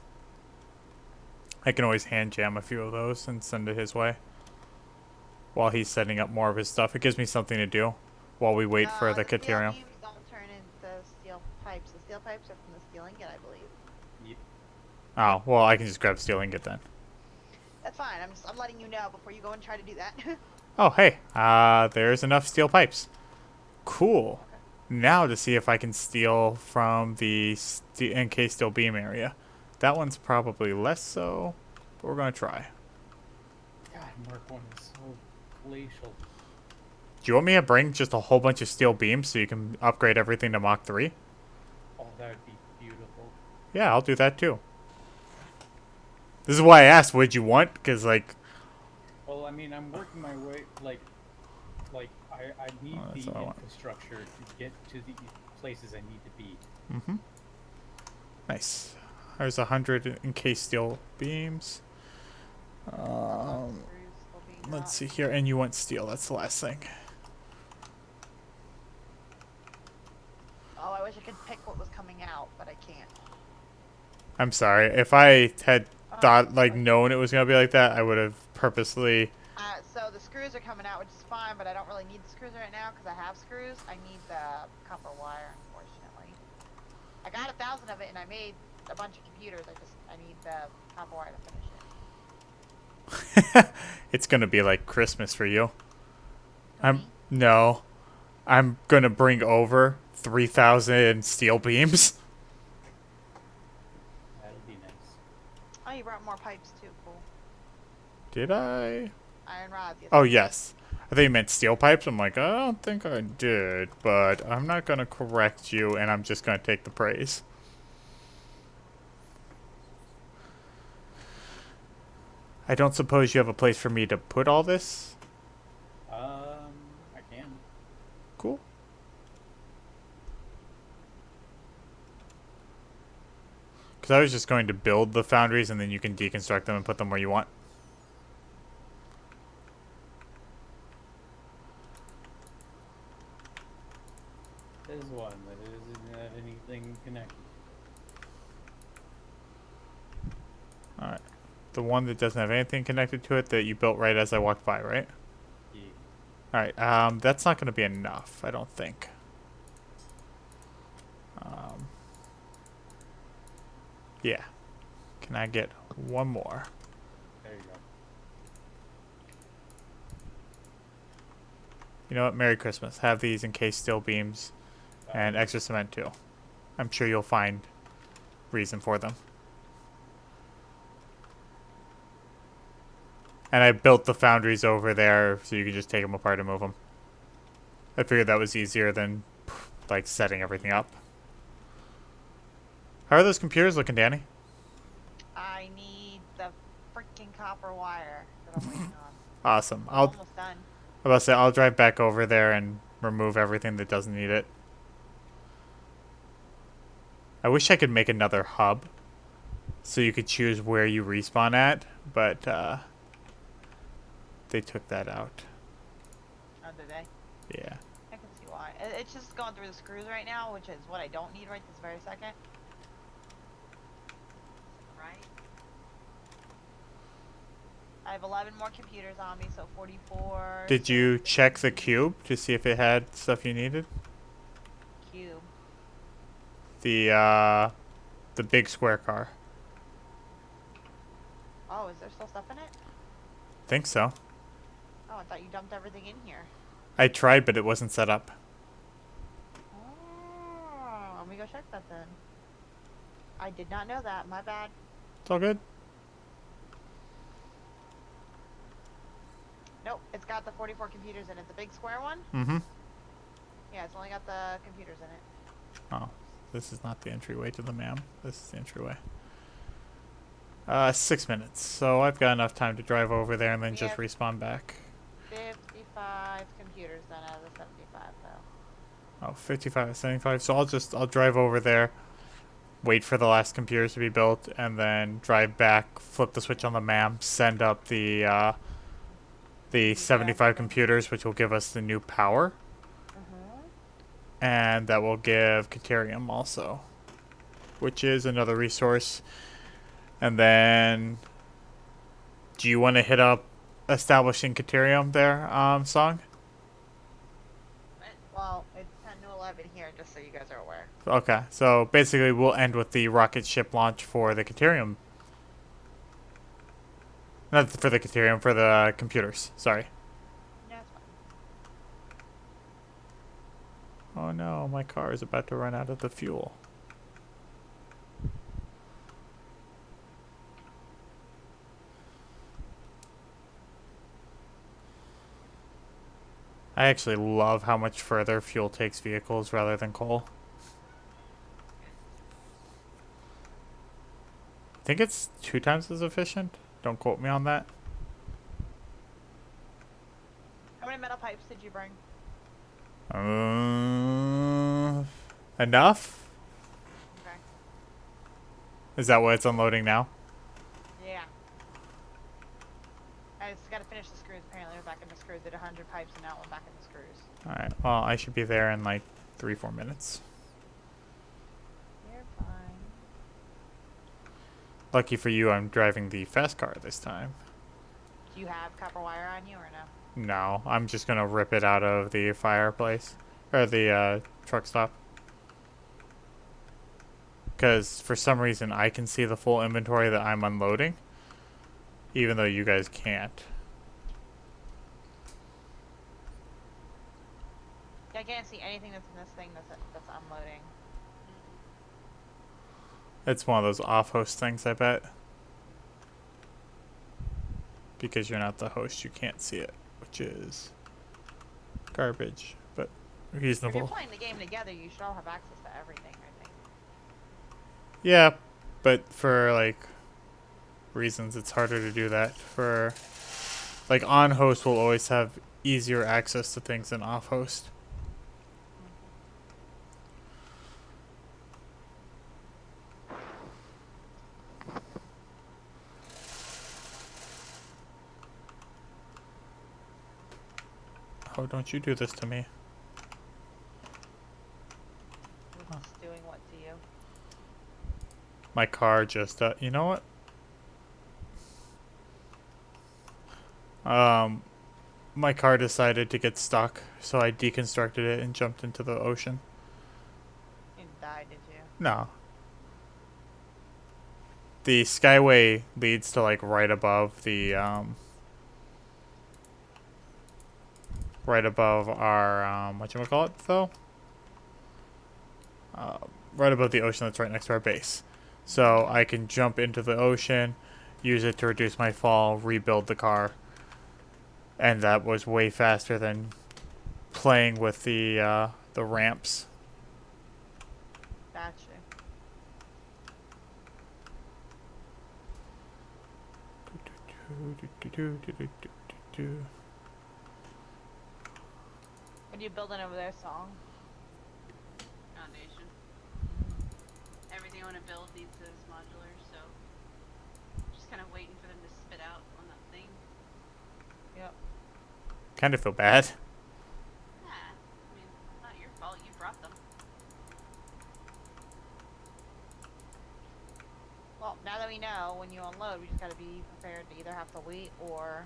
I can always hand jam a few of those and send it his way while he's setting up more of his stuff. It gives me something to do while we wait for the Steel Caterium. beams don't turn into steel pipes. The steel pipes are from the steel ingot, I believe. Yep. Oh, well, I can just grab steel ingot then. That's fine. I'm letting you know before you go and try to do that. Oh, hey, there's enough steel pipes. Cool. Now to see if I can steal from the NK steel beam area. That one's probably less so, but we're going to try. God, Mark 1 is so glacial. Do you want me to bring just a whole bunch of steel beams so you can upgrade everything to Mach 3? Oh, that would be beautiful. Yeah, I'll do that too. This is why I asked what you want, because, like... Well, I mean, I'm working my way, like I need that's the what I want. infrastructure to get to the places I need to be. Mm-hmm. Nice. There's 100 encased steel beams. Screws will be Let's see here. And you want steel. That's the last thing. Oh, I wish I could pick what was coming out, but I can't. I'm sorry. If I had thought, like, okay. known it was going to be like that, I would have purposely... So the screws are coming out, which is fine, but I don't really need the screws right now because I have screws. I need the copper wire, unfortunately. I got 1,000 of it, and I made a bunch of computers. I need the copper wire to finish it. It's going to be like Christmas for you. Me? No. I'm going to bring over 3,000 steel beams. That'd be nice. Oh, you brought more pipes too. Cool. Did I? Iron rods. Yes. Oh, yes. I thought you meant steel pipes. I'm like, I don't think I did, but I'm not going to correct you, and I'm just going to take the praise. I don't suppose you have a place for me to put all this? I can. Cool. Because I was just going to build the foundries, and then you can deconstruct them and put them where you want. There's one that doesn't have anything connected. Alright. The one that doesn't have anything connected to it that you built right as I walked by, right? Yeah. Alright, that's not going to be enough, I don't think. Yeah. Can I get one more? There you go. You know what? Merry Christmas. Have these encased steel beams and extra cement too. I'm sure you'll find reason for them. And I built the foundries over there so you can just take them apart and move them. I figured that was easier than, like, setting everything up. How are those computers looking, Danny? I need the freaking copper wire that I'm waiting on. Awesome. I'm almost done. I was about to say, I'll drive back over there and remove everything that doesn't need it. I wish I could make another hub so you could choose where you respawn at, but they took that out. Oh, did they? Yeah. I can see why. It's just going through the screws right now, which is what I don't need right this very second. Right? I have 11 more computers on me, so 44. Did so you check the 50 cube to see if it had stuff you needed? cube. The big square car. Oh, is there still stuff in it? Think so. Oh, I thought you dumped everything in here. I tried, but it wasn't set up. Oh, let me go check that then. I did not know that. My bad. It's all good. Nope, it's got the 44 computers in it. The big square one? Mm-hmm. Yeah, it's only got the computers in it. Oh, this is not the entryway to the MAM. This is the entryway. 6 minutes. So I've got enough time to drive over there and then just Yeah. respawn back. 55 computers then out of the 75, though. Oh, 55, 75. So I'll drive over there, wait for the last computers to be built, and then drive back, flip the switch on the MAM, send up the 75 computers, which will give us the new power, and that will give Caterium also, which is another resource. And then, do you want to hit up establishing Caterium there, Song? Well, it's 10 to 11 here, just so you guys are aware. Okay, so basically we'll end with the rocket ship launch for the Caterium. Not for the Caterium, for the computers. Sorry. No, it's fine. Oh no, my car is about to run out of the fuel. I actually love how much further fuel takes vehicles rather than coal. I think it's 2 times as efficient. Don't quote me on that. How many metal pipes did you bring? Enough? Okay. Is that what it's unloading now? Yeah. I just gotta finish the screws. Apparently, we're back in the screws. Did 100 pipes and now we're back in the screws. Alright, well, I should be there in like 3-4 minutes. You're fine. Lucky for you, I'm driving the fast car this time. Do you have copper wire on you or no? No, I'm just gonna rip it out of the fireplace. Or the truck stop. Because for some reason I can see the full inventory that I'm unloading. Even though you guys can't. Yeah, I can't see anything that's in this thing that's unloading. It's one of those off-host things, I bet. Because you're not the host, you can't see it. Which is garbage, but If you're reasonable. playing the game together, you should all have access to everything, I think. Yeah, but for like reasons it's harder to do that. For like on host will always have easier access to things than off host. Oh, don't you do this to me. Who's just doing what to you? My car just, you know what? My car decided to get stuck, so I deconstructed it and jumped into the ocean. You died, did you? No. The Skyway leads to like right above the, right above our, whatchamacallit, though? Right above the ocean that's right next to our base. So I can jump into the ocean, use it to reduce my fall, rebuild the car. And that was way faster than playing with the ramps. Gotcha. What are you building over there, Song? Foundation. Everything I want to build needs is modular, so just kind of waiting for them to spit kind of feel bad. Yeah. I mean, it's not your fault. You brought them. Well, now that we know, when you unload, we just gotta be prepared to either have to wait or.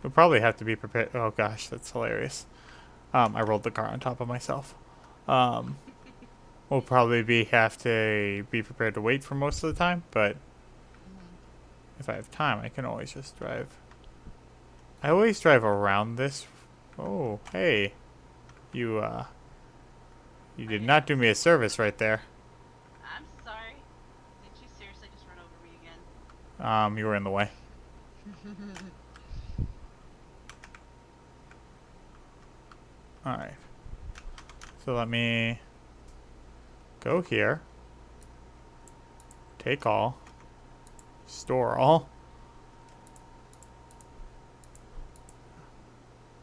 We'll probably have to be prepared. Oh gosh, that's hilarious. I rolled the car on top of myself. Um, we'll probably have to be prepared to wait for most of the time, but Mhm. if I have time, I can always just drive. I always drive around this. Oh, hey, you you did not do me a service right there. I'm sorry. Did you seriously just run over me again? You were in the way. All right. So let me go here. Take all. Store all.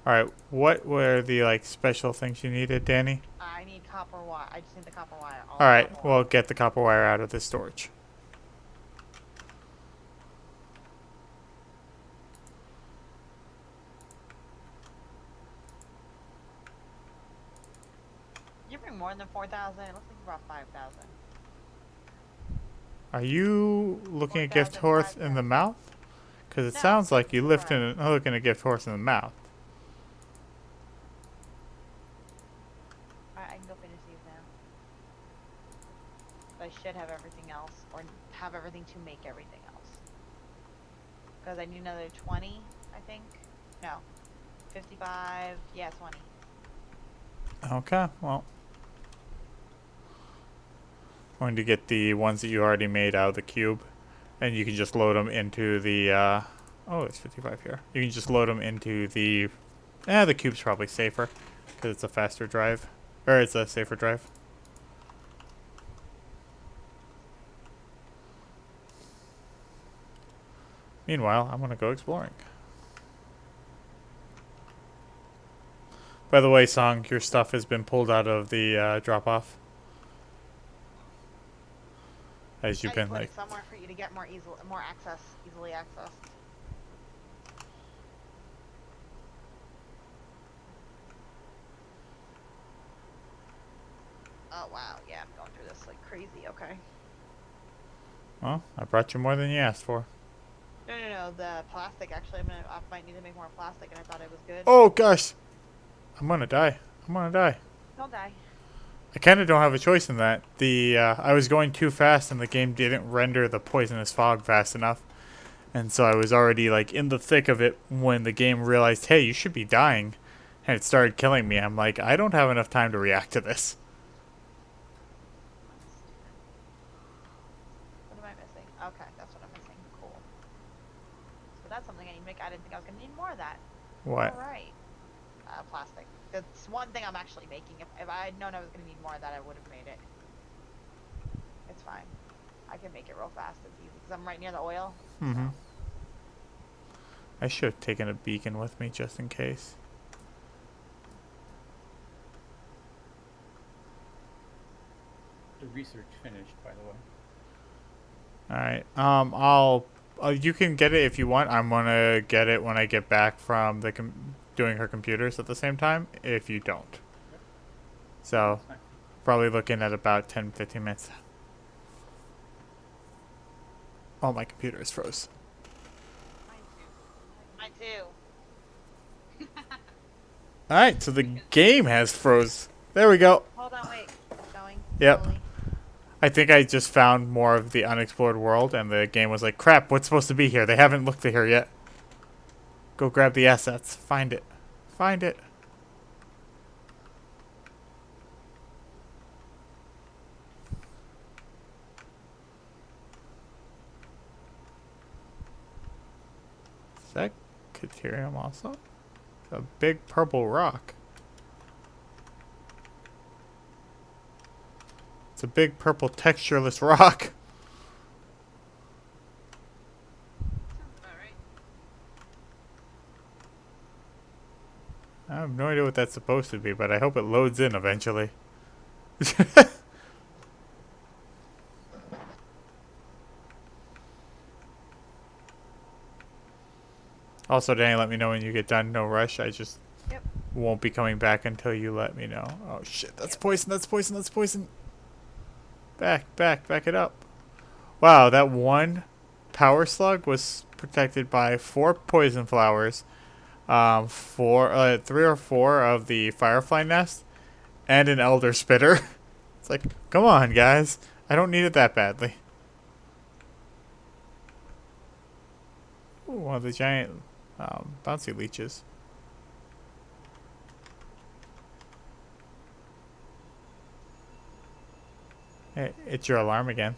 Alright, what were the like special things you needed, Danny? I need copper wire. I just need the copper wire. All the Alright, copper well wire. get the copper wire out of the storage. You bring more than 4,000? It looks like you brought 5,000. Are you looking at gift 4,000, horse in the 5,000. mouth? Because it No, sounds like you right. looking at gift horse in the mouth. Alright, I can go finish these now. I should have everything else, or have everything to make everything else. Because I need another 20, I think. No. 55. Yeah, 20. Okay, well. I'm going to get the ones that you already made out of the cube. And you can just load them into the, oh, it's 55 here. You can just load them into the, the cube's probably safer. Because it's a faster drive. Or it's a safer drive. Meanwhile, I'm going to go exploring. By the way, Song, your stuff has been pulled out of the drop-off. As I you've just been put like, it somewhere for you to get more easily accessed. Oh wow, yeah, I'm going through this like crazy. Okay. well, I brought you more than you asked for. No, the plastic. Actually, I might need to make more plastic, and I thought it was good. Oh gosh, I'm gonna die. I'm gonna die. Don't die. I kind of don't have a choice in that. I was going too fast, and the game didn't render the poisonous fog fast enough, and so I was already like in the thick of it when the game realized, hey, you should be dying, and it started killing me. I'm like, I don't have enough time to react to this. That's stupid. What am I missing? Okay, that's what I'm missing. Cool. So that's something I need to make. I didn't think I was gonna need more of that. What? All right. Plastic. That's one thing I'm actually making. If I had known I was gonna need more of that, I would have made it. It's fine. I can make it real fast. It's easy because I'm right near the oil. Mm-hmm. So. I should have taken a beacon with me just in case. The research finished, by the way. Alright. You can get it if you want. I'm gonna get it when I get back from doing her computers at the same time. If you don't, Yep. so That's fine. probably looking at about 10-15 minutes. Oh, my computer is froze. Mine too. Mine too. Alright, so the game has froze. There we go. Hold on, wait. It's going. Yep. Slowly. I think I just found more of the unexplored world, and the game was like, crap, what's supposed to be here? They haven't looked at here yet. Go grab the assets. Find it. Find it. Is that Caterium also? A big purple rock. It's a big purple textureless rock. Sounds about right. I have no idea what that's supposed to be, but I hope it loads in eventually. Also, Danny, let me know when you get done. No rush. I just Yep. won't be coming back until you let me know. Oh shit, that's Yep. poison, that's poison, that's poison. Back it up. Wow, that one power slug was protected by 4 poison flowers, 3 or 4 of the firefly nest, and an elder spitter. It's like, come on, guys. I don't need it that badly. Ooh, one of the giant bouncy leeches. Hey, it's your alarm again.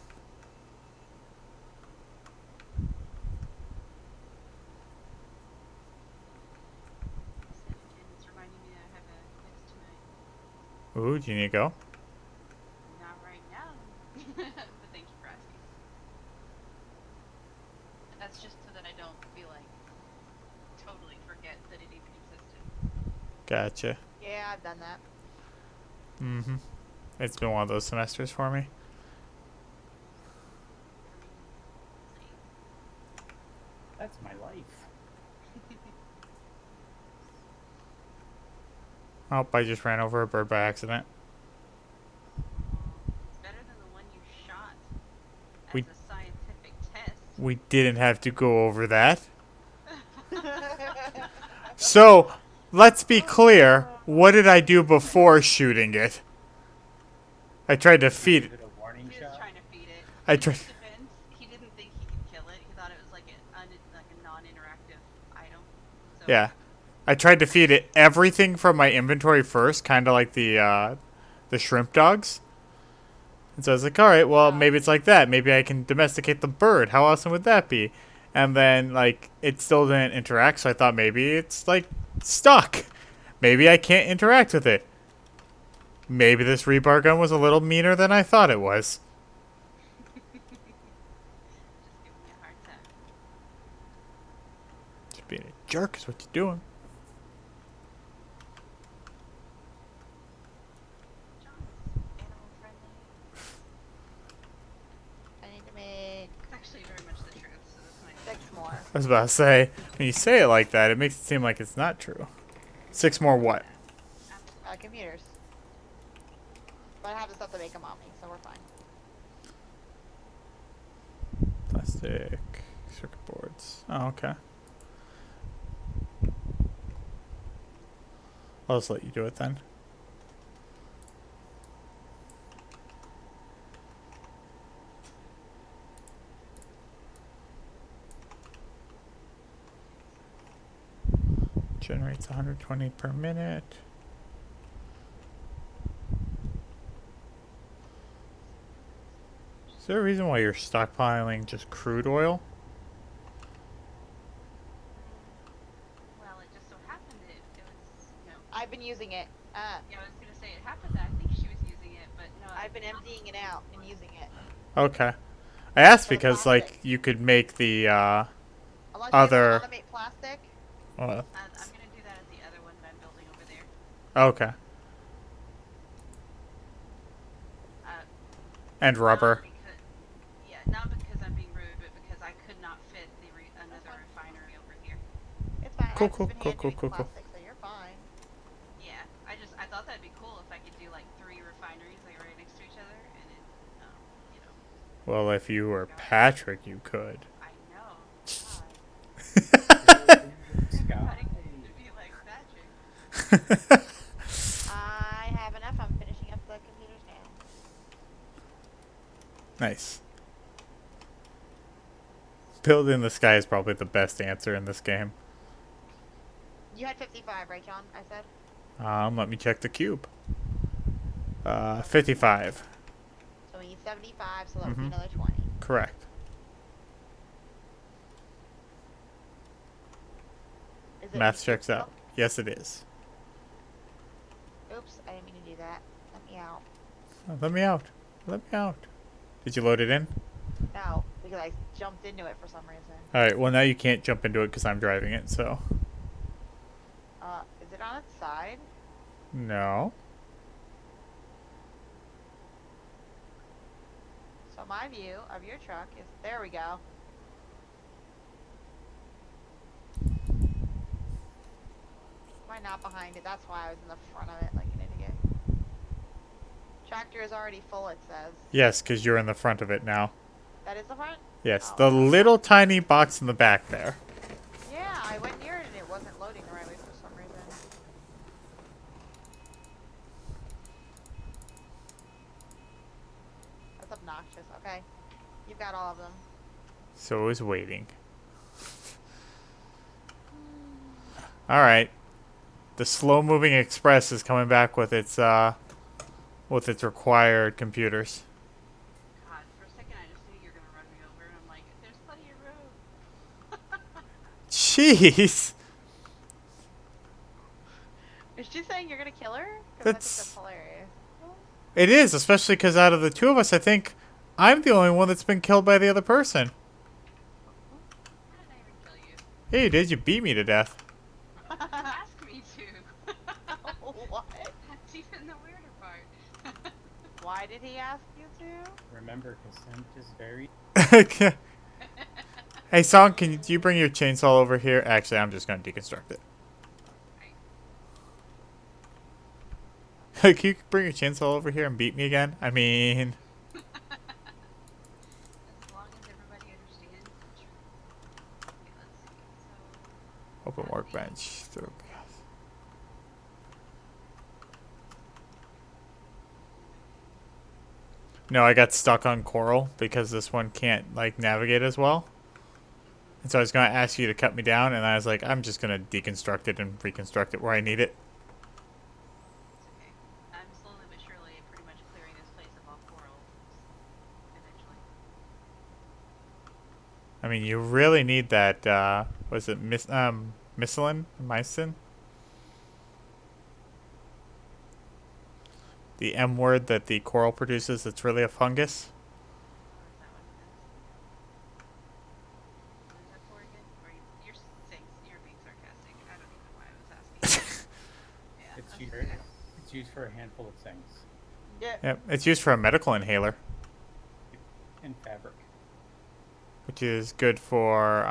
And it's reminding me that I have a quiz tonight. Ooh, do you need to go? Not right now, but thank you for asking. That's just so that I don't feel like totally forget that it even existed. Gotcha. Yeah, I've done that. Mm-hmm. It's been one of those semesters for me. That's my life. Oh, I just ran over a bird by accident. It's better than the one you shot as We a scientific test. we didn't have to go over that. So, let's be clear. What did I do before shooting it? I tried to feed it. Is it a warning He was shot? trying to feed it. I In tried. his defense, he didn't think he could kill it. He thought it was like a non-interactive item. So Yeah. I tried to feed it everything from my inventory first, kind of like the shrimp dogs. And so I was like, all right, well, maybe it's like that. Maybe I can domesticate the bird. How awesome would that be? And then, like, it still didn't interact, so I thought maybe it's, like, stuck. Maybe I can't interact with it. Maybe this rebar gun was a little meaner than I thought it was. just giving me a hard time. Just being a jerk is what you're doing. John is animal friendly. I need to make It's actually very much the truth. So this might 6 more. I was about to say, when you say it like that, it makes it seem like it's not true. 6 more what? Computers. But I have the stuff to make them on me, so we're fine. Plastic circuit boards. Oh, okay. I'll just let you do it then. Generates 120 per minute. Is there a reason why you're stockpiling just crude oil? Well, it just so happened it was, I've been using it. yeah, I was gonna say it happened that I think she was using it, but no. I've been emptying it out and using it. Okay. I asked For the because, plastic. like, you could make the, Unless you Other- want to make plastic. well, I'm gonna do that at the other one that I'm building over there. okay. And rubber. Not because I'm being rude, but because I could not fit another refinery over here. It's fine. Cool, I've cool, just been cool, hand cool, doing cool, cool. plastic, so you're fine. Yeah, I thought that'd be cool if I could do like 3 refineries like right next to each other, and it, you know, Well, if you were Patrick, you could. I know. God, Sky. everybody could be like Patrick. I have enough. I'm finishing up the computers now. Nice. Build in the sky is probably the best answer in this game. You had 55, right, John? I said. Let me check the cube. 55. So we need 75, so that would be Mhm. another 20. Correct. Is it? Math checks out. Yes, it is. Oops, I didn't mean to do that. Let me out. Oh, let me out. Let me out. Did you load it in? No, because I jumped into it for some reason. Alright, well, now you can't jump into it because I'm driving it, so. Is it on its side? No. So my view of your truck is, there we go. Why not behind it? That's why I was in the front of it like an idiot. Tractor is already full, it says. Yes, because you're in the front of it now. That is the front? Yes, Oh, the no. little tiny box in the back there. Yeah, I went near it and it wasn't loading the right way for some reason. That's obnoxious. Okay. You've got all of them. So is waiting. Alright. The slow moving express is coming back with its required computers. God, for a second I just knew you were gonna run me over, and I'm like, there's plenty of room. Jeez. Is she saying you're gonna kill her? Because I think That's that's hilarious. it is, especially because out of the two of us, I think I'm the only one that's been killed by the other person. How did I even kill you? Yeah, you did. You beat me to death. You asked me to. What? That's even the weirder part. Why did he ask you to? Remember, consent is very. Hey, Song, do you bring your chainsaw over here? Actually, I'm just gonna deconstruct it. Can you bring your chainsaw over here and beat me again? I mean, As long as everybody understands. Okay, let's see. So. open workbench. No, I got stuck on coral because this one can't like navigate as well. And so I was gonna ask you to cut me down, and I was like, I'm just gonna deconstruct it and reconstruct it where I need it. It's okay. I'm slowly but surely pretty much clearing this place of all coral. Eventually. I mean, you really need that. Was it mycin? Mycin? The M word that the coral produces. That's really a fungus. Or is that what it is? What is that for again? Or you're saying you're being sarcastic. I don't even know why I was asking. Yeah. It's used for a handful of things. Yeah. Yep, it's used for a medical inhaler, In fabric, which is good for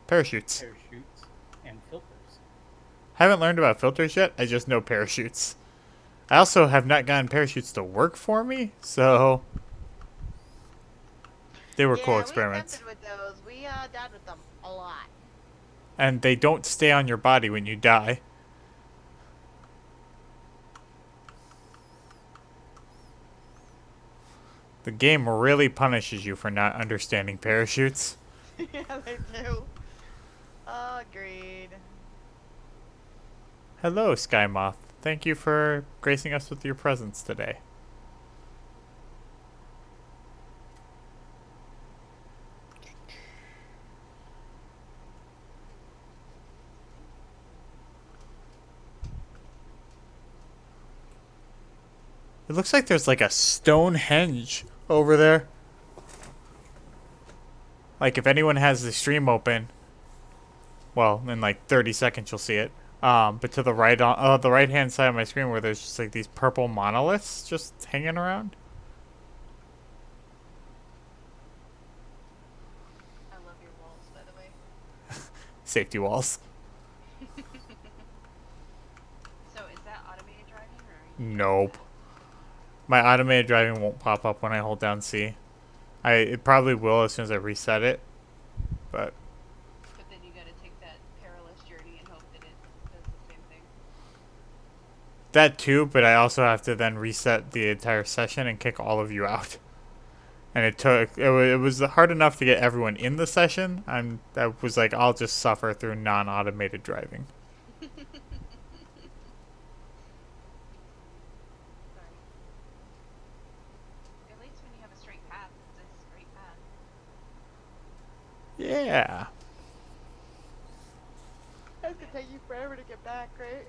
parachutes. parachutes, and filters. Haven't learned about filters yet. I just know parachutes. I also have not gotten parachutes to work for me, so they were cool We experiments. attempted with those. We died with them a lot. And they don't stay on your body when you die. The game really punishes you for not understanding parachutes. Yeah, they do. Agreed. Hello, Sky Moth. Thank you for gracing us with your presence today. It looks like there's like a Stonehenge over there. Like if anyone has the stream open, well, in like 30 seconds you'll see it. But to the right on the right hand side of my screen where there's just like these purple monoliths just hanging around. I love your walls, by the way. Safety walls. So is that automated driving or? Are you Nope. My automated driving won't pop up when I hold down C. It probably will as soon as I reset it. But But then you gotta take that perilous journey and hope that it does the same thing. that too, but I also have to then reset the entire session and kick all of you out. And it was hard enough to get everyone in the session. I was like, I'll just suffer through non-automated driving. Sorry. At least when you have a straight path, it's a straight path. Yeah. That's gonna take you forever to get back, right?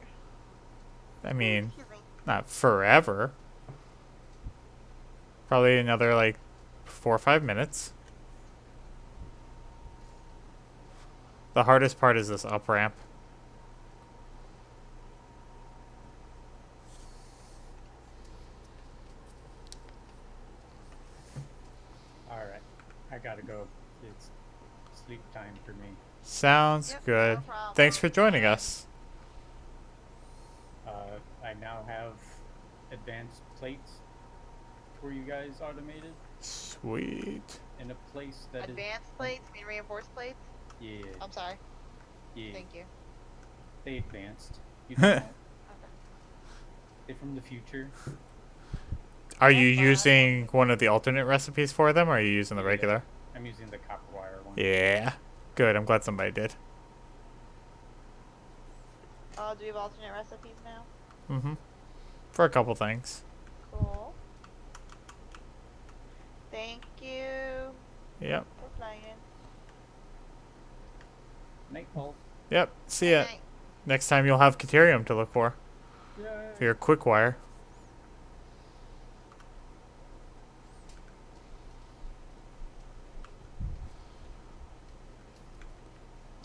I mean, Excuse me. not forever. Probably another like 4 or 5 minutes. The hardest part is this up ramp. All right, I gotta go. It's sleep time for me. Sounds Yep, good. no problem. Thanks for joining us. I now have advanced plates for you guys automated Sweet. in a place that is. Advanced plates, mean reinforced plates? Yeah, I'm sorry. yeah. Thank you. They advanced. You don't know. Okay. They're from the future. Are That's you fine. using one of the alternate recipes for them, or are you using the Yeah. regular? I'm using the copper wire one. Yeah. Good. I'm glad somebody did. Oh, do we have alternate recipes now? Mm-hmm. For a couple things. Cool. Thank you Yep. for playing. Nightfall. Yep. See Good ya. night. Next time you'll have Caterium to look for Yay. your quick wire.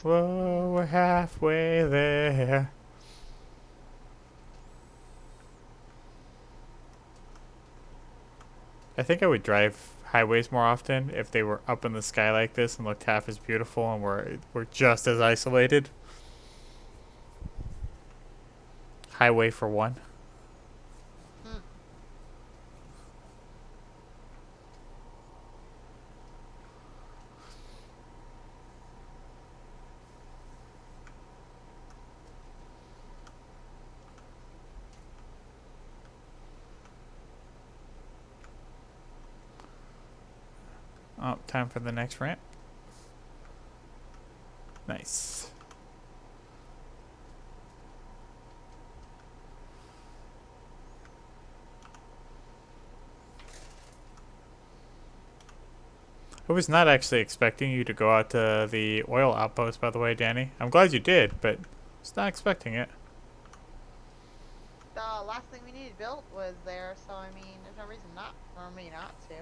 Whoa, we're halfway there. I think I would drive highways more often if they were up in the sky like this and looked half as beautiful and were just as isolated. Highway for one. Hmm. Oh, time for the next ramp. Nice. I was not actually expecting you to go out to the oil outpost, by the way, Danny. I'm glad you did, but I was not expecting it. The last thing we needed built was there, so I mean, there's no reason not for me not to.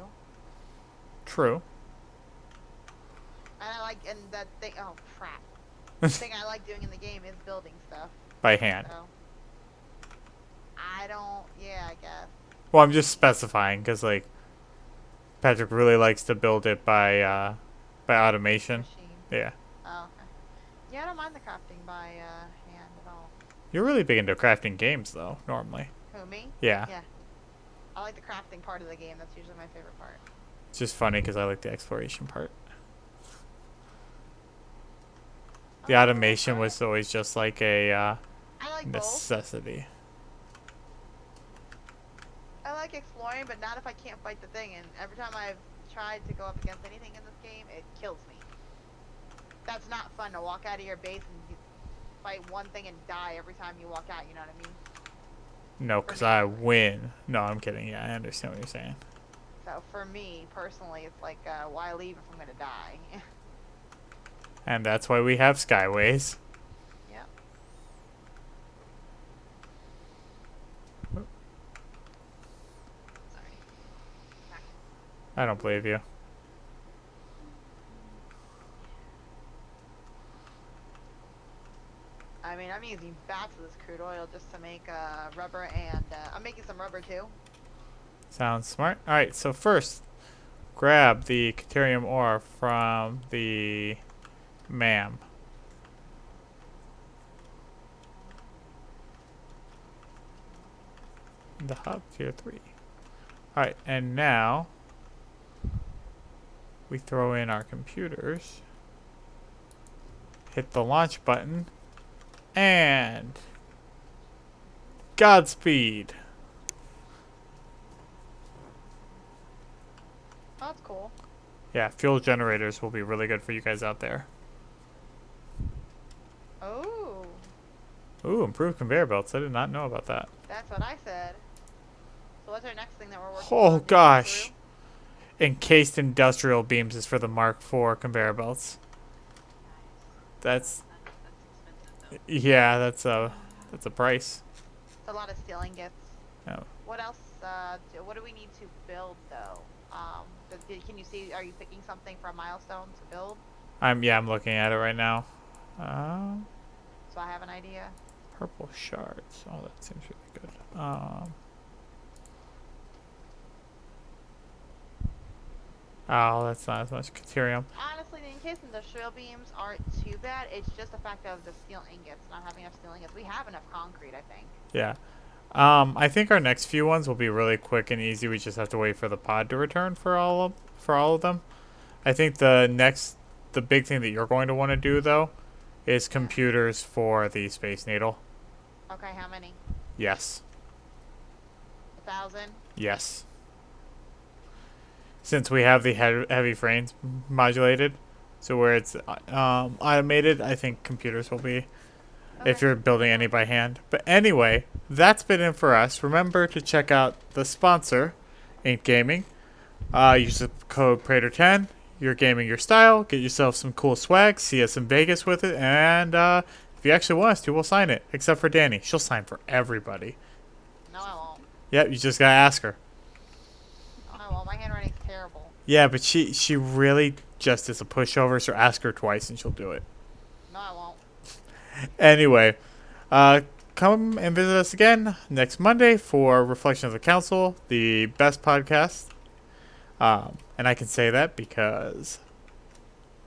True. And I like, and that thing. Oh crap! The thing I like doing in the game is building stuff. By hand. So I don't. Yeah, I guess. Well, I'm just specifying because, like, Patrick really likes to build it by automation. Machine. Yeah. Oh, okay. Yeah, I don't mind the crafting by hand at all. You're really big into crafting games, though, normally. Who, me? Yeah. Yeah. I like the crafting part of the game. That's usually my favorite part. It's just funny because I like the exploration part. The Oh, automation alright. was always just like a I like both. necessity. I like exploring, but not if I can't fight the thing. And every time I've tried to go up against anything in this game, it kills me. That's not fun to walk out of your base and you fight one thing and die every time you walk out. You know what I mean? No, because I win. No, I'm kidding. Yeah, I understand what you're saying. So for me personally, it's like, why leave if I'm gonna die? And that's why we have Skyways. Yep. Sorry. Back. I don't believe you. I mean, I'm using bats of this crude oil just to make rubber, and I'm making some rubber too. Sounds smart. All right, so first, grab the Caterium ore from the MAM. The hub tier 3. Alright, and now we throw in our computers, hit the launch button, and Godspeed. Oh, that's cool. Yeah, fuel generators will be really good for you guys out there. Oh, Ooh, improved conveyor belts. I did not know about that. that's what I said. So what's our next thing that we're working on? Oh to go gosh. through? Encased industrial beams is for the Mark IV conveyor belts. Nice. That's That's expensive though. yeah, that's a price. It's a lot of steel ingots. Oh. What else? What do we need to build though? Can you see? Are you picking something for a milestone to build? I'm looking at it right now. Um So I have an idea. Purple shards. Oh, that seems really good. Oh, that's not as much Caterium. Honestly, the encased industrial beams aren't too bad. It's just the fact of the steel ingots, not having enough steel ingots. We have enough concrete, I think. Yeah. I think our next few ones will be really quick and easy. We just have to wait for the pod to return for all of them. I think the big thing that you're going to want to do though, is computers for the Space Needle. Okay, how many? Yes. 1,000. Yes. Since we have the heavy frames modulated, so where it's automated, I think computers will be if Okay. you're building any by hand. But anyway, that's been it for us. Remember to check out the sponsor, Ain't Gaming. Use the code Prater10. You're gaming your style. Get yourself some cool swag. See us in Vegas with it. And if you actually want us to, we'll sign it. Except for Danny. She'll sign for everybody. No, I won't. Yep, you just gotta ask her. No, I won't. My handwriting's terrible. Yeah, but she really just is a pushover, so ask her twice and she'll do it. No, I won't. Anyway, come and visit us again next Monday for Reflection of the Council, the best podcast. And I can say that because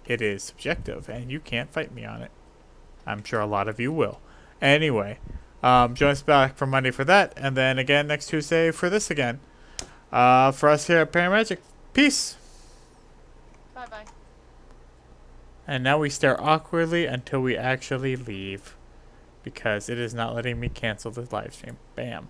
it is subjective and you can't fight me on it. I'm sure a lot of you will. Anyway, join us back for Monday for that, and then again next Tuesday for this again. For us here at Paramagic, peace. Bye-bye. And now we stare awkwardly until we actually leave. Because it is not letting me cancel the live stream. Bam.